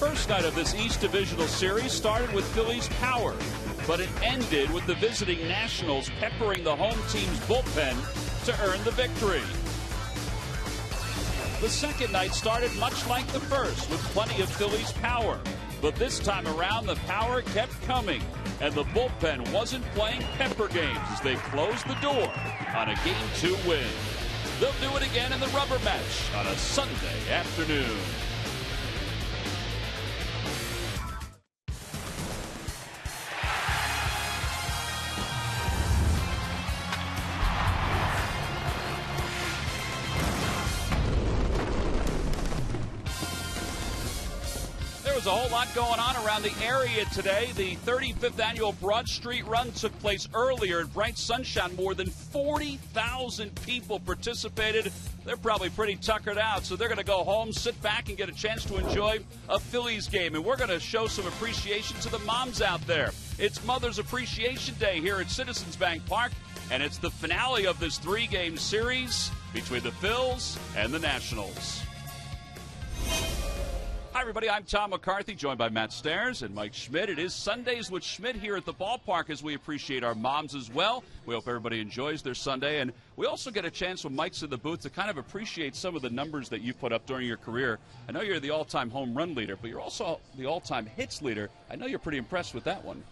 first night of this East Divisional Series started with Phillies power, but it ended with the visiting Nationals peppering the home team's bullpen to earn the victory. The second night started much like the first, with plenty of Phillies power. But this time around, the power kept coming, and the bullpen wasn't playing pepper games as they closed the door on a Game 2 win. They'll do it again in the rubber match on a Sunday afternoon. There's a whole lot going on around the area today. The 35th annual Broad Street Run took place earlier in bright sunshine. More than 40,000 people participated. They're probably pretty tuckered out, so they're going to go home, sit back, and get a chance to enjoy a Phillies game. And we're going to show some appreciation to the moms out there. It's Mother's Appreciation Day here at Citizens Bank Park, and it's the finale of this three-game series between the Phils and the Nationals. Hi, everybody. I'm Tom McCarthy, joined by Matt Stairs and Mike Schmidt. It is Sundays with Schmidt here at the ballpark as we appreciate our moms as well. We hope everybody enjoys their Sunday. And we also get a chance when Mike's in the booth to kind of appreciate some of the numbers that you put up during your career. I know you're the all-time home run leader, but you're also the all-time hits leader. I know you're pretty impressed with that one.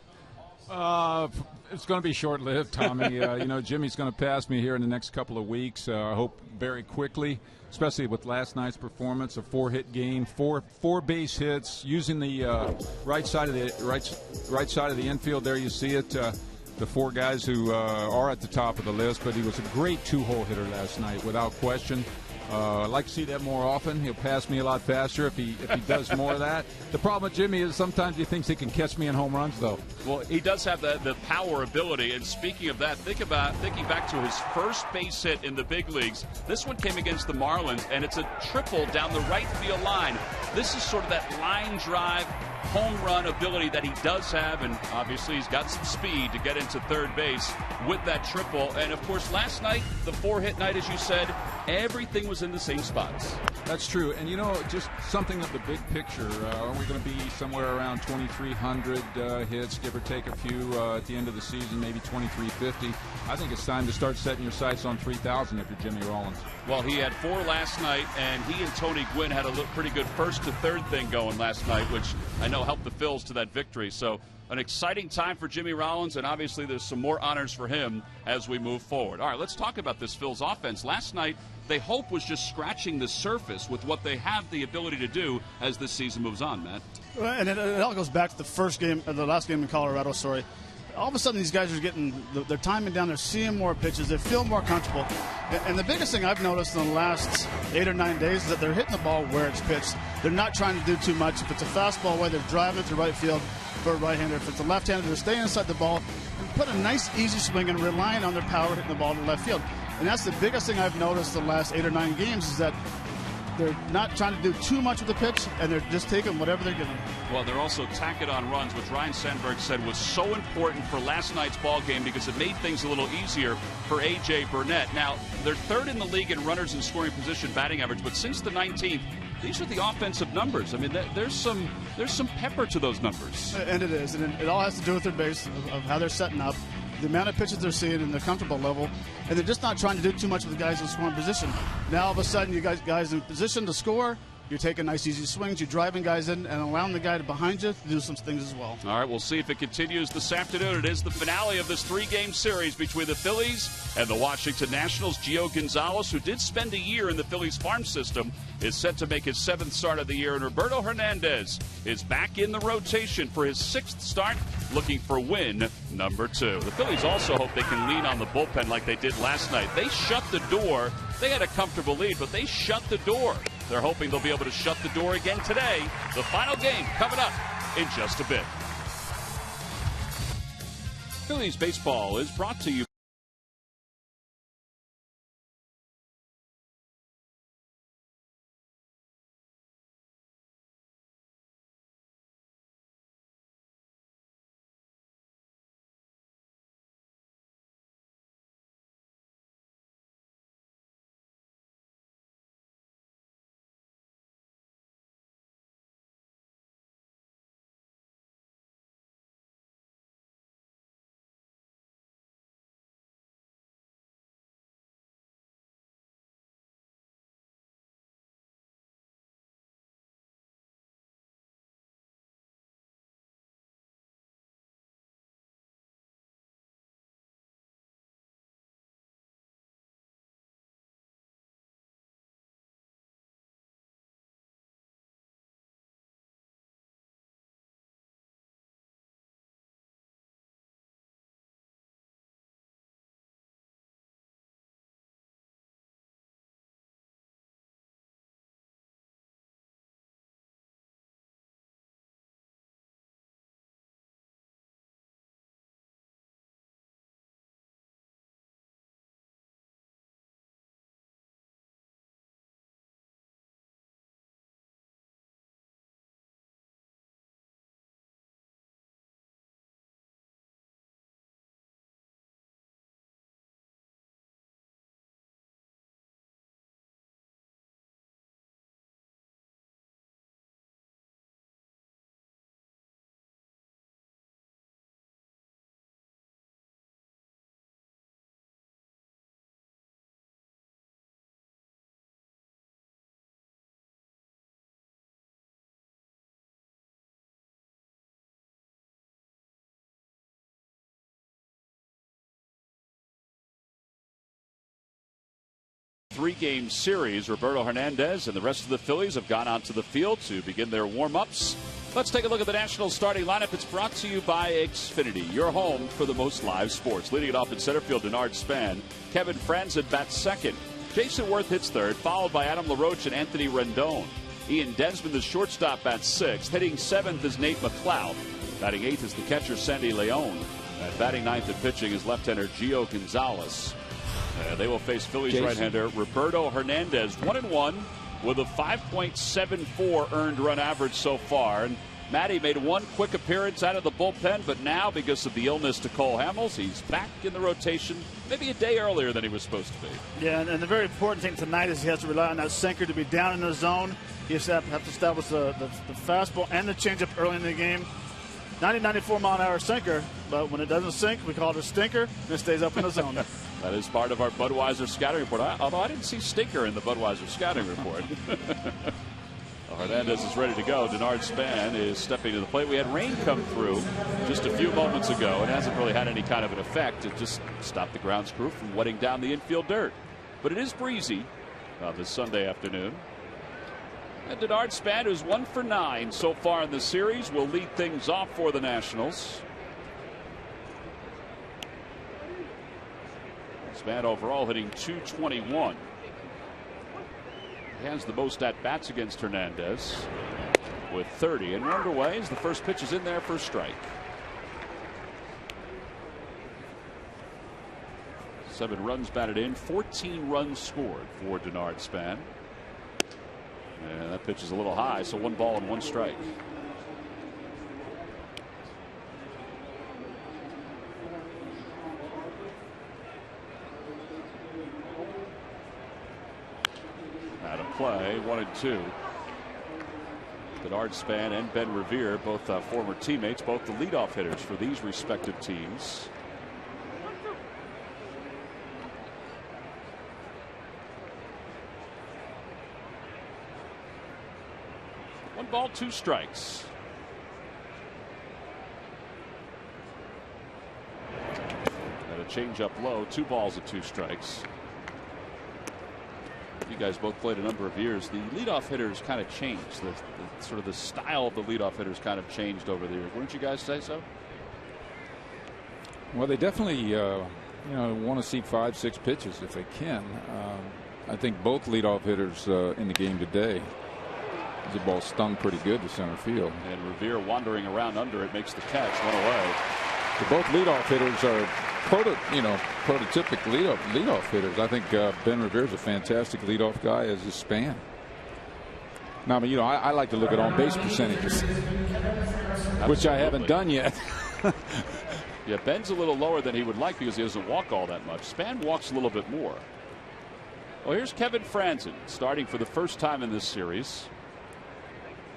It's going to be short-lived, Tommy. Jimmy's going to pass me here in the next couple of weeks. I hope very quickly, especially with last night's performance, a 4-hit game, four base hits, using the right side of the infield. There you see it. The four guys who are at the top of the list, but he was a great two-hole hitter last night, without question. I'd like to see that more often. He'll pass me a lot faster if he does more of that. The problem with Jimmy is sometimes he thinks he can catch me in home runs, though. Well, he does have the power ability. And speaking of that, thinking back to his first base hit in the big leagues. This one came against the Marlins, and it's a triple down the right field line. This is sort of that line drive, home run ability that he does have, and obviously he's got some speed to get into third base with that triple. And, of course, last night, the 4-hit night, as you said, everything was in the same spots. That's true. And, just something of the big picture. Are we going to be somewhere around 2,300 hits, give or take a few at the end of the season, maybe 2,350? I think it's time to start setting your sights on 3,000 if you're Jimmy Rollins. Well, he had 4 last night, and he and Tony Gwynn had a pretty good first to third thing going last night, which I know helped the Phils to that victory. So an exciting time for Jimmy Rollins, and obviously there's some more honors for him as we move forward. All right, let's talk about this Phils offense. Last night, they hope was just scratching the surface with what they have the ability to do as this season moves on, Matt. And it all goes back to the last game in Colorado, sorry. All of a sudden, these guys are getting their timing down. They're seeing more pitches. They feel more comfortable. And the biggest thing I've noticed in the last 8 or 9 days is that they're hitting the ball where it's pitched. They're not trying to do too much. If it's a fastball away, they're driving it to right field for a right-hander. If it's a left-hander, they're staying inside the ball and put a nice, easy swing and relying on their power hitting the ball to left field. And that's the biggest thing I've noticed the last 8 or 9 games is that they're not trying to do too much with the pitch, and they're just taking whatever they're given. Well, they're also tacking on runs, which Ryan Sandberg said was so important for last night's ball game because it made things a little easier for A.J. Burnett. Now, they're third in the league in runners in scoring position batting average, but since the 19th, these are the offensive numbers. I mean, there's some pepper to those numbers. And it is, and it all has to do with their base, of how they're setting up, the amount of pitches they're seeing and their comfortable level, and they're just not trying to do too much with the guys in scoring position. Now all of a sudden you guys in position to score, you're taking nice easy swings, you're driving guys in and allowing the guy behind you to do some things as well. All right, we'll see if it continues this afternoon. It is the finale of this 3-game series between the Phillies and the Washington Nationals. Gio Gonzalez, who did spend a year in the Phillies farm system, is set to make his 7th start of the year, and Roberto Hernandez is back in the rotation for his 6th start, looking for win number 2. The Phillies also hope they can lean on the bullpen like they did last night. They shut the door. They had a comfortable lead, but they shut the door. They're hoping they'll be able to shut the door again today. The final game coming up in just a bit. Phillies baseball is brought to you three-game series. Roberto Hernandez and the rest of the Phillies have gone onto the field to begin their warm-ups. Let's take a look at the Nationals starting lineup. It's brought to you by Xfinity, your home for the most live sports. Leading it off in center field, Denard Span. Kevin Franzen bats second. Jason Worth hits third, followed by Adam LaRoche and Anthony Rendon. Ian Desmond, the shortstop, bats sixth. Hitting seventh is Nate McLeod. Batting eighth is the catcher, Sandy Leon. And batting ninth and pitching is left-hander Gio Gonzalez. They will face Phillies right-hander Roberto Hernandez. 1-1 with a 5.74 earned run average so far. And Matty made one quick appearance out of the bullpen, but now, because of the illness to Cole Hamels, he's back in the rotation maybe a day earlier than he was supposed to be. Yeah, and the very important thing tonight is he has to rely on that sinker to be down in the zone. He has to have to establish the fastball and the changeup early in the game. 94 mile an hour sinker, but when it doesn't sink, we call it a stinker, and it stays up in the zone. That is part of our Budweiser scouting report, although I didn't see stinker in the Budweiser scouting report. Hernandez is ready to go. Denard Span is stepping to the plate. We had rain come through just a few moments ago. It hasn't really had any kind of an effect. It just stopped the grounds crew from wetting down the infield dirt. But it is breezy this Sunday afternoon. And Denard Span, who's 1 for 9 so far in the series, will lead things off for the Nationals. Span overall hitting .221. He has the most at-bats against Hernandez with 30. And we're underway as the first pitch is in there for a strike. 7 runs batted in, 14 runs scored for Denard Span. And that pitch is a little high, so 1 ball and 1 strike. Out of play, 1-2. Denard Span and Ben Revere, both former teammates, both the leadoff hitters for these respective teams. One ball, 2 strikes. And a changeup low, 2 balls and 2 strikes. You guys both played a number of years. The leadoff hitters kind of changed. The sort of the style of the leadoff hitters kind of changed over the years. Wouldn't you guys say so? Well, they definitely want to see 5-6 pitches if they can. I think both leadoff hitters in the game today. The ball stung pretty good to center field. And Revere wandering around under it makes the catch, 1 away. Both leadoff hitters are prototypic leadoff hitters. I think Ben Revere is a fantastic leadoff guy, as is Span. Now, I like to look at on base percentages, which I haven't done yet. Yeah, Ben's a little lower than he would like because he doesn't walk all that much. Span walks a little bit more. Well, here's Kevin Franzen starting for the first time in this series.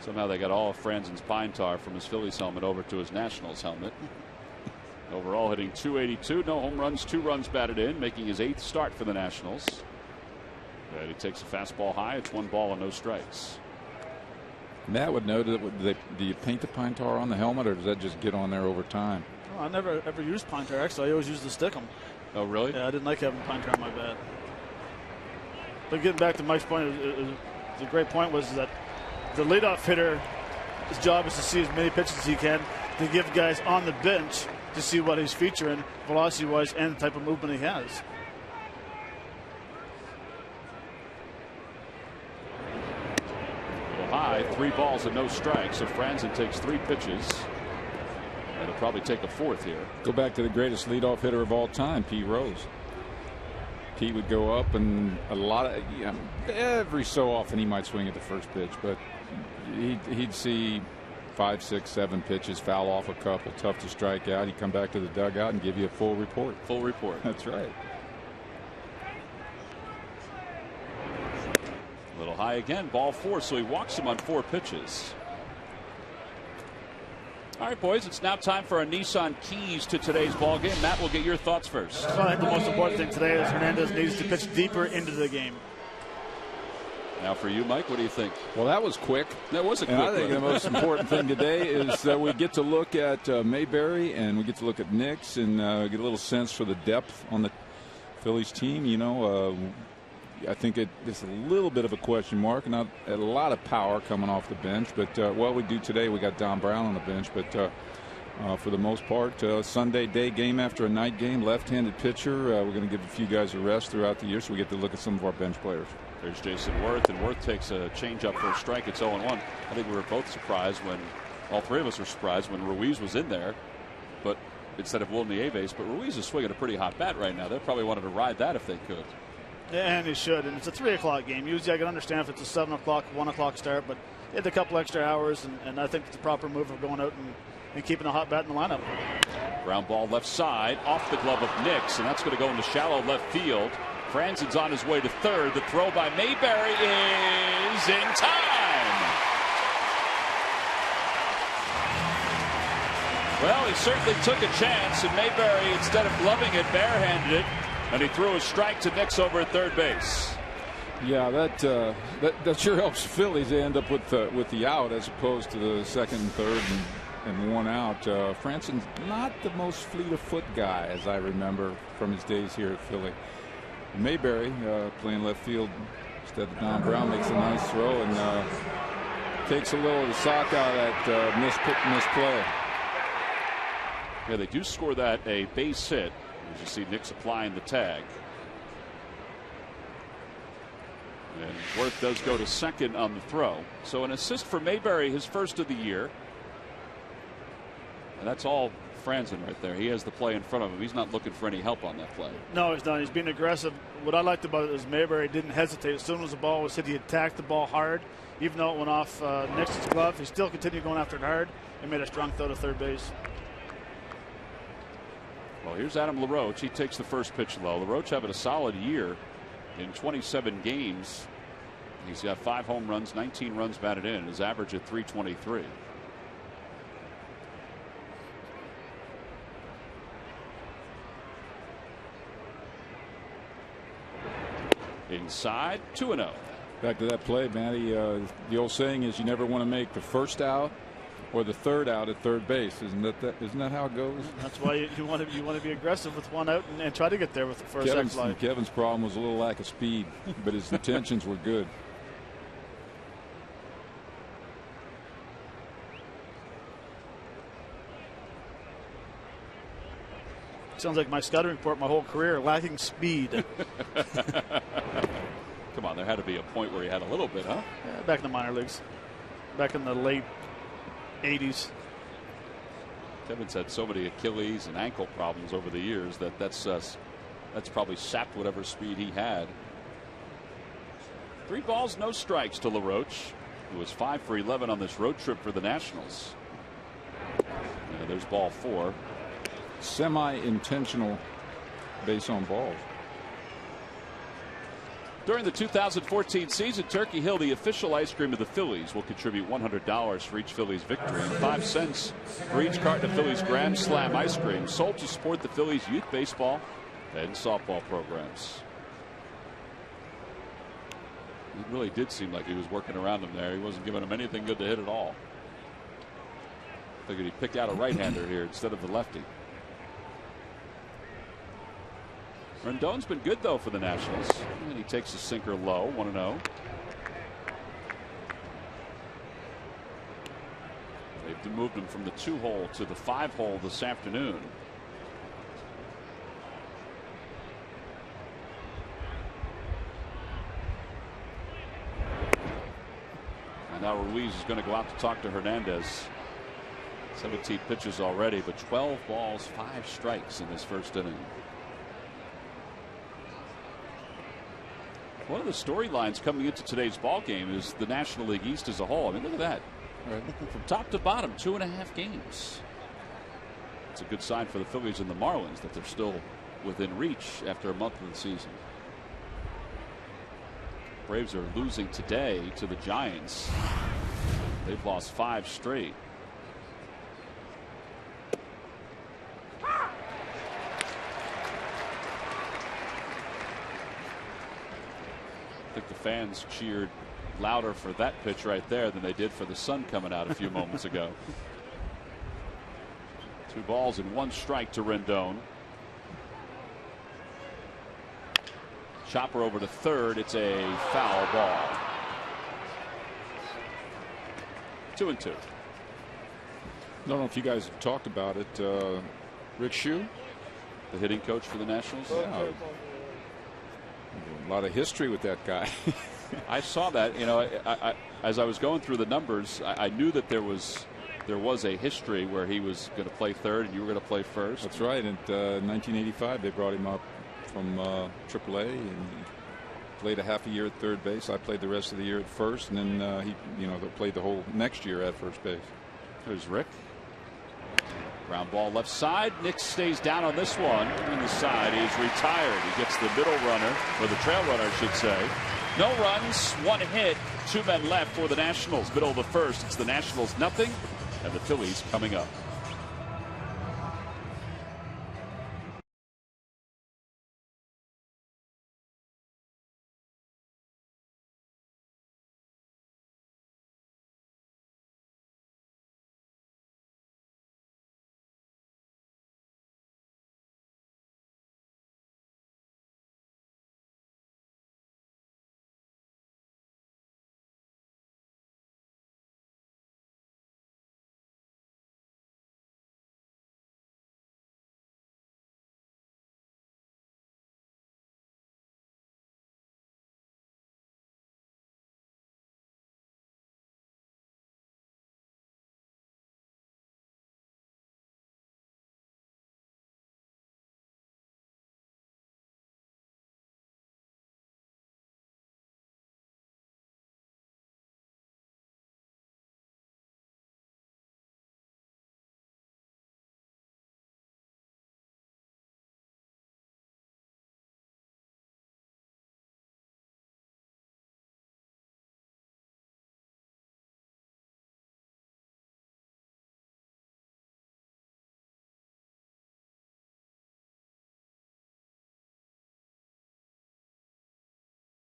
Somehow they got all of Franzen's pine tar from his Phillies helmet over to his Nationals helmet. Overall hitting .282, no home runs, 2 runs batted in, making his 8th start for the Nationals. And he takes a fastball high. It's 1 ball and no strikes. Matt would know that. Do you paint the pine tar on the helmet, or does that just get on there over time? Oh, I never ever used pine tar. Actually, I always used the stickum. Oh, really? Yeah, I didn't like having pine tar on my bat. But getting back to Mike's point, the great point was that the leadoff hitter, his job is to see as many pitches as he can to give guys on the bench to see what he's featuring velocity-wise and the type of movement he has. A little high, 3 balls and no strikes. So Franzen takes 3 pitches. And he'll probably take a 4th here. Go back to the greatest leadoff hitter of all time, Pete Rose. Pete would go up, and every so often he might swing at the first pitch, but he'd see 5, 6, 7 pitches, foul off a couple, tough to strike out. He'd come back to the dugout and give you a full report. Full report. That's right. A little high again, ball 4, so he walks him on 4 pitches. All right, boys, it's now time for our Nissan keys to today's ball game. Matt, we'll get your thoughts first. So I think the most important thing today is Hernandez needs to pitch deeper into the game. Now for you, Mike, what do you think? Well, that was quick. That was a quick one. I think one. the most important thing today is that we get to look at Mayberry, and we get to look at Nix, and get a little sense for the depth on the Phillies team. I think it's a little bit of a question mark. Not a lot of power coming off the bench, but well, we do today. We got Don Brown on the bench, but for the most part, Sunday day game after a night game, left-handed pitcher. We're going to give a few guys a rest throughout the year, so we get to look at some of our bench players. There's Jason Worth, and Worth takes a changeup for a strike. It's 0-1. I think we were both surprised when, all three of us were surprised when Ruiz was in there, but instead of Will Nieves. But Ruiz is swinging a pretty hot bat right now. They probably wanted to ride that if they could. And he should. And it's a 3 o'clock game. Usually I can understand if it's a 7 o'clock, 1 o'clock start, but he had a couple extra hours, and I think it's a proper move of going out and keeping a hot bat in the lineup. Ground ball left side, off the glove of Nix, and that's going to go into shallow left field. Franzen's on his way to third. The throw by Mayberry is in time. Well, he certainly took a chance, and Mayberry, instead of gloving it, barehanded it, and he threw a strike to Nix over at third base. Yeah, that sure helps the Phillies. They end up with the out as opposed to the second and third and one out. Franzen's not the most fleet of foot guy, as I remember from his days here at Philly. Mayberry playing left field instead of Don Brown makes a nice throw and takes a little of the sock out of that misplay. Yeah, they do score that a base hit. As you see Nix applying the tag. And Worth does go to second on the throw. So an assist for Mayberry, his first of the year. And that's all Franzen right there. He has the play in front of him. He's not looking for any help on that play. No, he's not. He's being aggressive. What I liked about it is Mayberry didn't hesitate. As soon as the ball was hit, he attacked the ball hard. Even though it went off Nix's glove, he still continued going after it hard and made a strong throw to third base. Well, here's Adam LaRoche. He takes the first pitch low. LaRoche having a solid year in 27 games. He's got 5 home runs, 19 runs batted in. His average at .323. Inside, 2-0. Back to that play, Matty. The old saying is you never want to make the first out or the third out at third base. Isn't that how it goes? That's why you want to be aggressive with one out and try to get there with the first out fly. Kevin's problem was a little lack of speed, but his intentions were good. Sounds like my scouting report my whole career, lacking speed. Come on, there had to be a point where he had a little bit, huh? Yeah, back in the minor leagues. Back in the late 80s. Kevin's had so many Achilles and ankle problems over the years that's probably sapped whatever speed he had. 3 balls, no strikes to LaRoche, who was 5 for 11 on this road trip for the Nationals. There's ball 4. Semi-intentional base on balls. During the 2014 season, Turkey Hill, the official ice cream of the Phillies, will contribute $100 for each Phillies victory and 5 cents for each carton of Phillies Grand Slam ice cream, sold to support the Phillies youth baseball and softball programs. It really did seem like he was working around him there. He wasn't giving him anything good to hit at all. Figured he picked out a right-hander here instead of the lefty. Rendon's been good, though, for the Nationals. And he takes a sinker low, 1-0. They've moved him from the 2-hole to the 5-hole this afternoon. And now Ruiz is going to go out to talk to Hernandez. 17 pitches already, but 12 balls, 5 strikes in this first inning. One of the storylines coming into today's ball game is the National League East as a whole. I mean, look at that. Right. From top to bottom, 2.5 games. It's a good sign for the Phillies and the Marlins that they're still within reach after a month of the season. Braves are losing today to the Giants. They've lost 5 straight. I think the fans cheered louder for that pitch right there than they did for the sun coming out a few moments ago. 2 balls and 1 strike to Rendon. Chopper over to third. It's a foul ball. 2-2. I don't know if you guys have talked about it. Rick Shue, the hitting coach for the Nationals. Yeah. A lot of history with that guy. I saw that. You know, as I was going through the numbers, I knew that there was a history where he was going to play third and you were going to play first. That's right. In 1985, they brought him up from AAA and played a half a year at third base. I played the rest of the year at first, and then he, played the whole next year at first base. There's Rick. Ground ball left side. Nick stays down on this one. On the side, he's retired. He gets the middle runner, or the trail runner, I should say. No runs, one hit, 2 men left for the Nationals. Middle of the first, it's the Nationals nothing, and the Phillies coming up.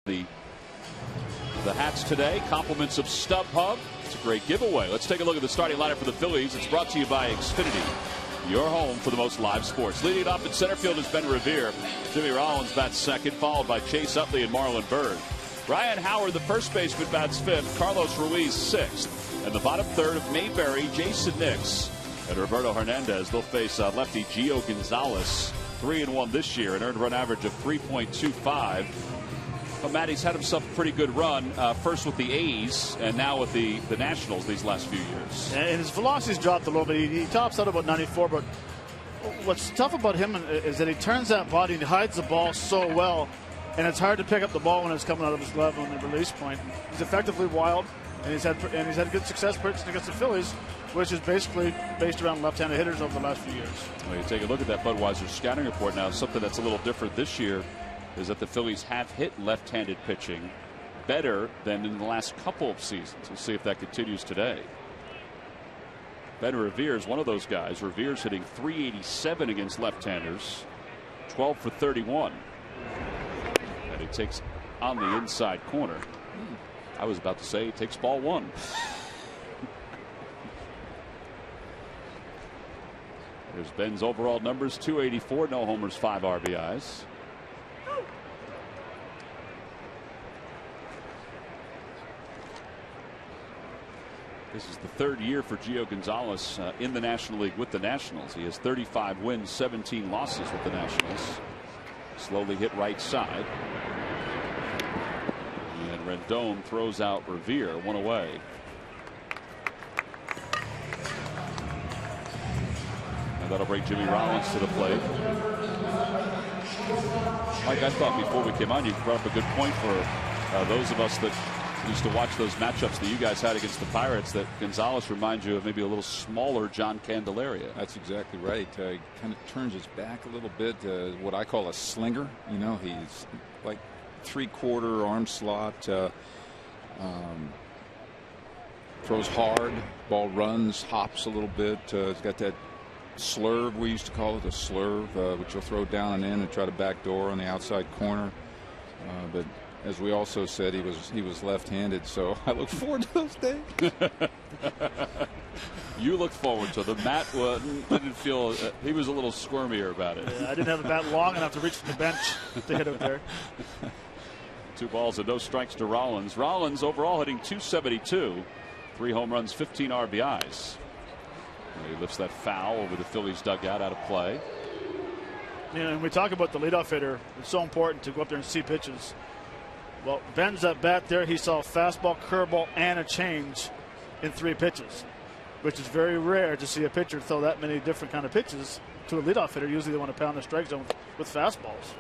The hats today, compliments of StubHub. It's a great giveaway. Let's take a look at the starting lineup for the Phillies. It's brought to you by Xfinity, your home for the most live sports. Leading it off in center field is Ben Revere. Jimmy Rollins bats second, followed by Chase Utley and Marlon Byrd. Ryan Howard, the first baseman, bats fifth. Carlos Ruiz sixth. And the bottom third of Mayberry, Jason Nix, and Roberto Hernandez. They'll face lefty Gio Gonzalez. 3-1 this year, an earned run average of 3.25. But Matty's had himself a pretty good run, first with the A's and now with the Nationals these last few years. And his velocity's dropped a little bit. He tops out about 94, but what's tough about him is that he turns that body and hides the ball so well, and it's hard to pick up the ball when it's coming out of his glove on the release point. He's effectively wild, and he's had good success pitching against the Phillies, which is basically based around left-handed hitters over the last few years. Well, you take a look at that Budweiser scouting report now. Something that's a little different this year is that the Phillies have hit left-handed pitching better than in the last couple of seasons. We'll see if that continues today. Ben Revere is one of those guys. Revere's hitting .387 against left-handers, 12 for 31. And he takes on the inside corner. I was about to say he takes ball one. There's Ben's overall numbers, 284, no homers, 5 RBIs. This is the third year for Gio Gonzalez in the National League with the Nationals. He has 35 wins, 17 losses with the Nationals. Slowly hit right side. And Rendon throws out Revere, one away. And that'll bring Jimmy Rollins to the plate. Mike, I thought before we came on, you brought up a good point for those of us that used to watch those matchups that you guys had against the Pirates, that Gonzalez reminds you of maybe a little smaller John Candelaria. That's exactly right. He kind of turns his back a little bit, what I call a slinger. You know, he's like 3/4 arm slot, throws hard, ball runs, hops a little bit. He's got that slurve, we used to call it, a slurve, which he'll throw down and in and try to backdoor on the outside corner. But as we also said, he was left-handed. So I look forward to those days. You look forward to them. Matt didn't feel he was a little squirmier about it. Yeah, I didn't have the bat long enough to reach from the bench to hit it there. 2 balls and no strikes to Rollins. Rollins overall hitting .272, 3 home runs, 15 RBIs. And he lifts that foul over the Phillies dugout out of play. You know, and we talk about the leadoff hitter. It's so important to go up there and see pitches. Well, Ben's at bat there. He saw a fastball, curveball, and a change in 3 pitches, which is very rare to see a pitcher throw that many different kind of pitches to a leadoff hitter. Usually they want to pound the strike zone with fastballs.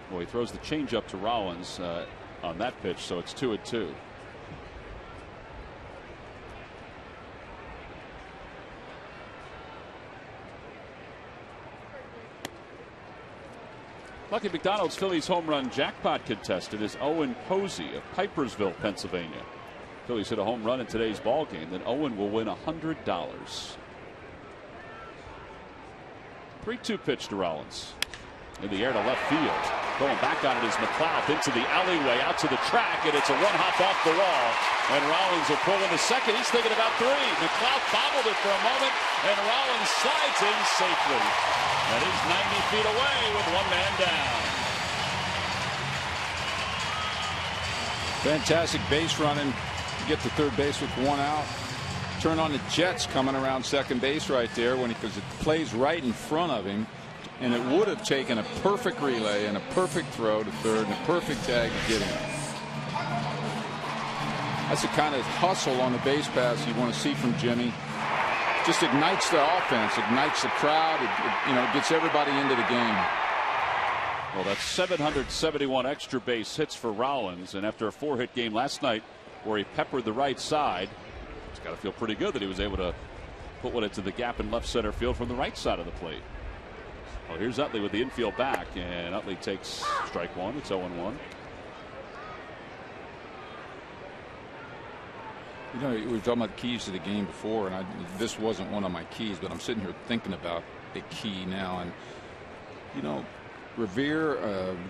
Well, he throws the changeup to Rollins on that pitch, so it's 2-2. Lucky McDonald's Phillies home run jackpot contestant is Owen Posey of Pipersville, Pennsylvania. Phillies hit a home run in today's ball game, then Owen will win $100. 3-2 pitch to Rollins. In the air to left field. Going back on it is McLeod into the alleyway, out to the track, and it's a one-hop off the wall. And Rollins will pull into second. He's thinking about 3. McLeod bobbled it for a moment, and Rollins slides in safely. That is 90 feet away with 1 man down. Fantastic base running. Get to third base with 1 out. Turn on the Jets coming around second base right there because it plays right in front of him. And it would have taken a perfect relay and a perfect throw to third and a perfect tag to get him. That's the kind of hustle on the base pass you want to see from Jimmy. Just ignites the offense, ignites the crowd. It gets everybody into the game. Well, that's 771 extra base hits for Rollins, and after a 4-hit game last night where he peppered the right side, it's got to feel pretty good that he was able to put one into the gap in left center field from the right side of the plate. Well, here's Utley with the infield back, and Utley takes strike 1. It's 0-1. You know, we were talking about the keys to the game before, and this wasn't one of my keys, but I'm sitting here thinking about a key now. And, you know, Revere,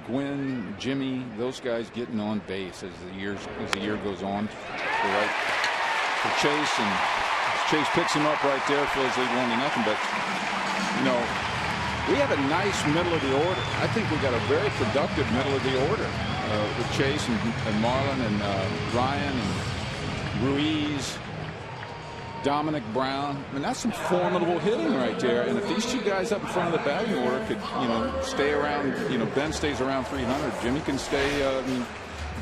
Gwynn, Jimmy, those guys getting on base as the year goes on. For Chase, and Chase picks him up right there, Phillies lead 1-0. But, you know, we have a nice middle of the order. I think we got a very productive middle of the order with Chase and Marlin and Ryan and Ruiz, Dominic Brown. I mean, that's some formidable hitting right there. And if these 2 guys up in front of the batting order could, stay around, Ben stays around 300, Jimmy can stay,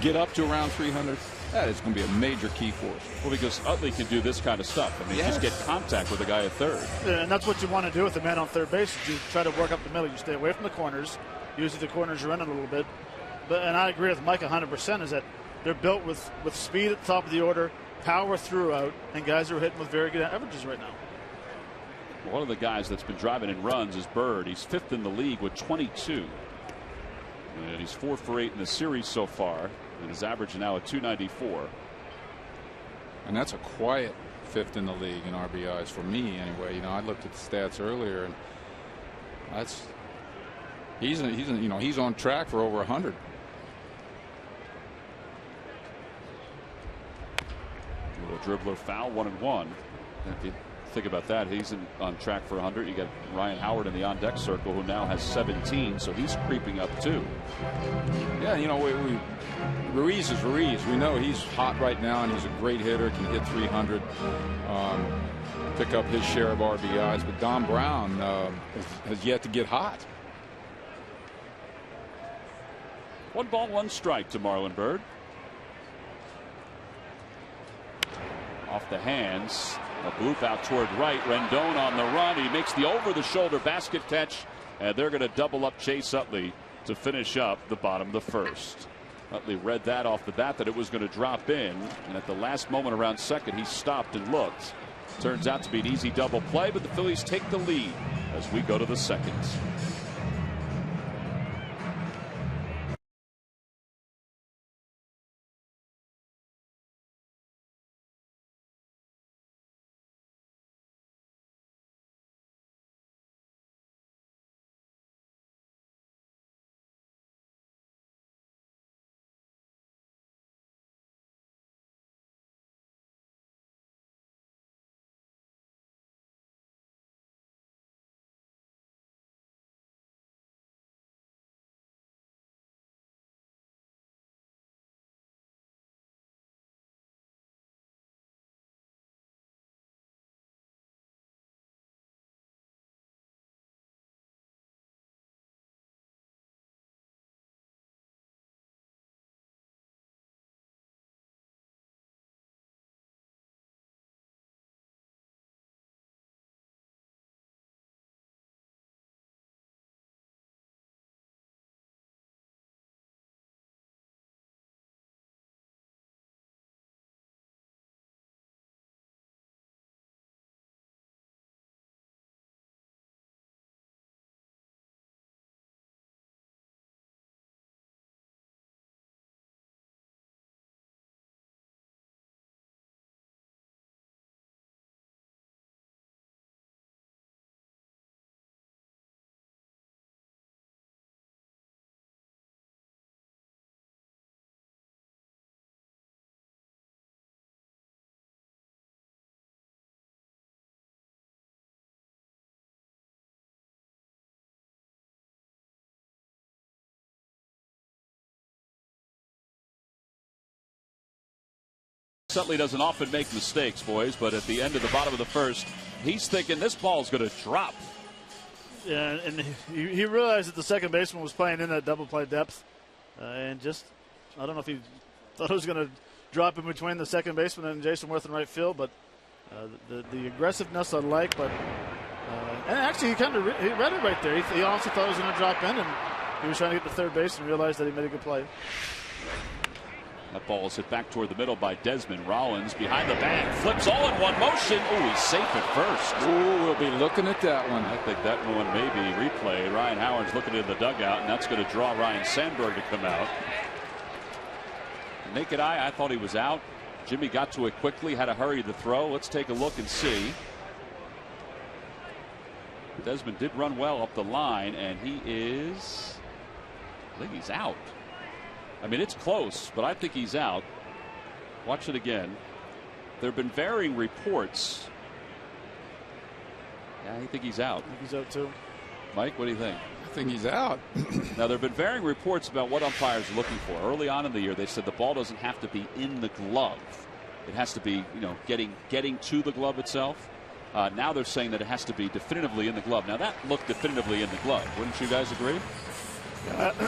get up to around 300. That is going to be a major key for us. Well, because Utley can do this kind of stuff. I mean, just get contact with the guy at third. Yeah, and that's what you want to do with the man on third base. You try to work up the middle. You stay away from the corners. Usually the corners are in a little bit. And I agree with Mike 100% is that they're built with speed at the top of the order, power throughout, and guys are hitting with very good averages right now. One of the guys that's been driving in runs is Bird. He's 5th in the league with 22. And he's 4 for 8 in the series so far. And his average now at 294. And that's a quiet 5th in the league in RBIs for me anyway. I looked at the stats earlier, and he's on track for over 100. A little dribbler foul, 1-1. If you think about that, he's on track for 100. You got Ryan Howard in the on-deck circle, who now has 17, so he's creeping up too. Yeah, Ruiz is Ruiz. We know he's hot right now, and he's a great hitter, can hit 300, pick up his share of RBIs. But Dom Brown has yet to get hot. 1 ball, 1 strike to Marlon Bird. Off the hands. A bloop out toward right. Rendon on the run. He makes the over-the-shoulder basket catch, and they're going to double up Chase Utley to finish up the bottom of the first. Utley read that off the bat that it was going to drop in, and at the last moment around second, he stopped and looked. Turns out to be an easy double play, but the Phillies take the lead as we go to the second. Alex Utley doesn't often make mistakes, boys, but at the end of the bottom of the first, he's thinking this ball's going to drop. Yeah, and he realized that the second baseman was playing in that double play depth, and just, I don't know if he thought it was going to drop in between the second baseman and Jason Worth in right field, but the aggressiveness I like, but and actually he read it right there. He also thought it was going to drop in, and he was trying to get to third base and realized that he made a good play. That ball is hit back toward the middle by Desmond. Rollins behind the bag, flips all in one motion. Oh, he's safe at first. Ooh, we'll be looking at that one. I think that one may be replayed. Ryan Howard's looking in the dugout, and that's going to draw Ryan Sandberg to come out. Naked eye, I thought he was out. Jimmy got to it quickly, had to hurry the throw. Let's take a look and see. Desmond did run well up the line, and he is, I think he's out. I mean, it's close, but I think he's out. Watch it again. There have been varying reports. Yeah, I think he's out. I think he's out too. Mike, what do you think? I think he's out. Now, there have been varying reports about what umpires are looking for. Early on in the year, they said the ball doesn't have to be in the glove. It has to be, getting to the glove itself. Now they're saying that it has to be definitively in the glove. Now, that looked definitively in the glove. Wouldn't you guys agree?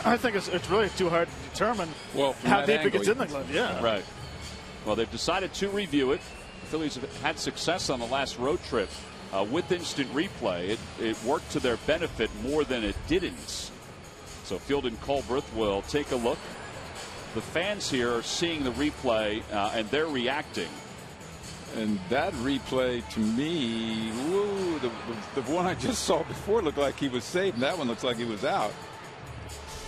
I think it's really too hard to determine how deep it gets in the glove. Yeah. Right. Well, they've decided to review it. The Phillies have had success on the last road trip with instant replay. It worked to their benefit more than it didn't. So Field and Colbert will take a look. The fans here are seeing the replay and they're reacting. And that replay, to me, woo, the one I just saw before looked like he was safe, and that one looks like he was out.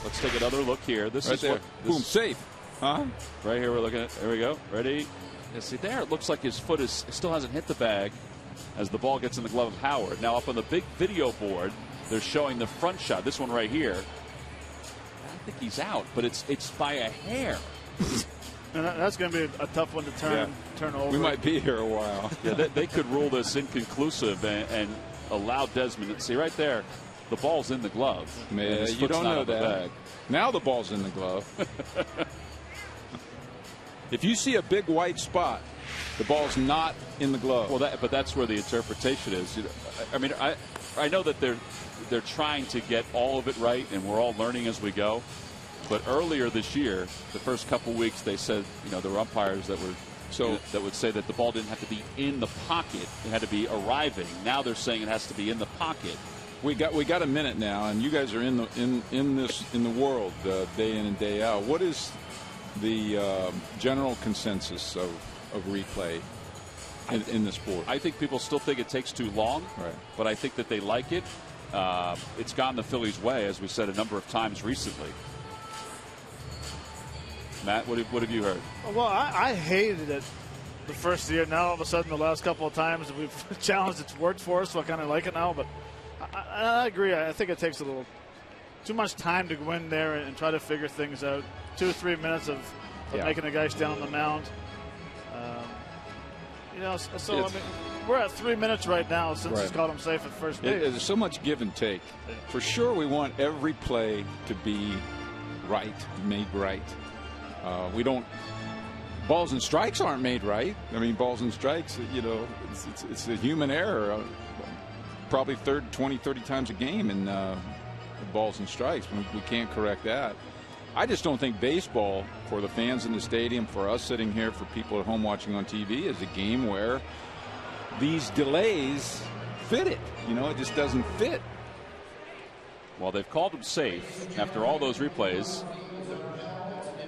Let's take another look here. This right is there. what. Boom, safe. Huh? Right here, we're looking at. There we go. Ready? Yeah, see there, it looks like his foot still hasn't hit the bag as the ball gets in the glove of Howard. Now up on the big video board, they're showing the front shot. This one right here. I think he's out, but it's by a hair. And that's going to be a tough one to turn over. We might be here a while. Yeah, they could rule this inconclusive and allow Desmond to see right there. The ball's in the glove. Man, you don't know that. Now the ball's in the glove. If you see a big white spot, the ball's not in the glove. Well, but that's where the interpretation is. I mean, I know that they're trying to get all of it right, and we're all learning as we go. But earlier this year, the first couple weeks, they said there were umpires that would say that the ball didn't have to be in the pocket; it had to be arriving. Now they're saying it has to be in the pocket. We got a minute now, and you guys are in the world day in and day out. What is the general consensus of replay in the sport? I think people still think it takes too long, right? But I think that they like it. It's gone the Phillies' way, as we said a number of times recently. Matt, what have you heard? Well, I hated it the first year. Now all of a sudden, the last couple of times we've challenged, it's worked for us, so I kind of like it now. But I agree. I think it takes a little too much time to go in there and try to figure things out. 2 or 3 minutes of making a guy stand on the mound. So I mean, we're at 3 minutes right now since he's caught him safe at first base. There's so much give and take. For sure, we want every play to be right, made right. We don't. Balls and strikes aren't made right. I mean, balls and strikes, it's a human error. Probably 20, 30 times a game in balls and strikes. We can't correct that. I just don't think baseball, for the fans in the stadium, for us sitting here, for people at home watching on TV, is a game where these delays fit it. It just doesn't fit. Well, they've called him safe after all those replays,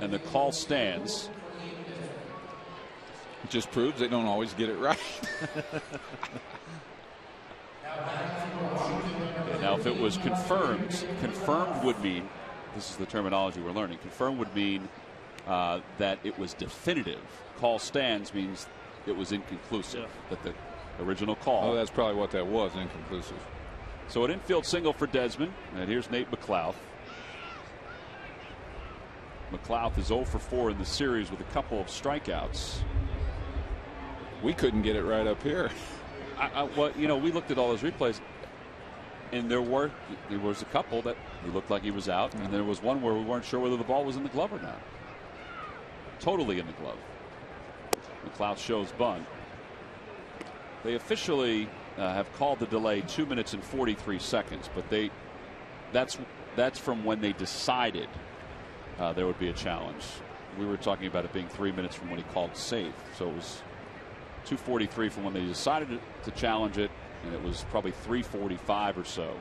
and the call stands. It just proves they don't always get it right. Now, if it was confirmed would mean, this is the terminology we're learning, confirmed would mean that it was definitive. Call stands means it was inconclusive, that the original call. Oh, that's probably what that was, inconclusive. So an infield single for Desmond, and here's Nate McLouth. McLouth is 0 for 4 in the series with a couple of strikeouts. We couldn't get it right up here. We looked at all those replays, and there was a couple that he looked like he was out, and there was one where we weren't sure whether the ball was in the glove or not. Totally in the glove. McLeod shows bunt. They officially have called the delay 2 minutes and 43 seconds, but that's from when they decided there would be a challenge. We were talking about it being 3 minutes from when he called safe, so it was 2:43 from when they decided to challenge it, and it was probably 3:45 or so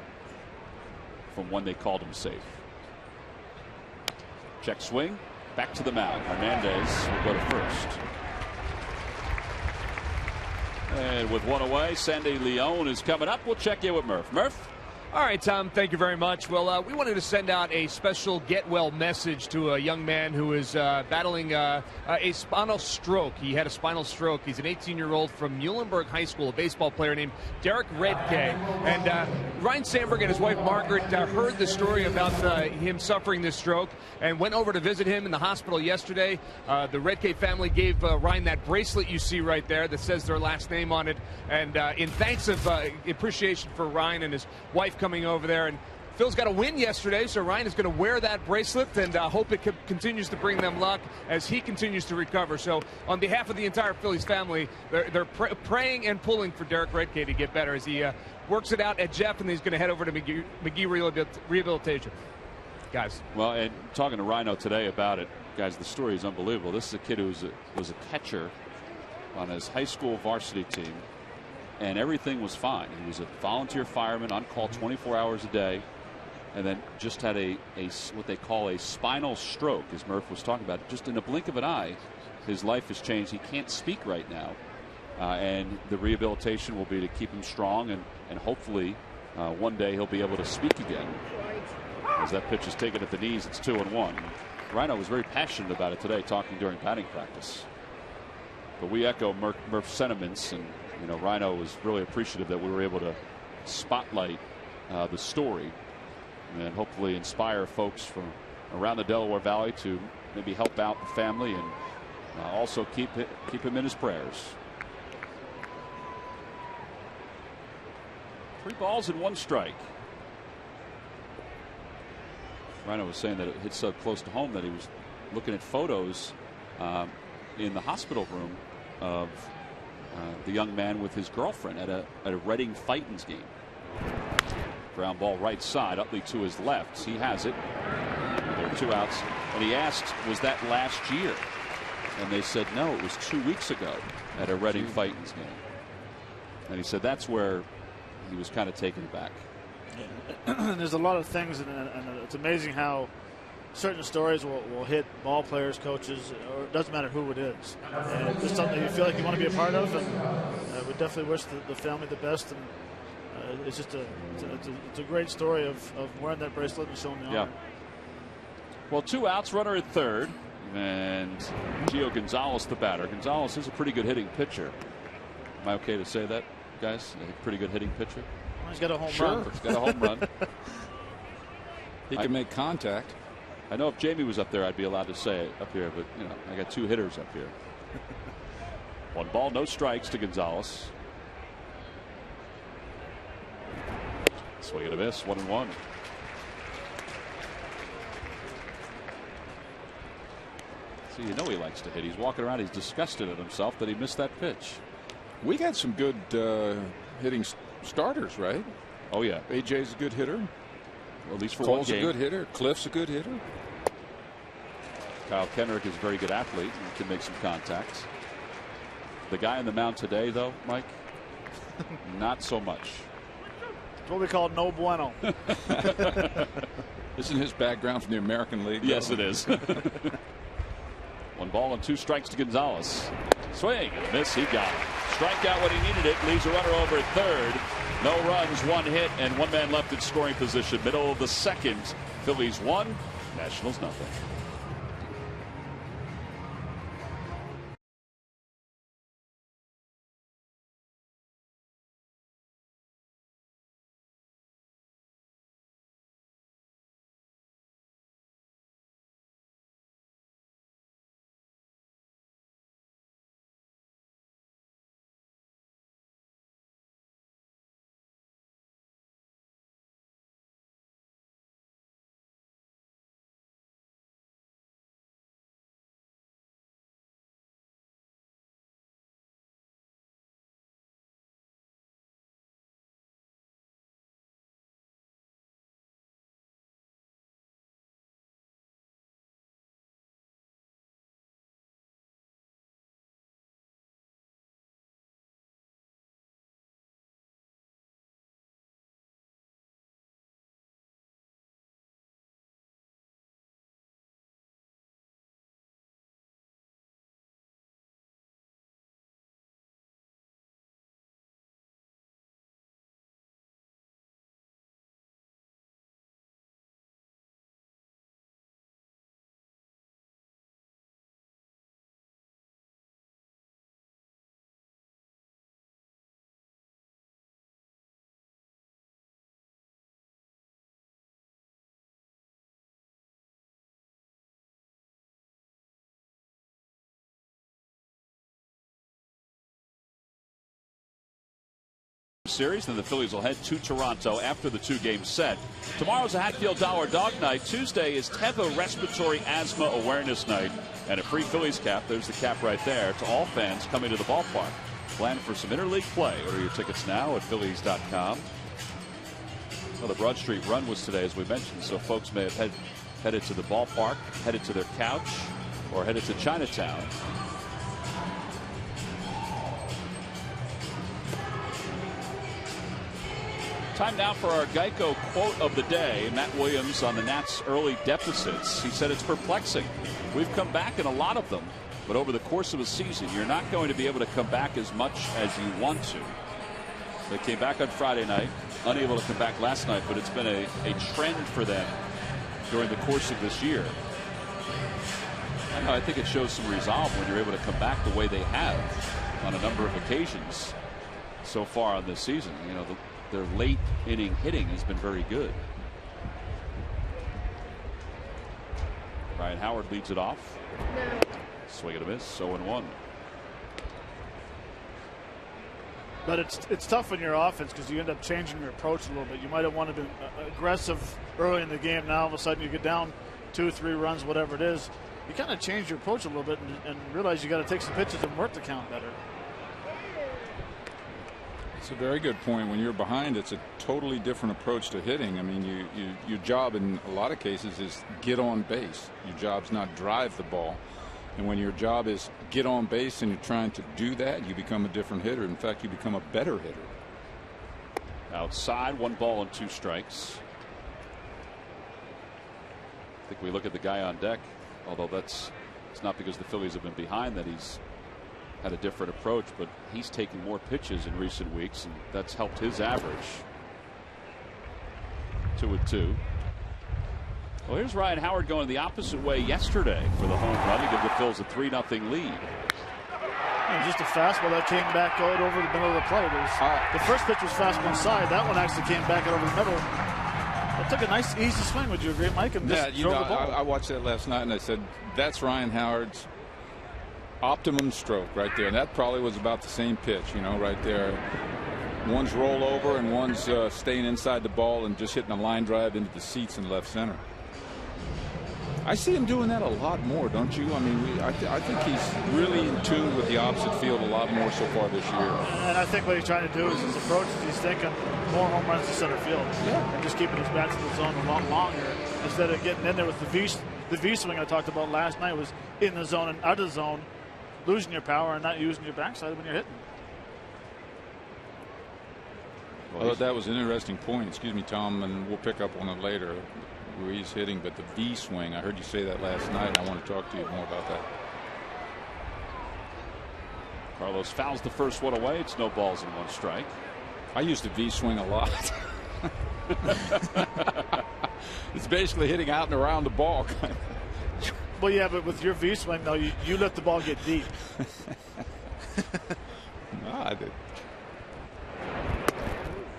from when they called him safe. Check swing, back to the mound. Hernandez will go to first. And with one away, Sandy Leon is coming up. We'll check in with Murph. Murph? All right, Tom, thank you very much. Well, we wanted to send out a special get well message to a young man who is battling a spinal stroke. He had a spinal stroke. He's an 18-year-old from Muhlenberg High School, a baseball player named Derek Redkay. And Ryan Sandberg and his wife Margaret heard the story about him suffering this stroke and went over to visit him in the hospital yesterday. The Redkay family gave Ryan that bracelet you see right there that says their last name on it. And in thanks of appreciation for Ryan and his wife coming over there, and Phil's got a win yesterday, so Ryan is going to wear that bracelet and hope it continues to bring them luck as he continues to recover. So on behalf of the entire Phillies family, they're praying and pulling for Derek Redkay to get better as he works it out at Jeff, and he's going to head over to McGee Rehabilitation. Guys. Well, and talking to Rhino today about it, guys, the story is unbelievable. This is a kid who was a catcher on his high school varsity team, and everything was fine. He was a volunteer fireman on call 24 hours a day, and then just had a what they call a spinal stroke, as Murph was talking about. Just in a blink of an eye, his life has changed. He can't speak right now, and the rehabilitation will be to keep him strong, and hopefully one day he'll be able to speak again. As that pitch is taken at the knees, it's 2-1. Rhino was very passionate about it today, talking during batting practice. But we echo Murph's sentiments, and Rhino was really appreciative that we were able to spotlight the story and hopefully inspire folks from around the Delaware Valley to maybe help out the family and also keep him in his prayers. 3 balls and 1 strike. Rhino was saying that it hit so close to home that he was looking at photos in the hospital room of the young man with his girlfriend at a Reading Titans game. Ground ball right side, Utley to his left. He has it. There are 2 outs. And he asked, was that last year? And they said, no, it was 2 weeks ago at a Reading Titans game. And he said that's where he was kind of taken aback. There's a lot of things, and it's amazing how certain stories will hit ball players, coaches, or it doesn't matter who it is. And it's just something you feel like you want to be a part of, and we definitely wish the family the best. And it's just it's a great story of wearing that bracelet and showing the honor. Yeah. Well, 2 outs, runner at third, and Gio Gonzalez the batter. Gonzalez is a pretty good hitting pitcher. Am I okay to say that, guys? A pretty good hitting pitcher. He's got a home run. run. He's got a home run. He can make contact. I know if Jamie was up there, I'd be allowed to say it up here, but I got 2 hitters up here. 1 ball, no strikes to Gonzalez. Swing and a miss, 1-1. See, he likes to hit. He's walking around. He's disgusted at himself that he missed that pitch. We got some good hitting starters, right? Oh yeah, AJ's a good hitter. Well, at least for Cole's one game. a good hitter. Cliff's a good hitter. Kyle Kenrick is a very good athlete and can make some contacts. The guy on the mound today, though, Mike, not so much. It's what we call no bueno. Isn't his background from the American League? Yes, it is. 1 ball and 2 strikes to Gonzalez. Swing and a miss. He got it. Strikeout when he needed it. Leaves a runner over at third. No runs, 1 hit, and 1 man left in scoring position. Middle of the second. Phillies 1, Nationals nothing. series. Then the Phillies will head to Toronto after the 2-game set. Tomorrow's a Hatfield Dollar Dog Night. Tuesday is Teva Respiratory Asthma Awareness Night. And a free Phillies cap, there's the cap right there, to all fans coming to the ballpark. Plan for some interleague play. Order your tickets now at Phillies.com. Well, the Broad Street run was today, as we mentioned, so folks may have headed to the ballpark, headed to their couch, or headed to Chinatown. Time now for our Geico quote of the day. Matt Williams on the Nats' early deficits. He said it's perplexing. We've come back in a lot of them, but over the course of a season, you're not going to be able to come back as much as you want to. They came back on Friday night, unable to come back last night, but it's been a trend for them during the course of this year. I think it shows some resolve when you're able to come back the way they have on a number of occasions so far on this season. You know, their late inning hitting has been very good. Ryan Howard leads it off. Swing and a miss. 0-1. But it's tough in your offense because you end up changing your approach a little bit. You might have wanted to be aggressive early in the game. Now all of a sudden you get down 2-3 runs, whatever it is. You kind of change your approach a little bit and realize you got to take some pitches and work the count better. It's a very good point. When you're behind, it's a totally different approach to hitting. I mean, your job in a lot of cases is get on base. Your job's not drive the ball. And when your job is get on base and you're trying to do that, you become a different hitter. In fact, you become a better hitter. Outside, 1 ball and 2 strikes. I think we look at the guy on deck, although it's not because the Phillies have been behind that he's had a different approach, but he's taken more pitches in recent weeks, and that's helped his average. 2-2. Well, here's Ryan Howard going the opposite way yesterday for the home run. He gave the Phils a 3-0 lead. Just a fastball that came back out over the middle of the plate. The first pitch was fastball inside. That one actually came back out over the middle. It took a nice, easy swing. Would you agree, Mike? And just drove the ball. I watched that last night, and I said, that's Ryan Howard's optimum stroke right there. And that probably was about the same pitch, right there. One's rollover and one's staying inside the ball and just hitting a line drive into the seats in left center. I see him doing that a lot more, don't you? I mean, I think he's really in tune with the opposite field a lot more so far this year. And I think what he's trying to do is his approach is he's thinking more home runs to center field. Yeah. And just keeping his bats in the zone a lot longer instead of getting in there with the V swing I talked about last night was in the zone and out of the zone, losing your power and not using your backside when you're hitting. Well, that was an interesting point. Excuse me, Tom, and we'll pick up on it later. Where he's hitting, but the V swing, I heard you say that last night, and I want to talk to you more about that. Carlos fouls the first one away. It's no balls and 1 strike. I used the V swing a lot. It's basically hitting out and around the ball. Well, yeah, but with your V swing, though, you let the ball get deep. No, I did.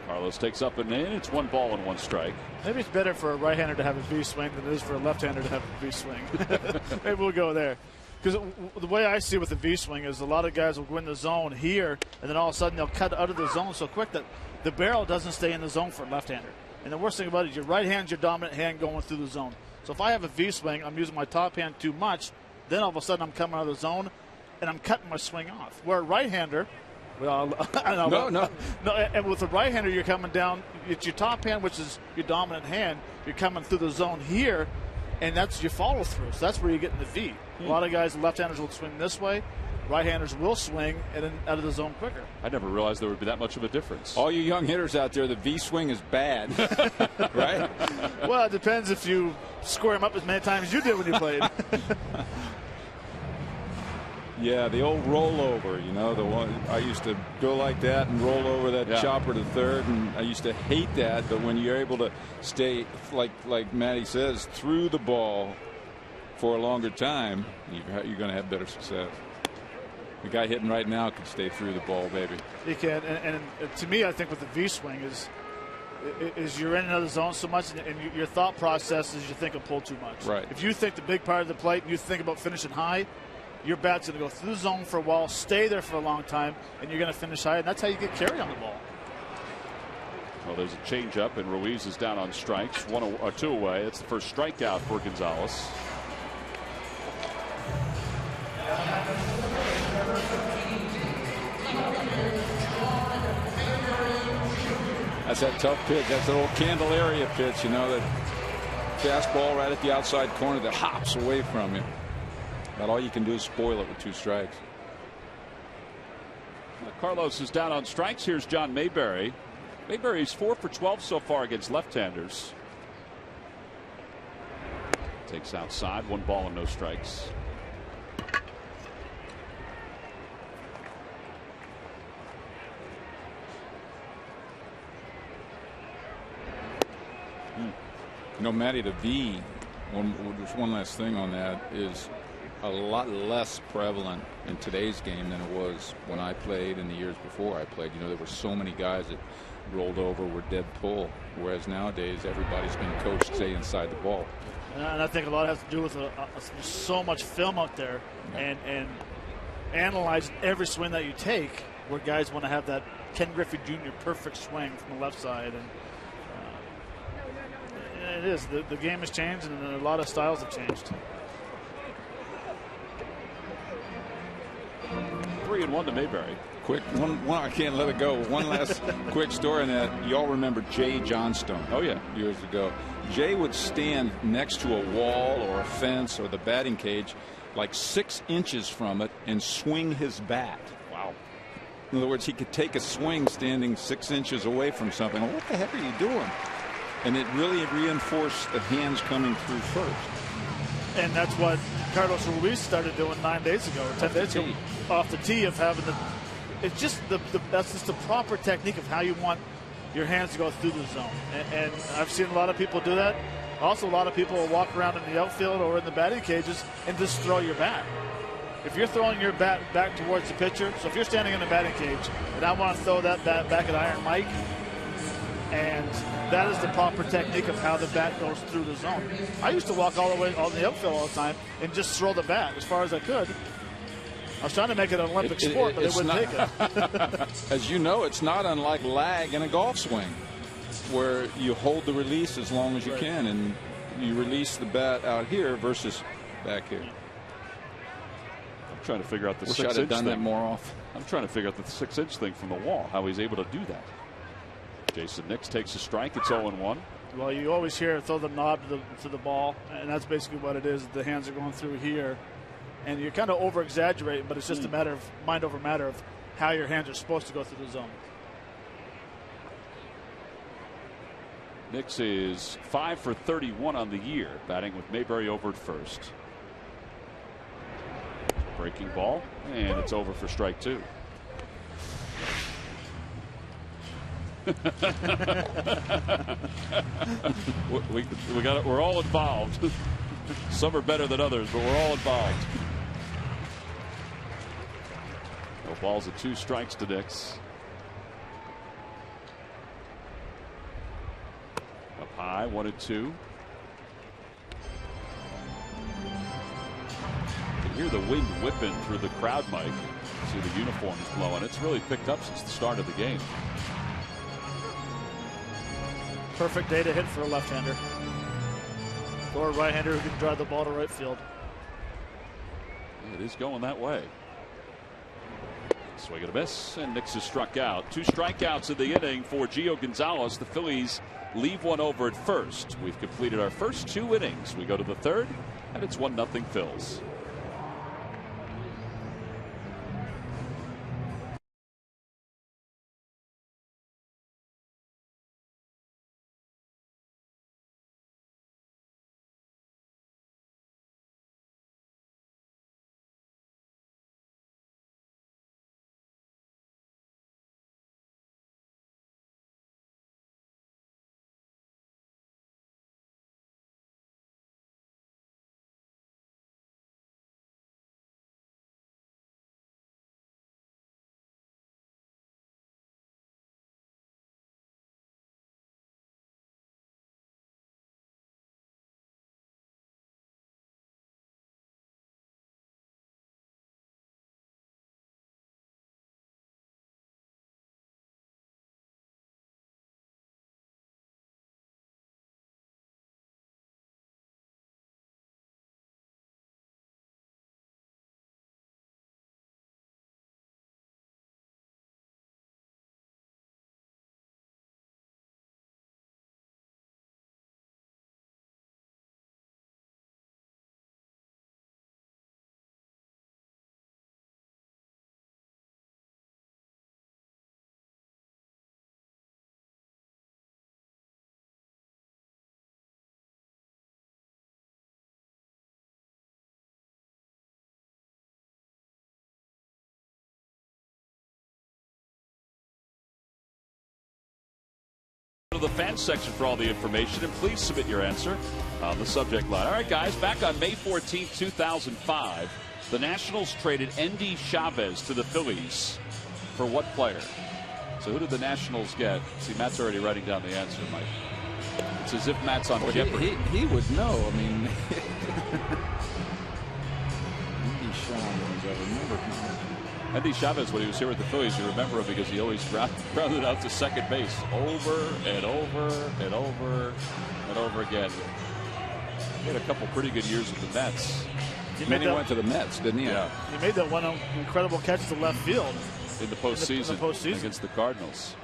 Carlos takes up and in. It's 1 ball and 1 strike. Maybe it's better for a right-hander to have a V swing than it is for a left-hander to have a V swing. Maybe we'll go there. Because the way I see it with the V swing is a lot of guys will go in the zone here, and then all of a sudden they'll cut out of the zone so quick that the barrel doesn't stay in the zone for a left-hander. And the worst thing about it is your right hand's your dominant hand going through the zone. So if I have a V swing, I'm using my top hand too much, then all of a sudden I'm coming out of the zone, and I'm cutting my swing off. Where a right-hander, no. And with the right-hander, you're coming down. It's your top hand, which is your dominant hand. You're coming through the zone here, and that's your follow-through. So that's where you're getting the V. A lot of guys, left-handers will swing this way. Right-handers will swing and then out of the zone quicker. I never realized there would be that much of a difference. All you young hitters out there, the V swing is bad, right? Well, it depends if you square them up as many times as you did when you played. Yeah, the old rollover, the one I used to go like that and roll over that chopper to third, and I used to hate that. But when you're able to stay, like Matty says, through the ball for a longer time, you're going to have better success. The guy hitting right now can stay through the ball, baby. He can, and to me, I think with the V swing is you're in another zone so much, and your thought process is you think of pull too much. Right. If you think the big part of the plate and you think about finishing high, your bat's going to go through the zone for a while, stay there for a long time, and you're going to finish high, and that's how you get carry on the ball. Well, there's a changeup, and Ruiz is down on strikes. 2 away. It's the first strikeout for Gonzalez. That's that tough pitch. That's that old Candelaria pitch, you know, that fastball right at the outside corner that hops away from you. About all you can do is spoil it with 2 strikes. Carlos is down on strikes. Here's John Mayberry. Mayberry's 4 for 12 so far against left-handers. Takes outside, 1 ball and no strikes. You know, Matty, the V, just one last thing on that, is a lot less prevalent in today's game than it was when I played and the years before I played. You know, there were so many guys that rolled over, were dead pull, whereas nowadays everybody's been coached to stay inside the ball. And I think a lot has to do with so much film out there, and analyze every swing that you take, where guys want to have that Ken Griffey Jr. perfect swing from the left side. And it is. The game has changed, and a lot of styles have changed. 3-1 to Mayberry. Quick, one I can't let it go. One last quick story on that. You all remember Jay Johnstone? Oh, yeah. Years ago. Jay would stand next to a wall or a fence or the batting cage like 6 inches from it and swing his bat. Wow. In other words, he could take a swing standing 6 inches away from something. What the heck are you doing? And it really reinforced the hands coming through first. And that's what Carlos Ruiz started doing 9 days ago, or 10 days ago, off the tee, of having the. It's just that's just the proper technique of how you want your hands to go through the zone. And I've seen a lot of people do that. Also, a lot of people will walk around in the outfield or in the batting cages and just throw your bat. If you're throwing your bat back towards the pitcher, so if you're standing in the batting cage and I want to throw that bat back at Iron Mike, and that is the proper technique of how the bat goes through the zone. I used to walk all the way on the outfield all the time and just throw the bat as far as I could. I was trying to make it an Olympic sport, but they wouldn't take it. As you know, it's not unlike lag in a golf swing, where you hold the release as long as you can, and you release the bat out here versus back here. I'm trying to figure out the 6-inch thing. Wish I'd have done that more often. I'm trying to figure out the 6-inch thing from the wall, how he's able to do that. Jason Nix takes a strike. It's 0-1. Well, you always hear throw the knob to the ball, and that's basically what it is. The hands are going through here, and you're kind of over-exaggerating, but it's just a matter of mind over matter of how your hands are supposed to go through the zone. Nix is 5 for 31 on the year, batting with Mayberry over at first. Breaking ball, and it's over for strike 2. we got it. We're all involved. Some are better than others, but we're all involved. No balls at 2 strikes to Nix. Up high, 1-2. You can hear the wind whipping through the crowd mic. See the uniforms blowing. It's really picked up since the start of the game. Perfect day to hit for a left-hander or a right-hander who can drive the ball to right field. It is going that way. Swing and a miss, and Nix is struck out. 2 strikeouts in the inning for Gio Gonzalez. The Phillies leave one over at first. We've completed our first 2 innings. We go to the 3rd, and it's 1-0 Phils. to the fan section for all the information, and please submit your answer on the subject line. All right, guys, back on May 14, 2005, the Nationals traded Endy Chavez to the Phillies for what player? So who did the Nationals get? See, Matt's already writing down the answer, Mike. It's as if Matt's on Jeopardy. He would know. I mean, Endy Chavez, I remember him. Endy Chavez, when he was here with the Phillies, you remember him because he always grounded out to second base over and over and over and over again. He had a couple pretty good years with the Mets. He went to the Mets, didn't he? Yeah. He made that one incredible catch to left field In the postseason against the Cardinals.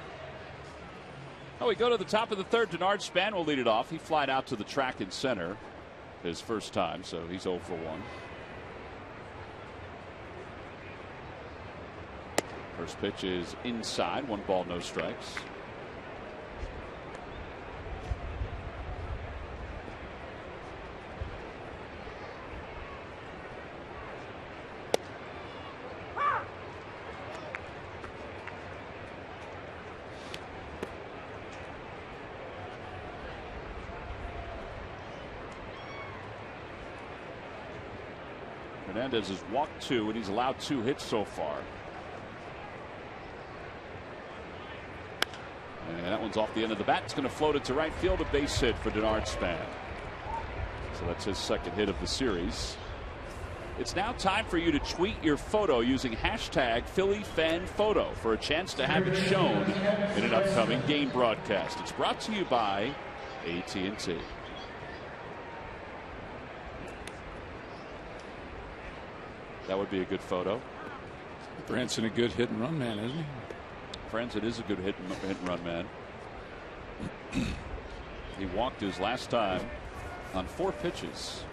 Oh, we go to the top of the third. Denard Span will lead it off. He flied out to the track in center his first time, so he's 0 for 1. First pitch is inside. 1 ball, no strikes. Hernandez has walked 2, and he's allowed 2 hits so far. And that one's off the end of the bat. It's going to float it to right field. A base hit for Denard Span. So that's his second hit of the series. It's now time for you to tweet your photo using hashtag PhillyFanPhoto for a chance to have it shown in an upcoming game broadcast. It's brought to you by AT&T. That would be a good photo. Branson a good hit and run man, isn't he? Branson is a good hit and run man. He walked his last time on 4 pitches.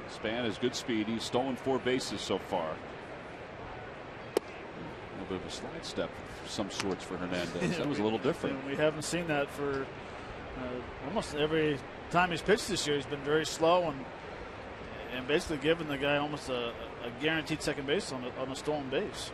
Span has good speed. He's stolen 4 bases so far. A little bit of a slide step of some sorts for Hernandez. That was a little different. We haven't seen that for almost every time he's pitched this year. He's been very slow and basically given the guy almost a guaranteed second base on a stolen base.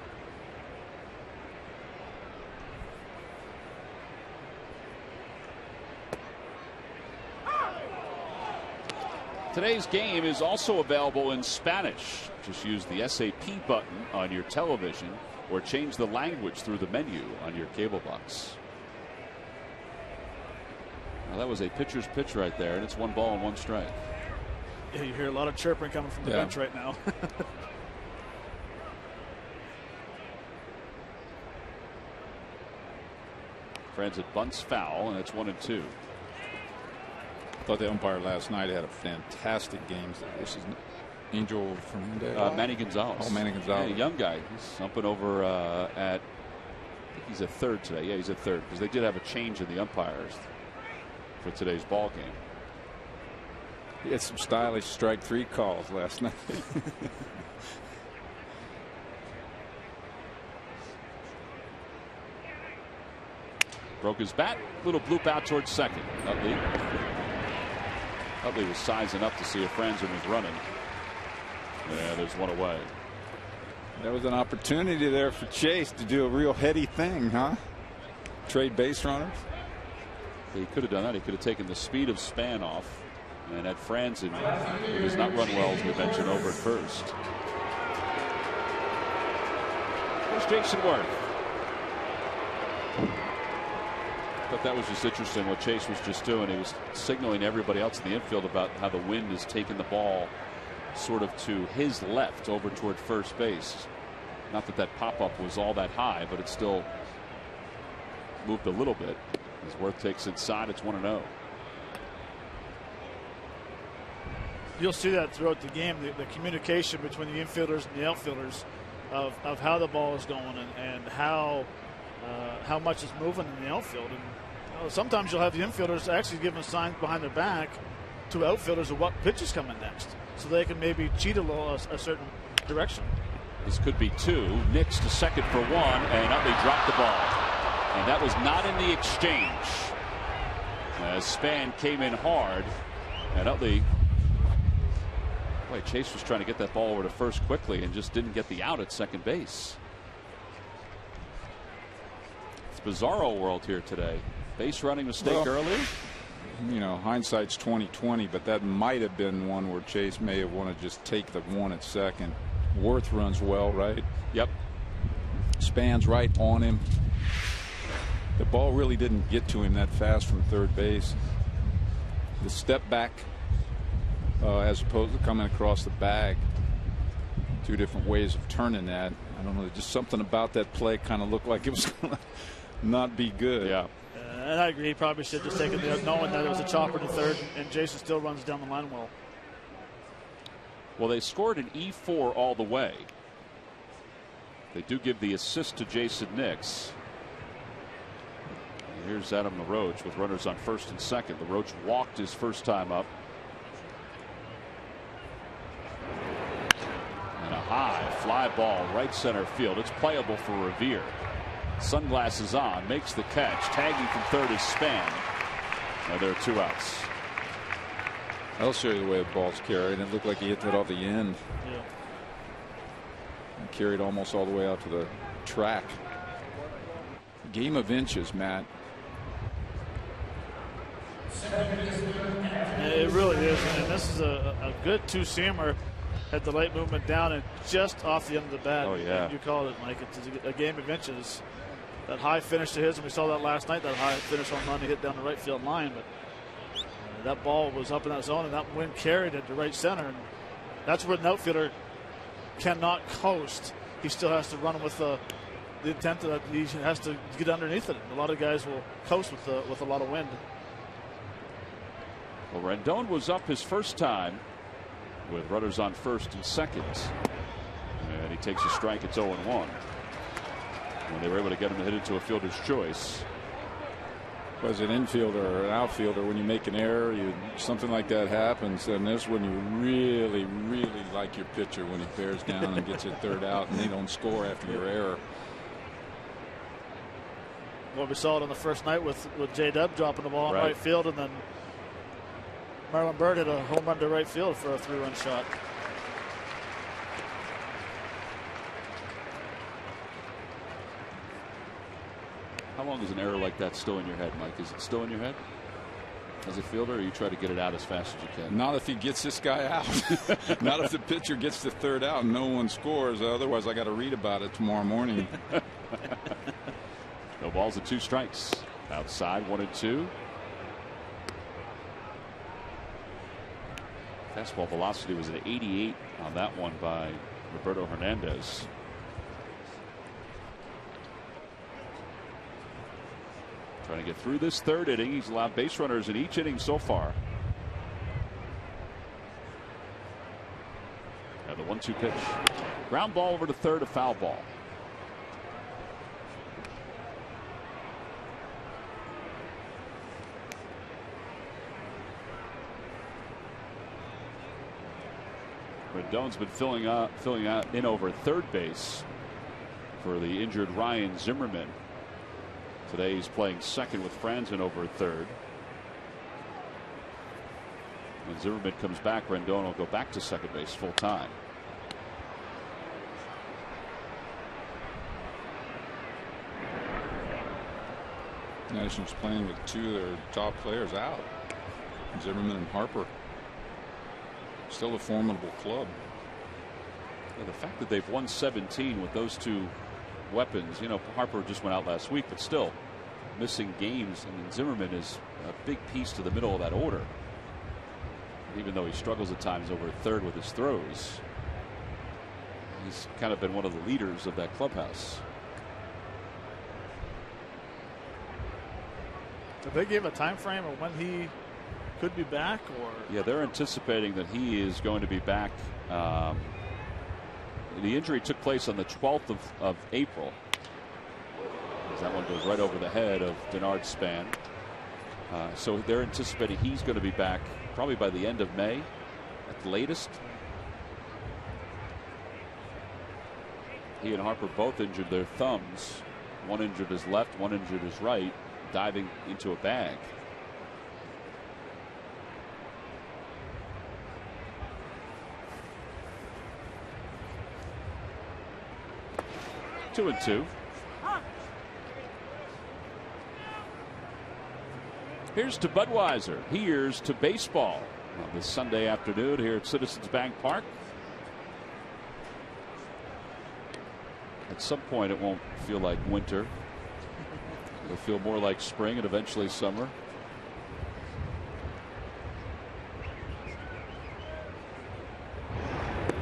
Today's game is also available in Spanish. Just use the SAP button on your television or change the language through the menu on your cable box. Well, that was a pitcher's pitch right there, and it's 1 ball and 1 strike. Yeah, you hear a lot of chirping coming from the bench right now. Franz at bunts foul, and it's 1-2. I thought the umpire last night had a fantastic game. This is Angel Fernandez. Manny Gonzalez. Oh, Manny Gonzalez. Yeah, a young guy. He's jumping over at. I think he's at third today. Yeah, he's at third because they did have a change in the umpires for today's ball game. He had some stylish strike 3 calls last night. Broke his bat. Little bloop out towards second. Utley was sizing up to see if Franzen was running. Yeah, there's 1 away. There was an opportunity there for Chase to do a real heady thing, huh? Trade base runners. He could have done that. He could have taken the speed of Span off and had Franzen, who does not run well, as we mentioned, over at first. There's Jason Worth. I thought that was just interesting what Chase was just doing. He was signaling to everybody else in the infield about how the wind is taking the ball sort of to his left over toward first base. Not that that pop-up was all that high, but it still moved a little bit. As Worth takes inside, it's 1-0. You'll see that throughout the game, the communication between the infielders and the outfielders of how the ball is going and how much is moving in the outfield. And sometimes you'll have the infielders actually giving signs behind their back to outfielders of what pitch is coming next, so they can maybe cheat a certain direction. This could be 2. Nix to second for 1, and Utley dropped the ball. And that was not in the exchange. As Span came in hard, and Utley Boy, Chase was trying to get that ball over to first quickly and just didn't get the out at second base. It's bizarro world here today. Base running mistake early. You know, hindsight's 20/20, but that might have been one where Chase may have wanted to just take the one at second. Worth runs well, right? Yep. Spans right on him. The ball really didn't get to him that fast from third base. The step back, as opposed to coming across the bag, two different ways of turning that. I don't know, just something about that play kind of looked like it was going to not be good. Yeah. And I agree. He probably should have just taken the knowing that it was a chopper to third, and Jason still runs down the line well. Well, they scored an E4 all the way. They do give the assist to Jason Nix. And here's Adam LaRoche with runners on first and second. LaRoche walked his first time up. And a high fly ball right center field. It's playable for Revere. Sunglasses on, makes the catch. Tagging from third is Span. Now there are 2 outs. I'll show you the way the ball's carried. It looked like he hit that off the end. Yeah. And carried almost all the way out to the track. Game of inches, Matt. It really is. And this is a good two-seamer. Had the late movement down and just off the end of the bat. Oh, yeah. You called it, Mike. It's a game of inches. That high finish to his, and we saw that last night, that high finish on run to hit down the right field line. But that ball was up in that zone, and that wind carried it to right center. And that's where an outfielder cannot coast. He still has to run with the intent that he has to get underneath it. A lot of guys will coast with a lot of wind. Well, Rendon was up his first time with runners on first and second. And he takes a strike. It's 0-1. When they were able to get him to hit it to a fielder's choice. As an infielder or an outfielder, when you make an error, something like that happens, and this when you really, really like your pitcher when he bears down and gets it third out and they don't score after your error. Well, we saw it on the first night with J-Dub dropping the ball in right field, and then Marlon Byrd hit a home run to right field for a 3-run shot. How long is an error like that still in your head, Mike? Is it still in your head as a fielder, or you try to get it out as fast as you can? Not if he gets this guy out. Not if the pitcher gets the third out and no one scores. Otherwise, I got to read about it tomorrow morning. No balls and 2 strikes. Outside, 1-2. Fastball velocity was at 88 on that one by Roberto Hernandez. Trying to get through this third inning. He's allowed base runners in each inning so far. And the 1-2 pitch. Ground ball over to third, a foul ball. Rendon's been filling out in over third base for the injured Ryan Zimmerman. Today he's playing second with Franzen over third. When Zimmerman comes back, Rendon will go back to second base full time. Nationals playing with 2 of their top players out. Zimmerman and Harper. Still a formidable club. Yeah, the fact that they've won 17 with those 2 weapons, you know, Harper just went out last week, but still missing games. I mean, Zimmerman is a big piece to the middle of that order. Even though he struggles at times over third with his throws, he's kind of been one of the leaders of that clubhouse. Did they give a time frame of when he could be back? Or yeah, they're anticipating that he is going to be back. The injury took place on the 12th of April. That one goes right over the head of Denard Span. So they're anticipating he's going to be back probably by the end of May at the latest. He and Harper both injured their thumbs. One injured his left, one injured his right, diving into a bag. 2-2. Here's to Budweiser. Here's to baseball on this Sunday afternoon here at Citizens Bank Park. At some point, it won't feel like winter. It'll feel more like spring and eventually summer.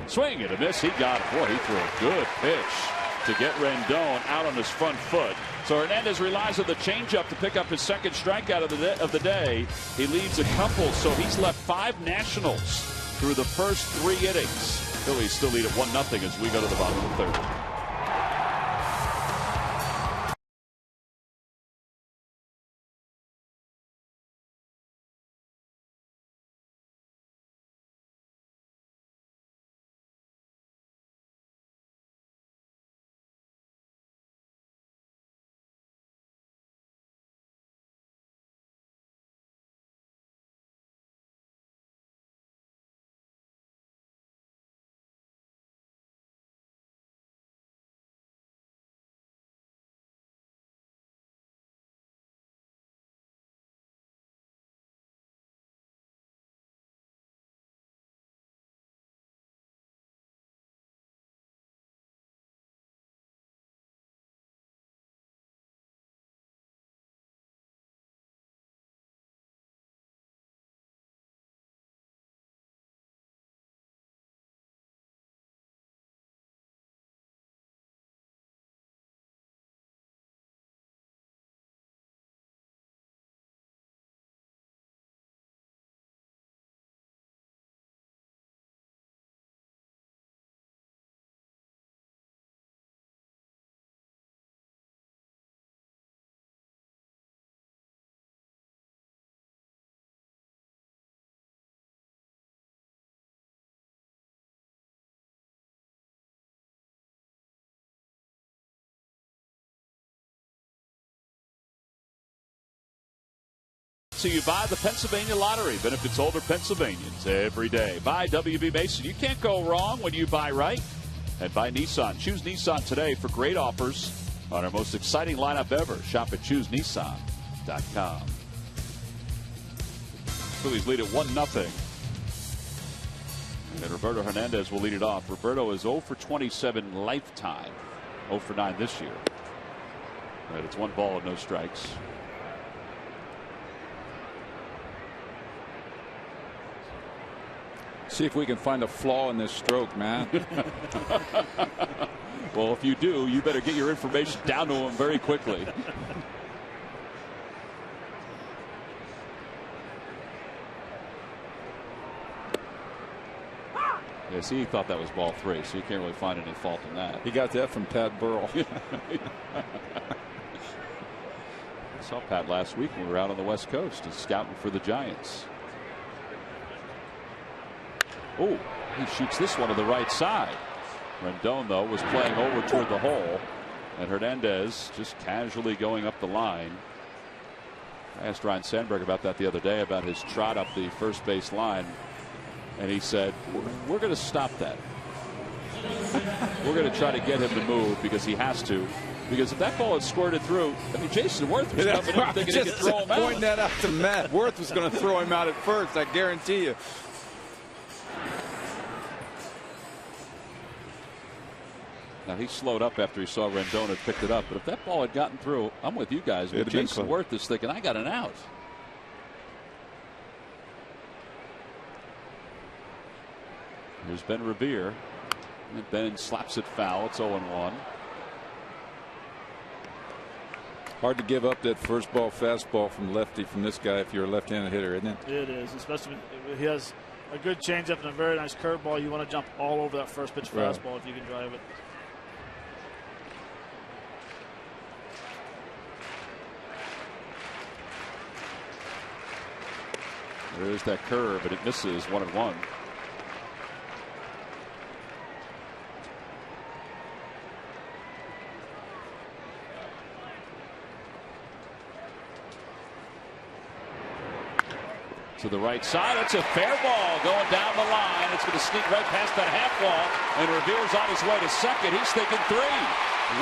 Swing and a miss. He got it. Boy, he threw a good pitch to get Rendon out on his front foot. So Hernandez relies on the changeup to pick up his second strikeout of the day. He leads a couple, so he's left 5 Nationals through the first 3 innings. Phillies still lead at 1-0 as we go to the bottom of the 3rd. So you buy the Pennsylvania Lottery. Benefits older Pennsylvanians every day. Buy WB Mason. You can't go wrong when you buy right. And buy Nissan. Choose Nissan today for great offers on our most exciting lineup ever. Shop at ChooseNissan.com. Phillies lead at 1-0. And Roberto Hernandez will lead it off. Roberto is 0 for 27 lifetime. 0 for 9 this year. Right, it's 1 ball and no strikes. See if we can find a flaw in this stroke, man. Well, if you do, you better get your information down to him very quickly. Yeah, see, he thought that was ball 3, so you can't really find any fault in that. He got that from Pat Burrell. I saw Pat last week when we were out on the West Coast scouting for the Giants. Oh, he shoots this one to the right side. Rendon, though, was playing over toward the hole, and Hernandez just casually going up the line. I asked Ryan Sandberg about that the other day, about his trot up the first base line, and he said, we're going to stop that. We're going to try to get him to move because he has to. Because if that ball had squirted through, I mean, Jason Worth was coming in thinking he could throw him out. Point that out to Matt. Worth was going to throw him out at first, I guarantee you. Now, he slowed up after he saw Rendon had picked it up. But if that ball had gotten through, I'm with you guys. But Jason Worth is thinking, I got an out. Here's Ben Revere. And Ben slaps it foul. It's 0-1. Hard to give up that first ball fastball from lefty from this guy if you're a left-handed hitter, isn't it? It is, especially when he has a good changeup and a very nice curveball. You want to jump all over that first pitch fastball if you can drive it. There is that curve, but it misses. 1-1. To the right side. It's a fair ball going down the line. It's going to sneak right past that half wall, and Revere's on his way to second. He's thinking 3.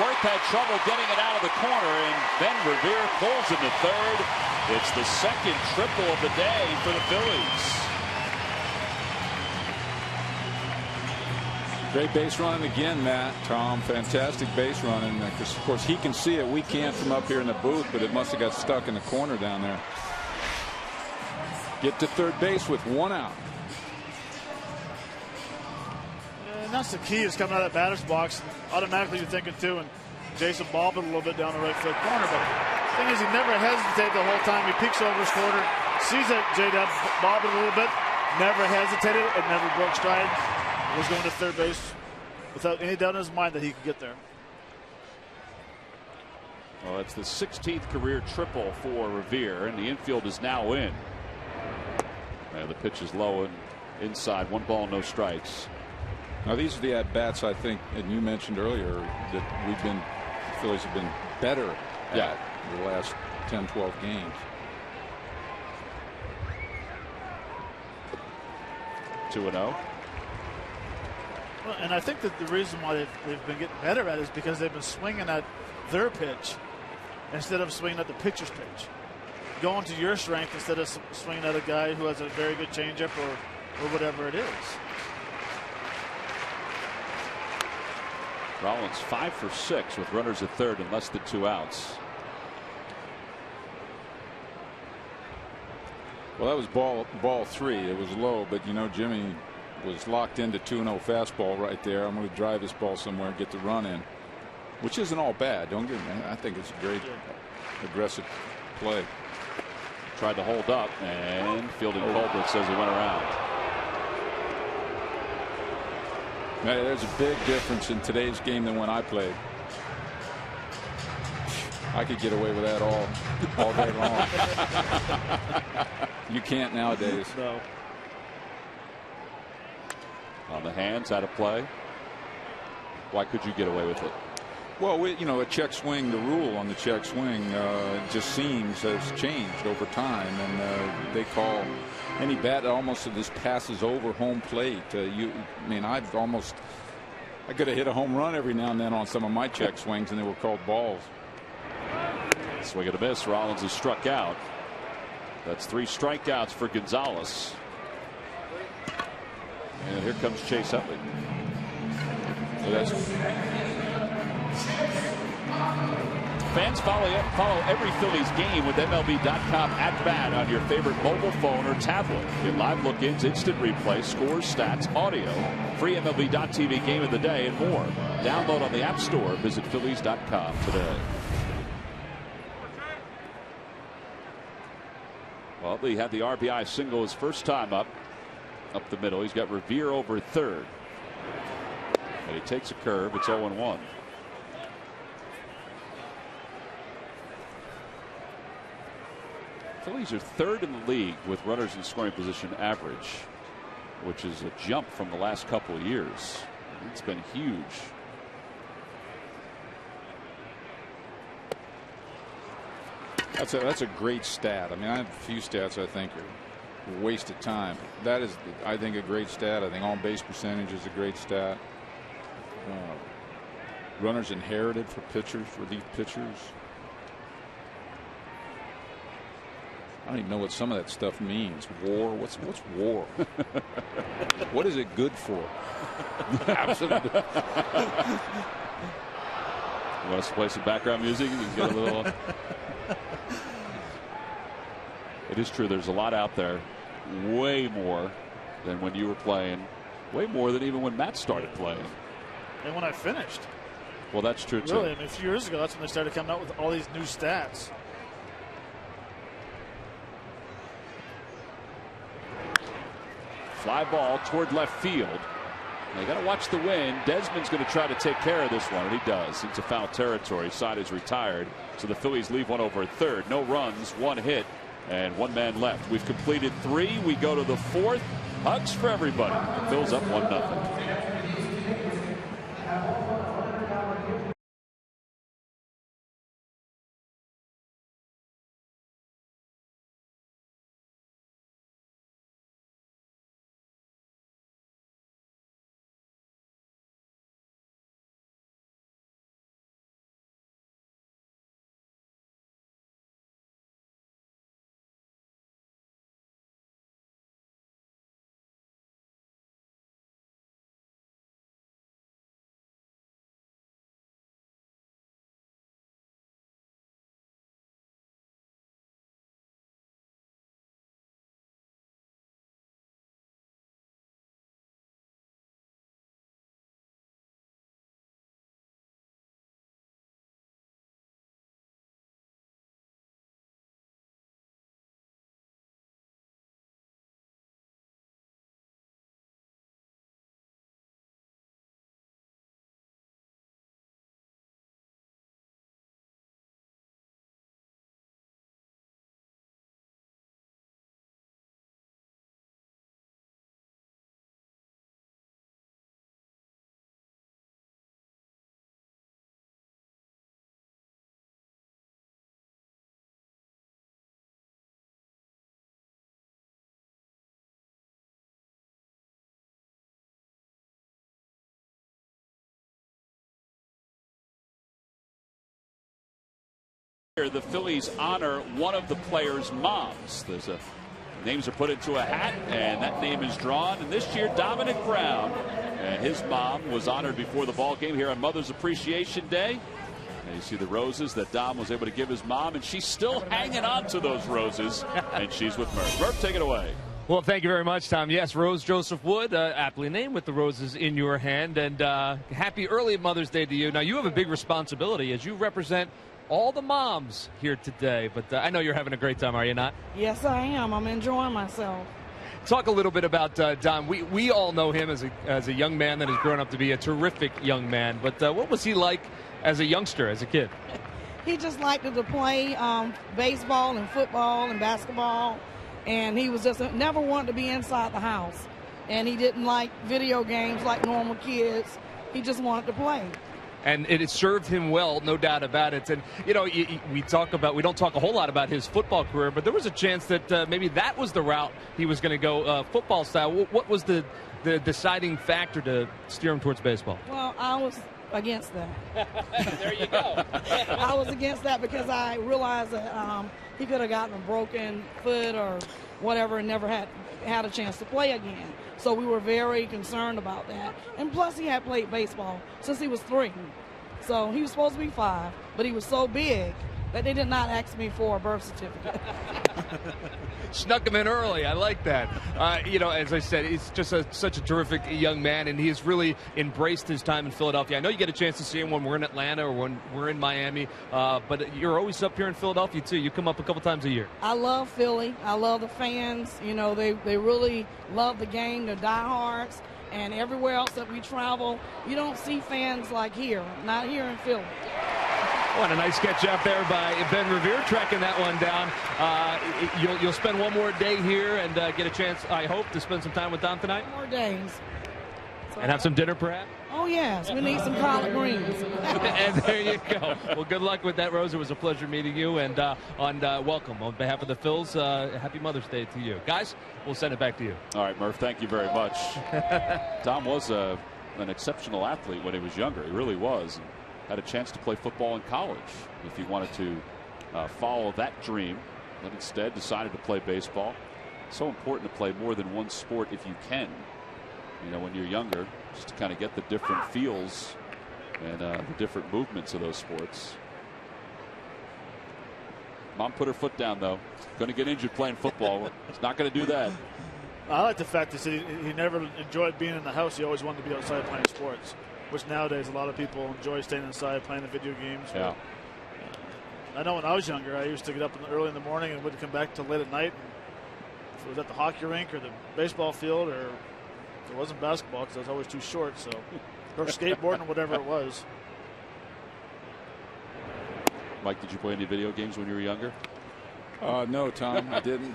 Worth had trouble getting it out of the corner, and then Revere pulls into third. It's the second triple of the day for the Phillies. Great base running again, Matt. Tom, fantastic base running. Because, of course, he can see it. We can't from up here in the booth, but it must have got stuck in the corner down there. Get to third base with 1 out. And that's the key, is coming out of that batter's box. Automatically you're thinking, too, and Jason bobbed it a little bit down the right field corner. But the thing is, he never hesitated the whole time. He peeks over his shoulder, sees that J-Dub bobbed it a little bit, never hesitated, and never broke stride. Was going to third base without any doubt in his mind that he could get there. Well, it's the 16th career triple for Revere, and the infield is now in. And the pitch is low and inside. 1 ball, no strikes. Now, these are the at-bats, I think, and you mentioned earlier that the Phillies have been better at the last 10, 12 games. 2-0. Well, and I think that the reason why they've been getting better at it is because they've been swinging at their pitch instead of swinging at the pitcher's pitch. Going to your strength instead of swinging at a guy who has a very good changeup or whatever it is. Rollins 5 for 6 with runners at third and less than 2 outs. Well, that was ball 3. It was low, but you know, Jimmy was locked into 2-0 fastball right there. I'm going to drive this ball somewhere and get the run in, which isn't all bad. Don't get me. I think it's a great aggressive play. Tried to hold up, and fielding Colbert says he went around. Man, there's a big difference in today's game than when I played. I could get away with that all day long. You can't nowadays. No. On the hands, out of play. Why could you get away with it? Well, you know, a check swing, the rule on the check swing just seems has changed over time, and they call any bat that almost just passes over home plate. I mean, I could have hit a home run every now and then on some of my check swings, and they were called balls. Swing and a miss. Rollins is struck out. That's 3 strikeouts for Gonzalez. And here comes Chase Utley. Fans follow every Phillies game with MLB.com at-bat on your favorite mobile phone or tablet. Get live look-ins, instant replay, scores, stats, audio, free MLB.tv game of the day, and more. Download on the App Store. Visit Phillies.com today. Well, he had the RBI single his first time up the middle. He's got Revere over third. And he takes a curve. It's 0-1. Phillies are third in the league with runners in scoring position average, which is a jump from the last couple of years. It's been huge. That's a great stat. I mean, I have a few stats I think are a waste of time. That is, I think, a great stat. I think on base percentage is a great stat. Runners inherited for pitchers, relief pitchers. I don't even know what some of that stuff means. War? What's war? What is it good for? Absolutely. You want us to play some background music? You can get a little. It is true. There's a lot out there. Way more than when you were playing. Way more than even when Matt started playing. And when I finished. Well, that's true, too. Really, I mean, a few years ago, that's when they started coming out with all these new stats. Fly ball toward left field. They got to watch the wind. Desmond's going to try to take care of this one, and he does. Into foul territory. Side is retired. So the Phillies leave one over at third. No runs, 1 hit, and 1 man left. We've completed 3. We go to the 4th. Hugs for everybody. Phil's up 1-0. The Phillies honor one of the players' moms. Names are put into a hat, and that name is drawn. And this year, Dominic Brown, and his mom was honored before the ball game here on Mother's Appreciation Day. And you see the roses that Dom was able to give his mom, and she's still hanging on to those roses. And she's with Murph. Murph, take it away. Well, thank you very much, Tom. Yes, Rose Joseph Wood, aptly named, with the roses in your hand. And happy early Mother's Day to you. Now, you have a big responsibility as you represent all the moms here today, but I know you're having a great time, are you not? Yes, I am. I'm enjoying myself. Talk a little bit about Dom. We all know him as a young man that has grown up to be a terrific young man, but what was he like as a youngster, as a kid? He just liked to play baseball and football and basketball, and he was just never wanted to be inside the house, and he didn't like video games like normal kids. He just wanted to play. And it served him well, no doubt about it. And, you know, we don't talk a whole lot about his football career, but there was a chance that maybe that was the route he was going to go, football style. What was the deciding factor to steer him towards baseball? Well, I was against that. There you go. I was against that because I realized that he could have gotten a broken foot or whatever and never had a chance to play again. So we were very concerned about that. And plus, he had played baseball since he was 3. So he was supposed to be 5, but he was so big that they did not ask me for a birth certificate. Snuck him in early. I like that. You know, as I said, he's just such a terrific young man, and he has really embraced his time in Philadelphia. I know you get a chance to see him when we're in Atlanta or when we're in Miami, but you're always up here in Philadelphia, too. You come up a couple times a year. I love Philly. I love the fans. You know, they really love the game. They're diehards. And everywhere else that we travel, you don't see fans like here, not here in Philly. What a nice catch out there by Ben Revere, tracking that one down. You'll spend one more day here and get a chance, I hope, to spend some time with Dom tonight? More days. And have some dinner, perhaps? Oh, yes. We need some collard greens. And there you go. Well, good luck with that, Rose. It was a pleasure meeting you, and welcome. On behalf of the Phils, happy Mother's Day to you. Guys, we'll send it back to you. All right, Murph, thank you very much. Dom was an exceptional athlete when he was younger. He really was. Had a chance to play football in college if he wanted to follow that dream, but instead decided to play baseball. So important to play more than one sport if you can. You know, when you're younger, just to kind of get the different feels and the different movements of those sports. Mom put her foot down, though. Going to get injured playing football. It's not going to do that. I like the fact that he never enjoyed being in the house. He always wanted to be outside playing sports, which nowadays a lot of people enjoy staying inside playing the video games. Yeah. I know when I was younger, I used to get up early in the morning and wouldn't come back till late at night. If it was at the hockey rink or the baseball field, or if it wasn't basketball because I was always too short, so or skateboarding or whatever it was. Mike, did you play any video games when you were younger? No, Tom, I didn't.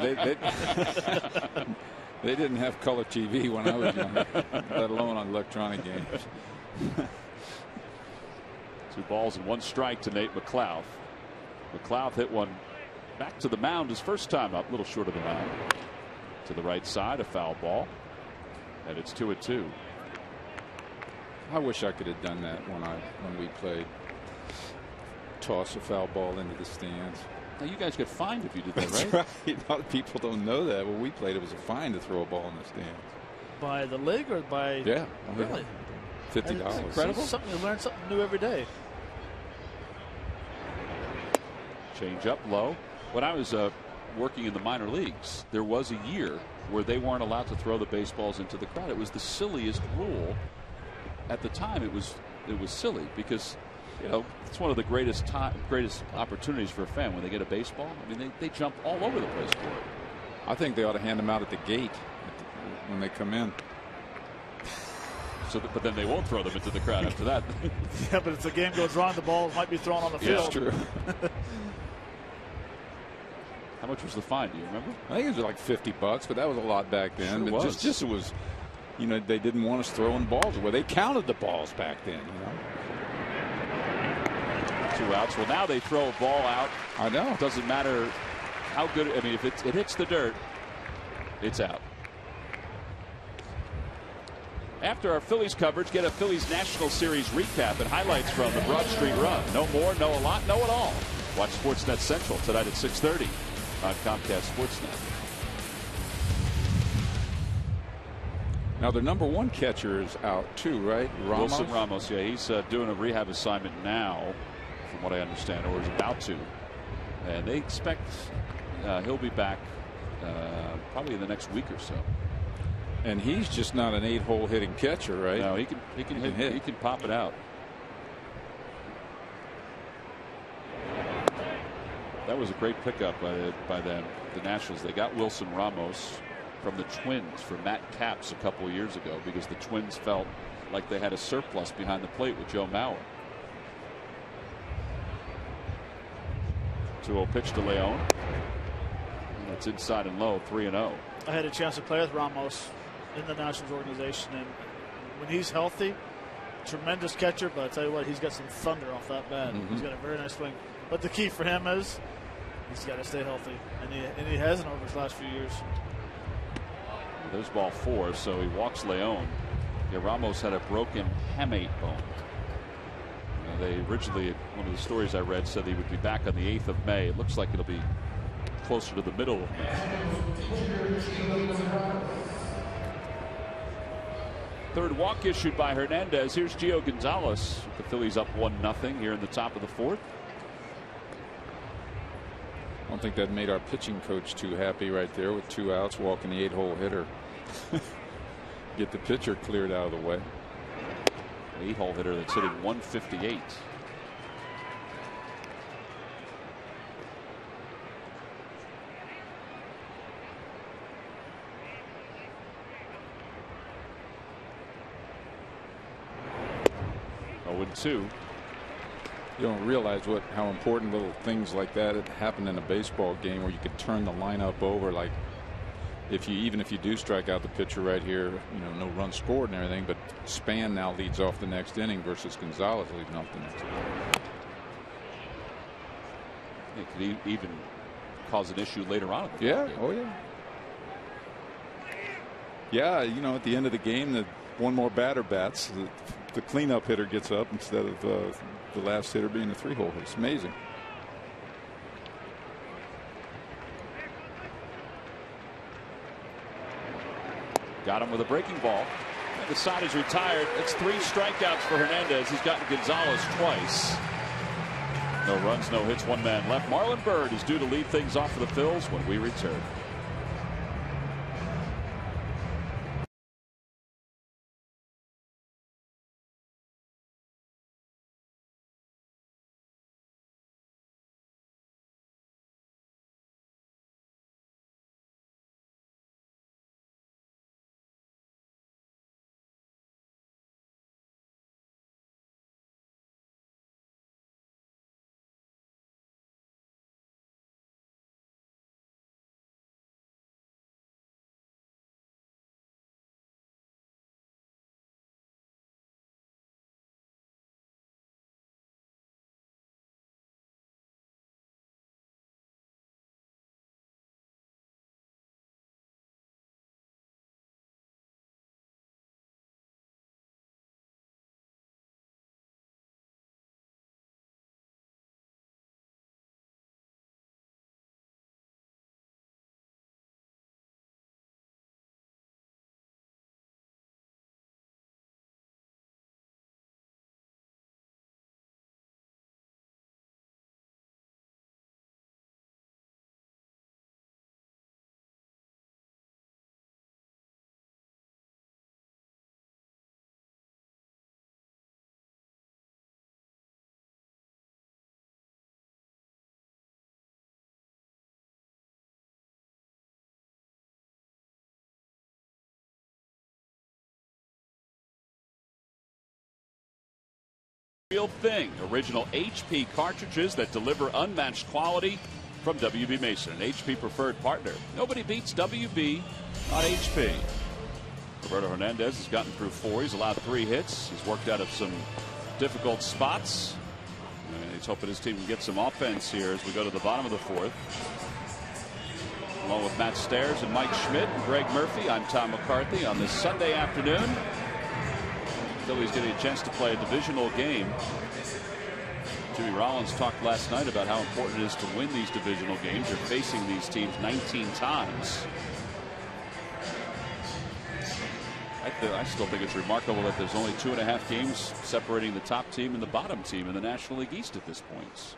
They didn't have color TV when I was younger, let alone on electronic games. 2 balls and 1 strike to Nate McLouth. McLouth hit one back to the mound his first time up, a little short of the mound. To the right side, a foul ball. And it's 2-2. I wish I could have done that when we played. Toss a foul ball into the stands. Now, you guys get fined if you did that, That's right? right. A lot of people don't know that. When we played, it was a fine to throw a ball in the stands. By the league or by? Yeah. Really? $50. That's incredible. Something you learn something new every day. Change up low. When I was working in the minor leagues, there was a year where they weren't allowed to throw the baseballs into the crowd. It was the silliest rule. At the time, it was silly because, you know, it's one of the greatest opportunities for a fan when they get a baseball. I mean, they jump all over the place for it. I think they ought to hand them out at the gate when they come in. So, but then they won't throw them into the crowd after that. Yeah, but if the game goes wrong, the ball might be thrown on the field. That's true. How much was the fine? Do you remember? I think it was like $50, but that was a lot back then. Sure but was. Just it was, you know, they didn't want us throwing balls away. They counted the balls back then, you know. 2 outs. Well, now they throw a ball out. I know. It doesn't matter how good. I mean, if it hits the dirt, it's out. After our Phillies coverage, get a Phillies National Series recap and highlights from the Broad Street Run. No more, no a lot, no at all. Watch Sportsnet Central tonight at 6:30 on Comcast Sportsnet. Now their number one catcher is out too, right? Wilson Ramos. Yeah, he's doing a rehab assignment now, from what I understand, or is about to. And they expect he'll be back probably in the next week or so. And he's just not an 8-hole hitting catcher, right? No, he can hit. He can pop it out. That was a great pickup by them, the Nationals. They got Wilson Ramos from the Twins for Matt Capps a couple of years ago because the Twins felt like they had a surplus behind the plate with Joe Mauer. 2-0 pitch to Leon. It's inside and low, 3-0. I had a chance to play with Ramos in the Nationals organization, and when he's healthy, tremendous catcher, but I tell you what, he's got some thunder off that bat. He's got a very nice swing. But the key for him is he's got to stay healthy, and he hasn't over his last few years. There's ball 4, so he walks Leon. Yeah, Ramos had a broken hamate bone. They originally, one of the stories I read said he would be back on the 8th of May. It looks like it'll be closer to the middle of May. Third walk issued by Hernandez. Here's Gio Gonzalez. The Phillies up 1-0 here in the top of the 4th. I don't think that made our pitching coach too happy right there with 2 outs, walking the 8-hole hitter. Get the pitcher cleared out of the way. 8-hole hitter that's hitting 158. Oh, 2. You don't realize how important little things like that happen in a baseball game where you could turn the lineup over. Like even if you do strike out the pitcher right here, no run scored and everything, but Span now leads off the next inning versus Gonzalez leading off the next inning. It could even cause an issue later on. Yeah. Oh yeah. Yeah. At the end of the game, one more batter bats. The cleanup hitter gets up instead of the last hitter being the 3-hole hit. It's amazing. Got him with a breaking ball. And the side is retired. It's 3 strikeouts for Hernandez. He's gotten Gonzalez twice. No runs, no hits, 1 man left. Marlon Byrd is due to lead things off for the Phils when we return. Real thing. Original HP cartridges that deliver unmatched quality from WB Mason, an HP preferred partner. Nobody beats WB on HP. Roberto Hernandez has gotten through 4. He's allowed 3 hits. He's worked out of some difficult spots. And he's hoping his team can get some offense here as we go to the bottom of the 4th. Along with Matt Stairs and Mike Schmidt and Greg Murphy, I'm Tom McCarthy on this Sunday afternoon. Phillies getting a chance to play a divisional game Jimmy Rollins talked last night about how important it is to win these divisional games. You're facing these teams 19 times. I still think it's remarkable that there's only 2.5 games separating the top team and the bottom team in the National League East at this point.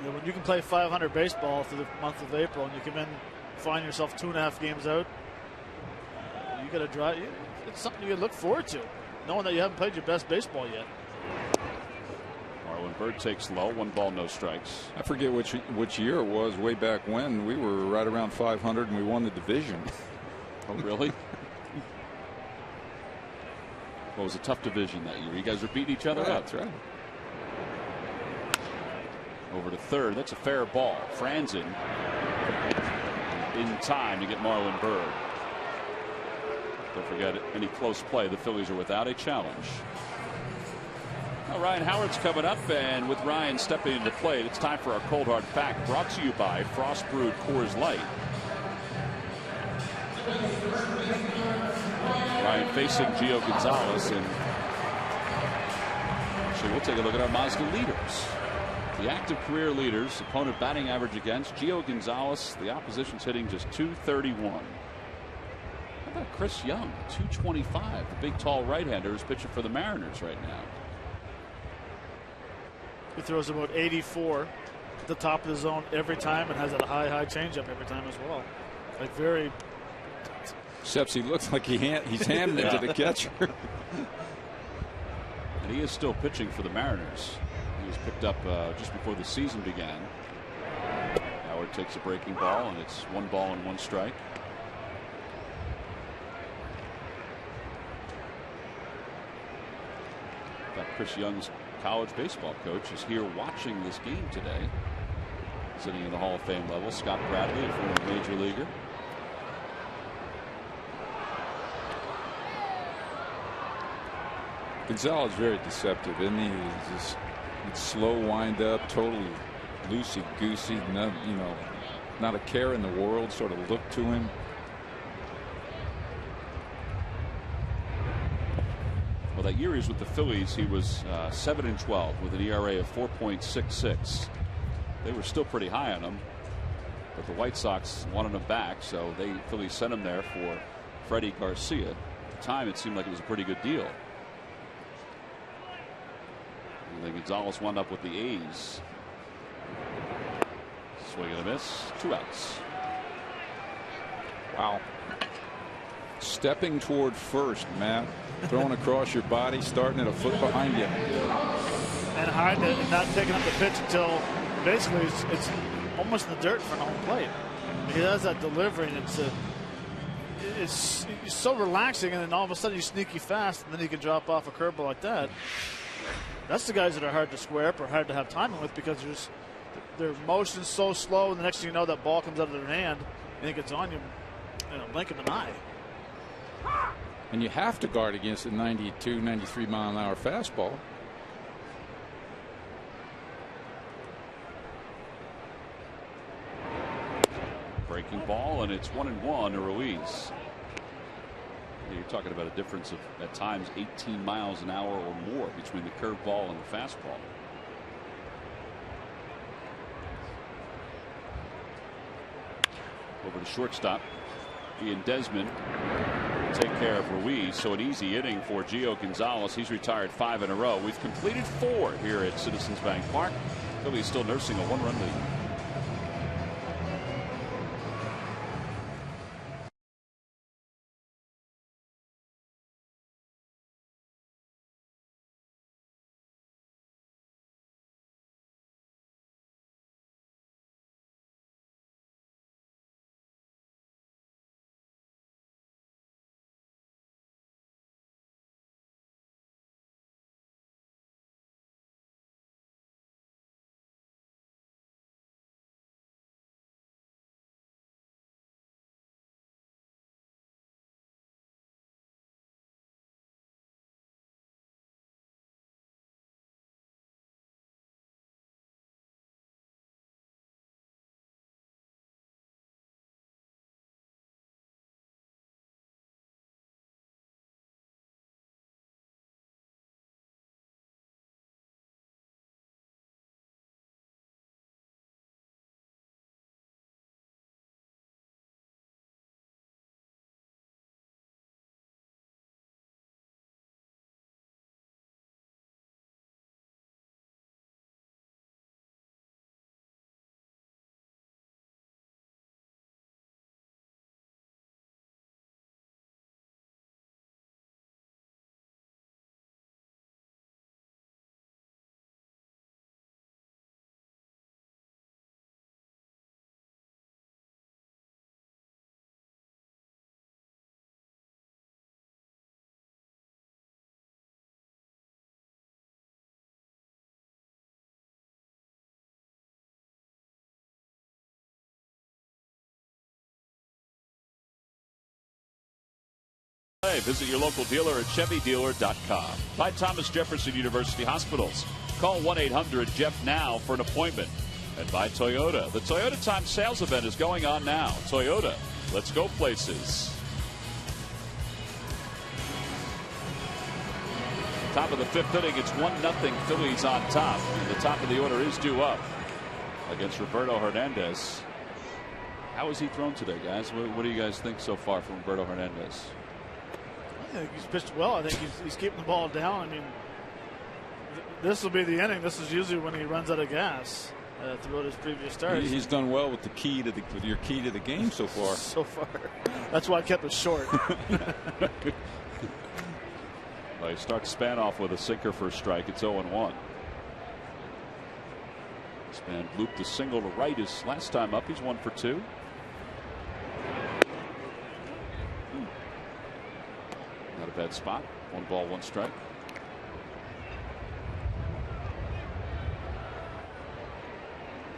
Yeah, when you can play 500 baseball through the month of April and you come in, find yourself 2.5 games out, you got to drive. It's something you look forward to, knowing that you haven't played your best baseball yet. Marlon Byrd takes low, 1 ball, no strikes. I forget which year it was. Way back when we were right around 500 and we won the division. Oh, really? Well, it was a tough division that year. You guys were beating each other up. That's right. Over to third. That's a fair ball. Franzen in time to get Marlon Byrd. Don't forget any close play. The Phillies are without a challenge. Now Ryan Howard's coming up, and with Ryan stepping into plate, it's time for our Cold Hard Fact, brought to you by Frost Brewed Coors Light. Ryan facing Gio Gonzalez, and actually we'll take a look at our Mazda leaders. The active career leaders, opponent batting average against Gio Gonzalez. The opposition's hitting just .231. How about Chris Young, .225? The big tall right-hander is pitching for the Mariners right now. He throws about 84 at the top of the zone every time and has a high changeup every time as well. Like very. Except he looks like he's handing it to the catcher. And he is still pitching for the Mariners. He was picked up just before the season began. Howard takes a breaking ball, and it's 1 ball and 1 strike. In fact, Chris Young's college baseball coach is here watching this game today. Sitting in the Hall of Fame level, Scott Bradley, a former major leaguer. Gonzalez is very deceptive, isn't he? He's just slow wind up, totally loosey goosey, not a care in the world sort of look to him. Well, that year he was with the Phillies, he was 7-12 with an ERA of 4.66. They were still pretty high on him, but the White Sox wanted him back, so Phillies sent him there for Freddie Garcia. At the time, it seemed like it was a pretty good deal. And then Gonzalez wound up with the A's. Swing and a miss. 2 outs. Wow. Stepping toward first, Matt. Throwing across your body, starting at a foot behind you. And hiding it and not picking up the pitch until basically it's almost in the dirt for home plate. He has that delivery, and it's so relaxing, and then all of a sudden you sneaky fast, and then you can drop off a curveball like that. That's the guys that are hard to square up or hard to have timing with, because their motion's so slow, and the next thing you know, that ball comes out of their hand and it gets on you in a blink of an eye. And you have to guard against a 92, 93 mile an hour fastball. Breaking ball, and it's 1-1 to Ruiz. You're talking about a difference of at times 18 miles an hour or more between the curveball and the fastball. Over to shortstop. Ian Desmond take care of Ruiz. So an easy inning for Gio Gonzalez. He's retired 5 in a row. We've completed 4 here at Citizens Bank Park. Phillies still nursing a 1-run lead. Hey, visit your local dealer at ChevyDealer.com. By Thomas Jefferson University Hospitals. Call 1-800-JEFF-NOW for an appointment. And by Toyota. The Toyota Time Sales Event is going on now. Toyota, let's go places. Top of the 5th inning, it's 1-0 Phillies on top. And the top of the order is due up against Roberto Hernandez. How has he thrown today, guys? What do you guys think so far from Roberto Hernandez? I think he's pitched well. I think he's keeping the ball down. I mean, this will be the inning. This is usually when he runs out of gas throughout his previous starts. He's done well with your key to the game so far. So far, that's why I kept it short. Well, he starts Span off with a sinker for a strike. It's 0-1. Span looped a single to right his last time up. He's 1 for 2. Not a bad spot. 1 ball, 1 strike.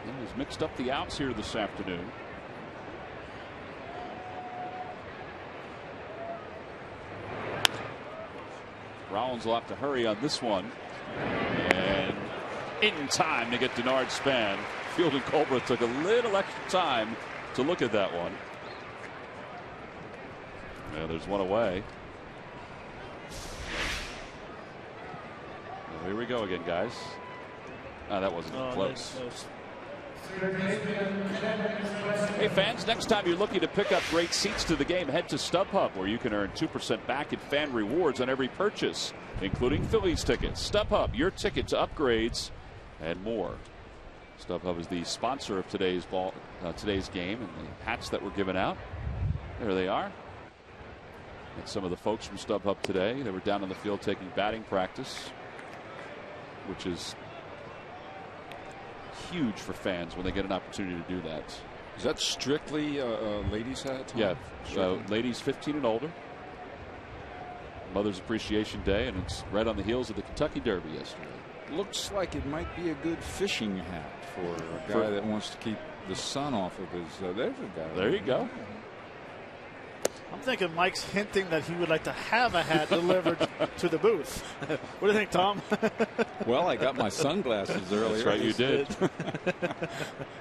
And he's mixed up the outs here this afternoon. Rollins will have to hurry on this one. And in time to get Denard Span. Field and Colbert took a little extra time to look at that one. Yeah, there's one away. Well, here we go again, guys. That wasn't close. Hey fans, next time you're looking to pick up great seats to the game, head to StubHub, where you can earn 2% back in fan rewards on every purchase, including Phillies tickets. StubHub, your ticket to upgrades and more. StubHub is the sponsor of today's game, and the hats that were given out. There they are. And some of the folks from StubHub today, they were down on the field taking batting practice, which is huge for fans when they get an opportunity to do that. Is that strictly ladies' hat? Yeah, so ladies 15 and older. Mother's Appreciation Day, and it's right on the heels of the Kentucky Derby yesterday. Looks like it might be a good fishing hat for a guy that wants to keep the sun off of his. There's a guy. There you go. I'm thinking Mike's hinting that he would like to have a hat delivered to the booth. What do you think, Tom? Well, I got my sunglasses earlier. That's right, you did.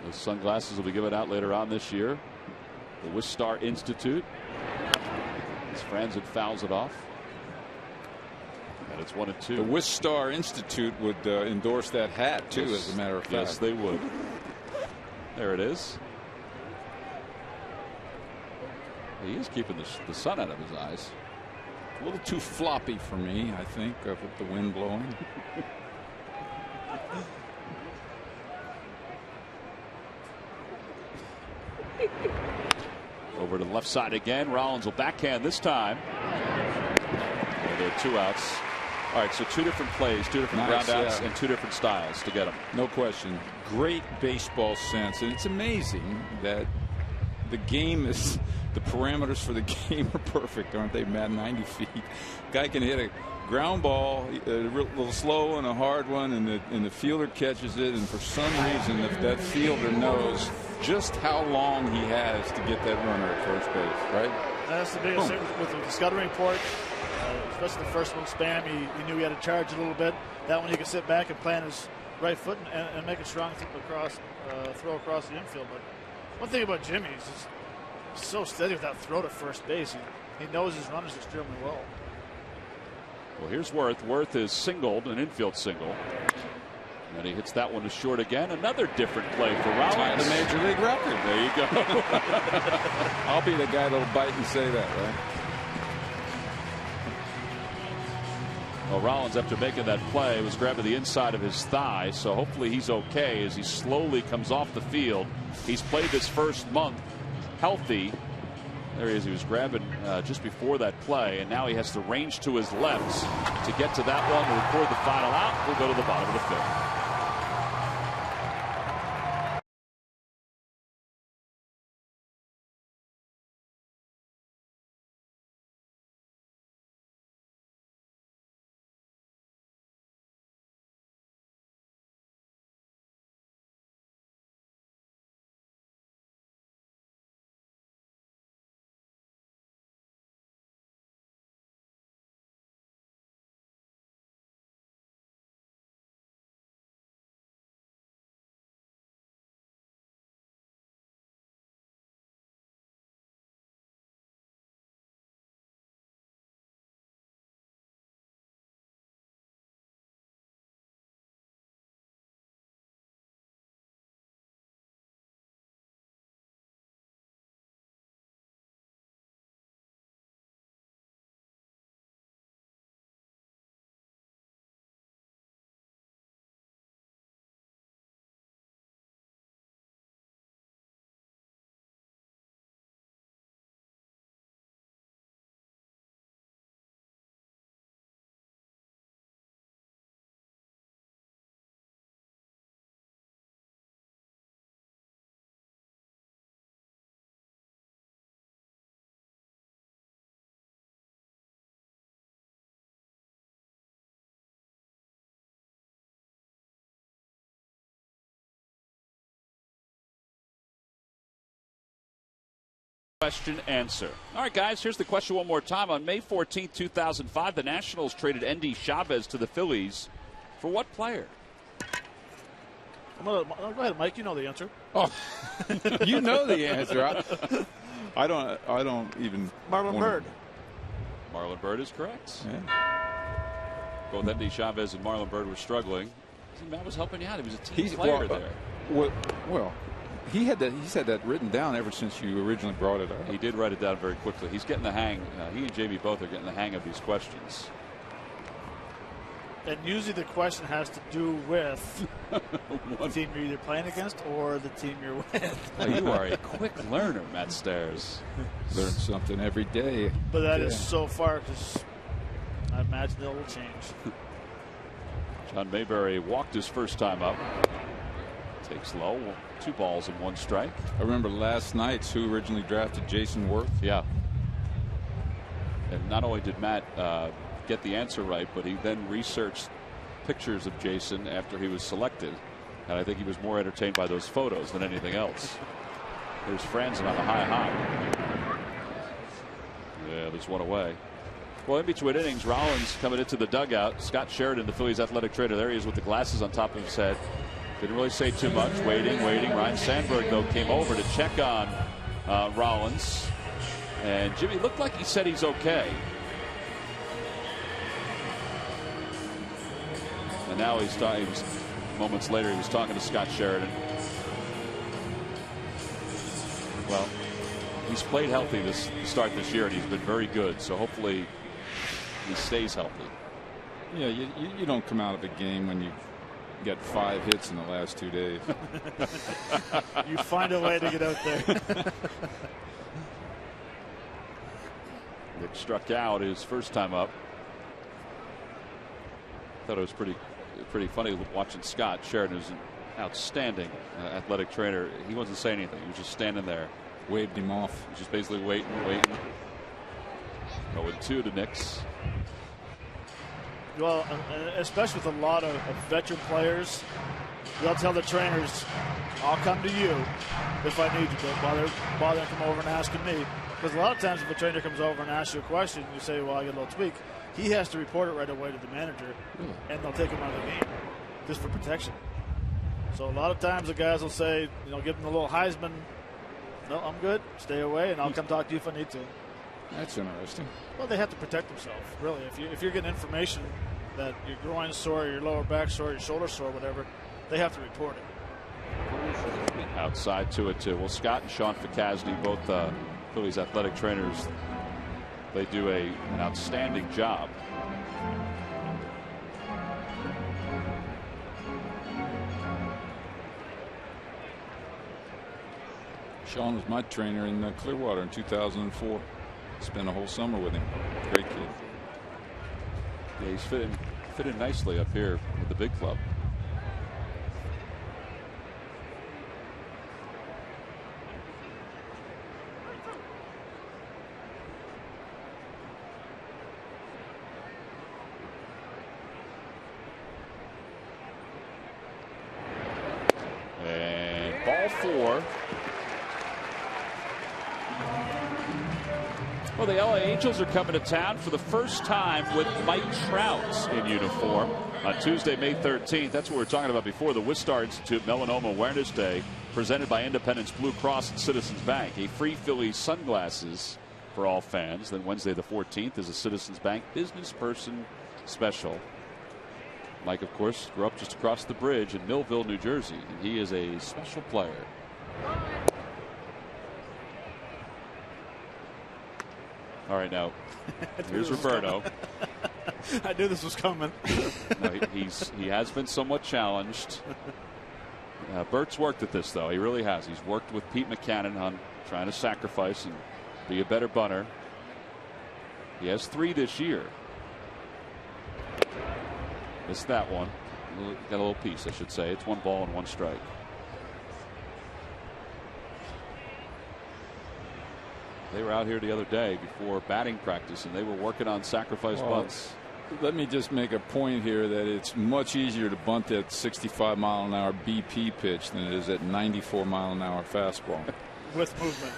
Those sunglasses will be given out later on this year. The Wistar Institute. As Franzen fouls it off. And it's 1-2. The Wistar Institute would endorse that hat, too, yes, as a matter of fact. Yes, they would. There it is. He is keeping the sun out of his eyes. A little too floppy for me, I think, with the wind blowing. Over to the left side again. Rollins will backhand this time. Well, there are 2 outs. All right, so 2 different plays, 2 different ground outs, and 2 different styles to get them. No question. Great baseball sense. And it's amazing that the game is. The parameters for the game are perfect, aren't they, Matt? 90 feet. Guy can hit a ground ball, a little slow and a hard one, and the fielder catches it. And for some reason, if that fielder knows just how long he has to get that runner at first base, right? That's the biggest thing with the scouting report, especially the first one, Span. He knew he had to charge a little bit. That one he could sit back and plant his right foot and make a strong throw across the infield. But one thing about Jimmy is just so steady with that throw to first base. He knows his runners extremely well. Well, here's Worth. Worth is singled, an infield single. And he hits that one to short again. Another different play for Rollins. Tied the major league record. There you go. I'll be the guy that'll bite and say that, right? Well, Rollins, after making that play, was grabbing the inside of his thigh, so hopefully he's okay as he slowly comes off the field. He's played this first month healthy. There he is. He was grabbing just before that play, and now he has to range to his left to get to that one to record the final out. We'll go to the bottom of the 5th. Question answer. All right, guys, here's the question one more time. On May 14th, 2005, the Nationals traded Endy Chavez to the Phillies for what player? Go ahead, Mike. You know the answer. Oh, you know the answer. I don't even. Marlon Byrd. Marlon Byrd is correct. Yeah. Both Endy Chavez and Marlon Byrd were struggling. Matt was helping you out. He was a team player there. Well, he's had that written down ever since you originally brought it up. He did write it down very quickly. He's getting the hang. He and Jamie both are getting the hang of these questions. And usually the question has to do with the team you're either playing against or the team you're with. Oh, you are a quick learner, Matt Stairs. Learn something every day. But that is so far, because I imagine it will change. John Mayberry walked his first time up. Takes low. 2 balls and 1 strike. I remember last night's who originally drafted Jason Worth. Yeah. And not only did Matt get the answer right, but he then researched pictures of Jason after he was selected. And I think he was more entertained by those photos than anything else. There's Franzen on the high. Yeah, there's 1 away. Well, in between innings, Rollins coming into the dugout. Scott Sheridan, the Phillies athletic trainer. There he is with the glasses on top of his head. Didn't really say too much. Waiting. Ryan Sandberg, though, came over to check on Rollins. And Jimmy looked like he said he's okay. And now moments later, he was talking to Scott Sheridan. Well, he's played healthy to start this year, and he's been very good. So hopefully he stays healthy. Yeah, you don't come out of a game when you get 5 hits in the last 2 days. You find a way to get out there. Nick struck out his first time up. Thought it was pretty funny watching Scott Sheridan, who's an outstanding athletic trainer. He wasn't saying anything. He was just standing there. Waved him off. He was just basically waiting. 0-2 to Knicks. Well, especially with a lot of veteran players, they'll tell the trainers, I'll come to you if I need you. Don't bother to come over and asking me. Because a lot of times if a trainer comes over and asks you a question, you say, well, I get a little tweak. He has to report it right away to the manager, and they'll take him out of the game just for protection. So a lot of times the guys will say, give them a little Heisman. No, I'm good. Stay away, and I'll come talk to you if I need to. That's interesting. Well, they have to protect themselves, really. If you're getting information that your groin's sore, your lower back sore, your shoulder sore, whatever, they have to report it. Outside 2-2. Well, Scott and Sean Ficasny, both Phillies athletic trainers, they do an outstanding job. Sean was my trainer in Clearwater in 2004. Spent a whole summer with him. Great kid. Yeah, he's fit in nicely up here with the big club. And ball 4. Well, the LA Angels are coming to town for the first time with Mike Trout in uniform on Tuesday, May 13th. That's what we were talking about before. The Wistar Institute Melanoma Awareness Day, presented by Independence Blue Cross and Citizens Bank. A free Phillies sunglasses for all fans. Then Wednesday the 14th is a Citizens Bank business person special. Mike, of course, grew up just across the bridge in Millville, New Jersey. And he is a special player. All right, now here's Roberto. I knew this was coming. No, he has been somewhat challenged. Bert's worked at this, though. He really has. He's worked with Pete Mackanin on trying to sacrifice and be a better bunter. He has 3 this year. Missed that one. Got a little piece, I should say. It's 1 ball and 1 strike. They were out here the other day before batting practice, and they were working on sacrifice bunts. Let me just make a point here that it's much easier to bunt that 65-mile-an-hour BP pitch than it is that 94-mile-an-hour fastball. with movement.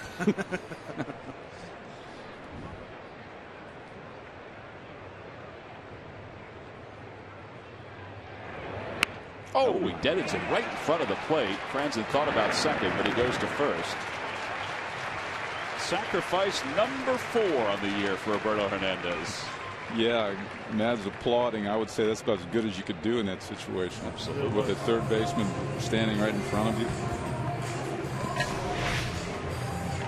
Oh, he deadens it right in front of the plate. Franzen thought about second, but he goes to first. Sacrifice number 4 on the year for Roberto Hernandez. Yeah, Mads applauding. I would say that's about as good as you could do in that situation. Absolutely. With a third baseman standing right in front of you.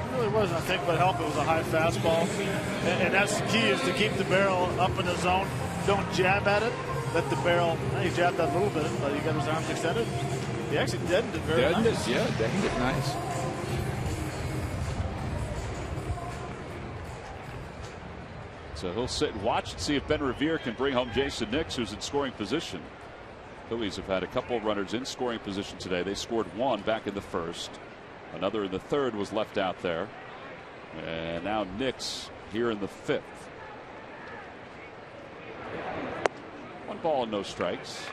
It really wasn't. I think what helped it was a high fastball. And that's the key, is to keep the barrel up in the zone. Don't jab at it. Let the barrel, he jabbed that a little bit, but he got his arms extended. He actually deadened it very nice. Yeah, deadened it nice. So he'll sit and watch and see if Ben Revere can bring home Jason Nix, who's in scoring position. Phillies have had a couple of runners in scoring position today. They scored 1 back in the first. Another in the third was left out there. And now Nix here in the 5th. 1 ball and no strikes.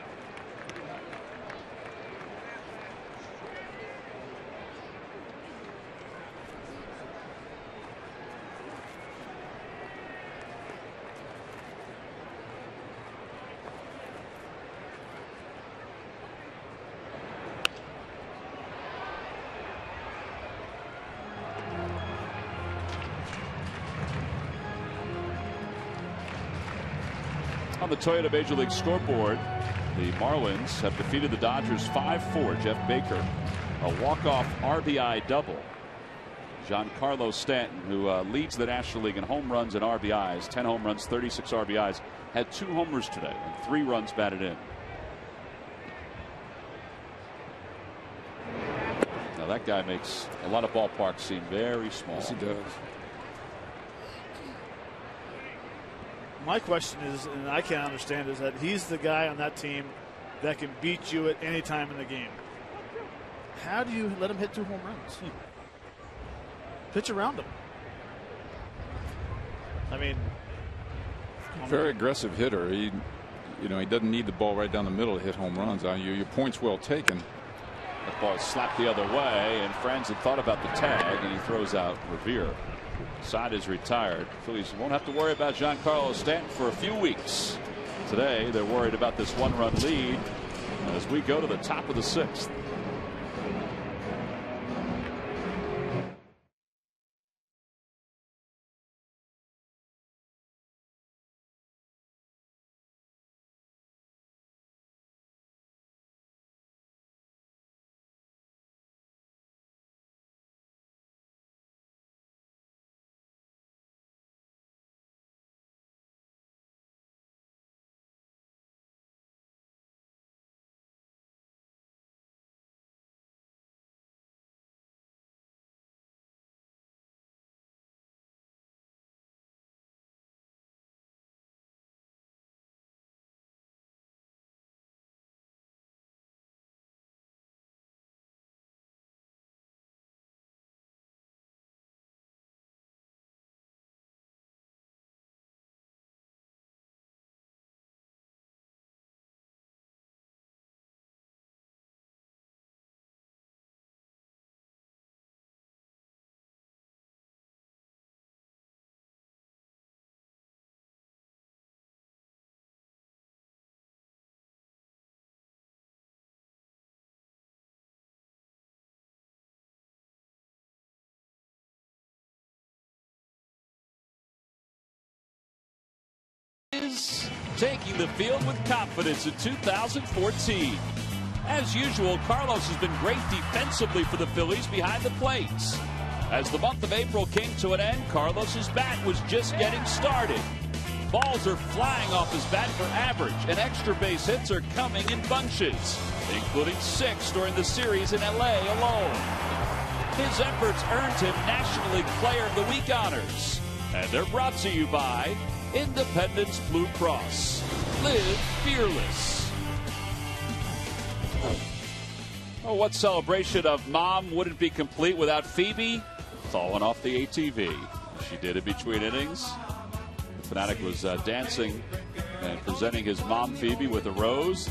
On the Toyota Major League scoreboard, the Marlins have defeated the Dodgers 5-4. Jeff Baker, a walk-off RBI double. Giancarlo Stanton, who leads the National League in home runs and RBIs, 10 home runs, 36 RBIs, had 2 homers today and 3 runs batted in. Now that guy makes a lot of ballparks seem very small. Yes, he does. My question is, and I can't understand, is that he's the guy on that team that can beat you at any time in the game. How do you let him hit 2 home runs? Pitch around him. I mean, very aggressive hitter. He doesn't need the ball right down the middle to hit home runs. Your point's well taken. That ball is slapped the other way, and Franzen thought about the tag, and he throws out Revere. Side is retired. Phillies won't have to worry about Giancarlo Stanton for a few weeks. Today, they're worried about this 1-run lead as we go to the top of the 6th. Taking the field with confidence in 2014. As usual, Carlos has been great defensively for the Phillies behind the plates. As the month of April came to an end, Carlos's bat was just getting started. Balls are flying off his bat for average, and extra base hits are coming in bunches, including 6 during the series in LA alone. His efforts earned him National League Player of the Week honors, and they're brought to you by Independence Blue Cross. Live fearless. Oh, what celebration of Mom wouldn't be complete without Phoebe falling off the ATV? She did in between innings. The Fanatic was dancing and presenting his mom, Phoebe, with a rose.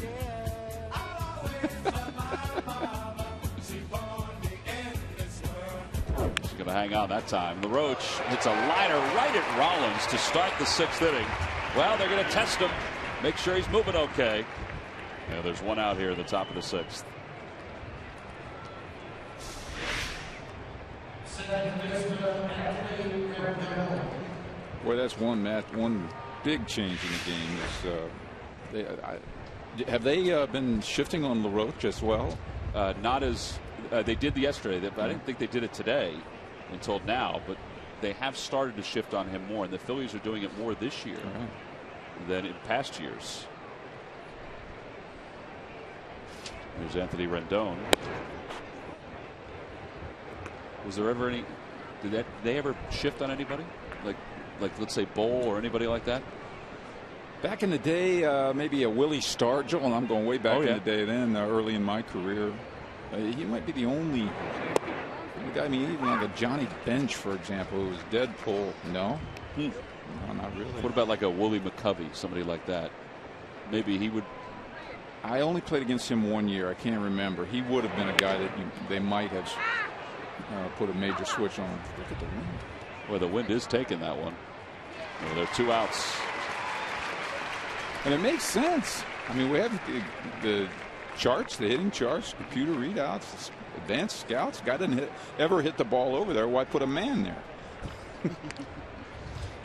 to hang on that time. LaRoche hits a liner right at Rollins to start the 6th inning. Well, they're going to test him, make sure he's moving okay. Yeah, there's one out here at the top of the 6th. Boy, that's one big change in the game. Have they been shifting on LaRoche as well? Not as they did yesterday. I didn't think they did it today until now, but they have started to shift on him more, and the Phillies are doing it more this year than in past years. There's Anthony Rendon. Was there ever any? Did they ever shift on anybody? Like let's say Bowl or anybody like that? Back in the day, maybe a Willie Stargell, and I'm going way back in the day then, early in my career. He might be the only guy. I mean, even like a Johnny Bench, for example, who was dead pull. No? No, not really. What about like a Wooly McCovey, somebody like that? Maybe he would. I only played against him 1 year. I can't remember. He would have been a guy that they might have put a major switch on. Look at the wind. Well, the wind is taking that one. Well, there are 2 outs. And it makes sense. I mean, we have the charts, the hitting charts, computer readouts, advanced scouts. Guy didn't ever hit the ball over there. Why put a man there?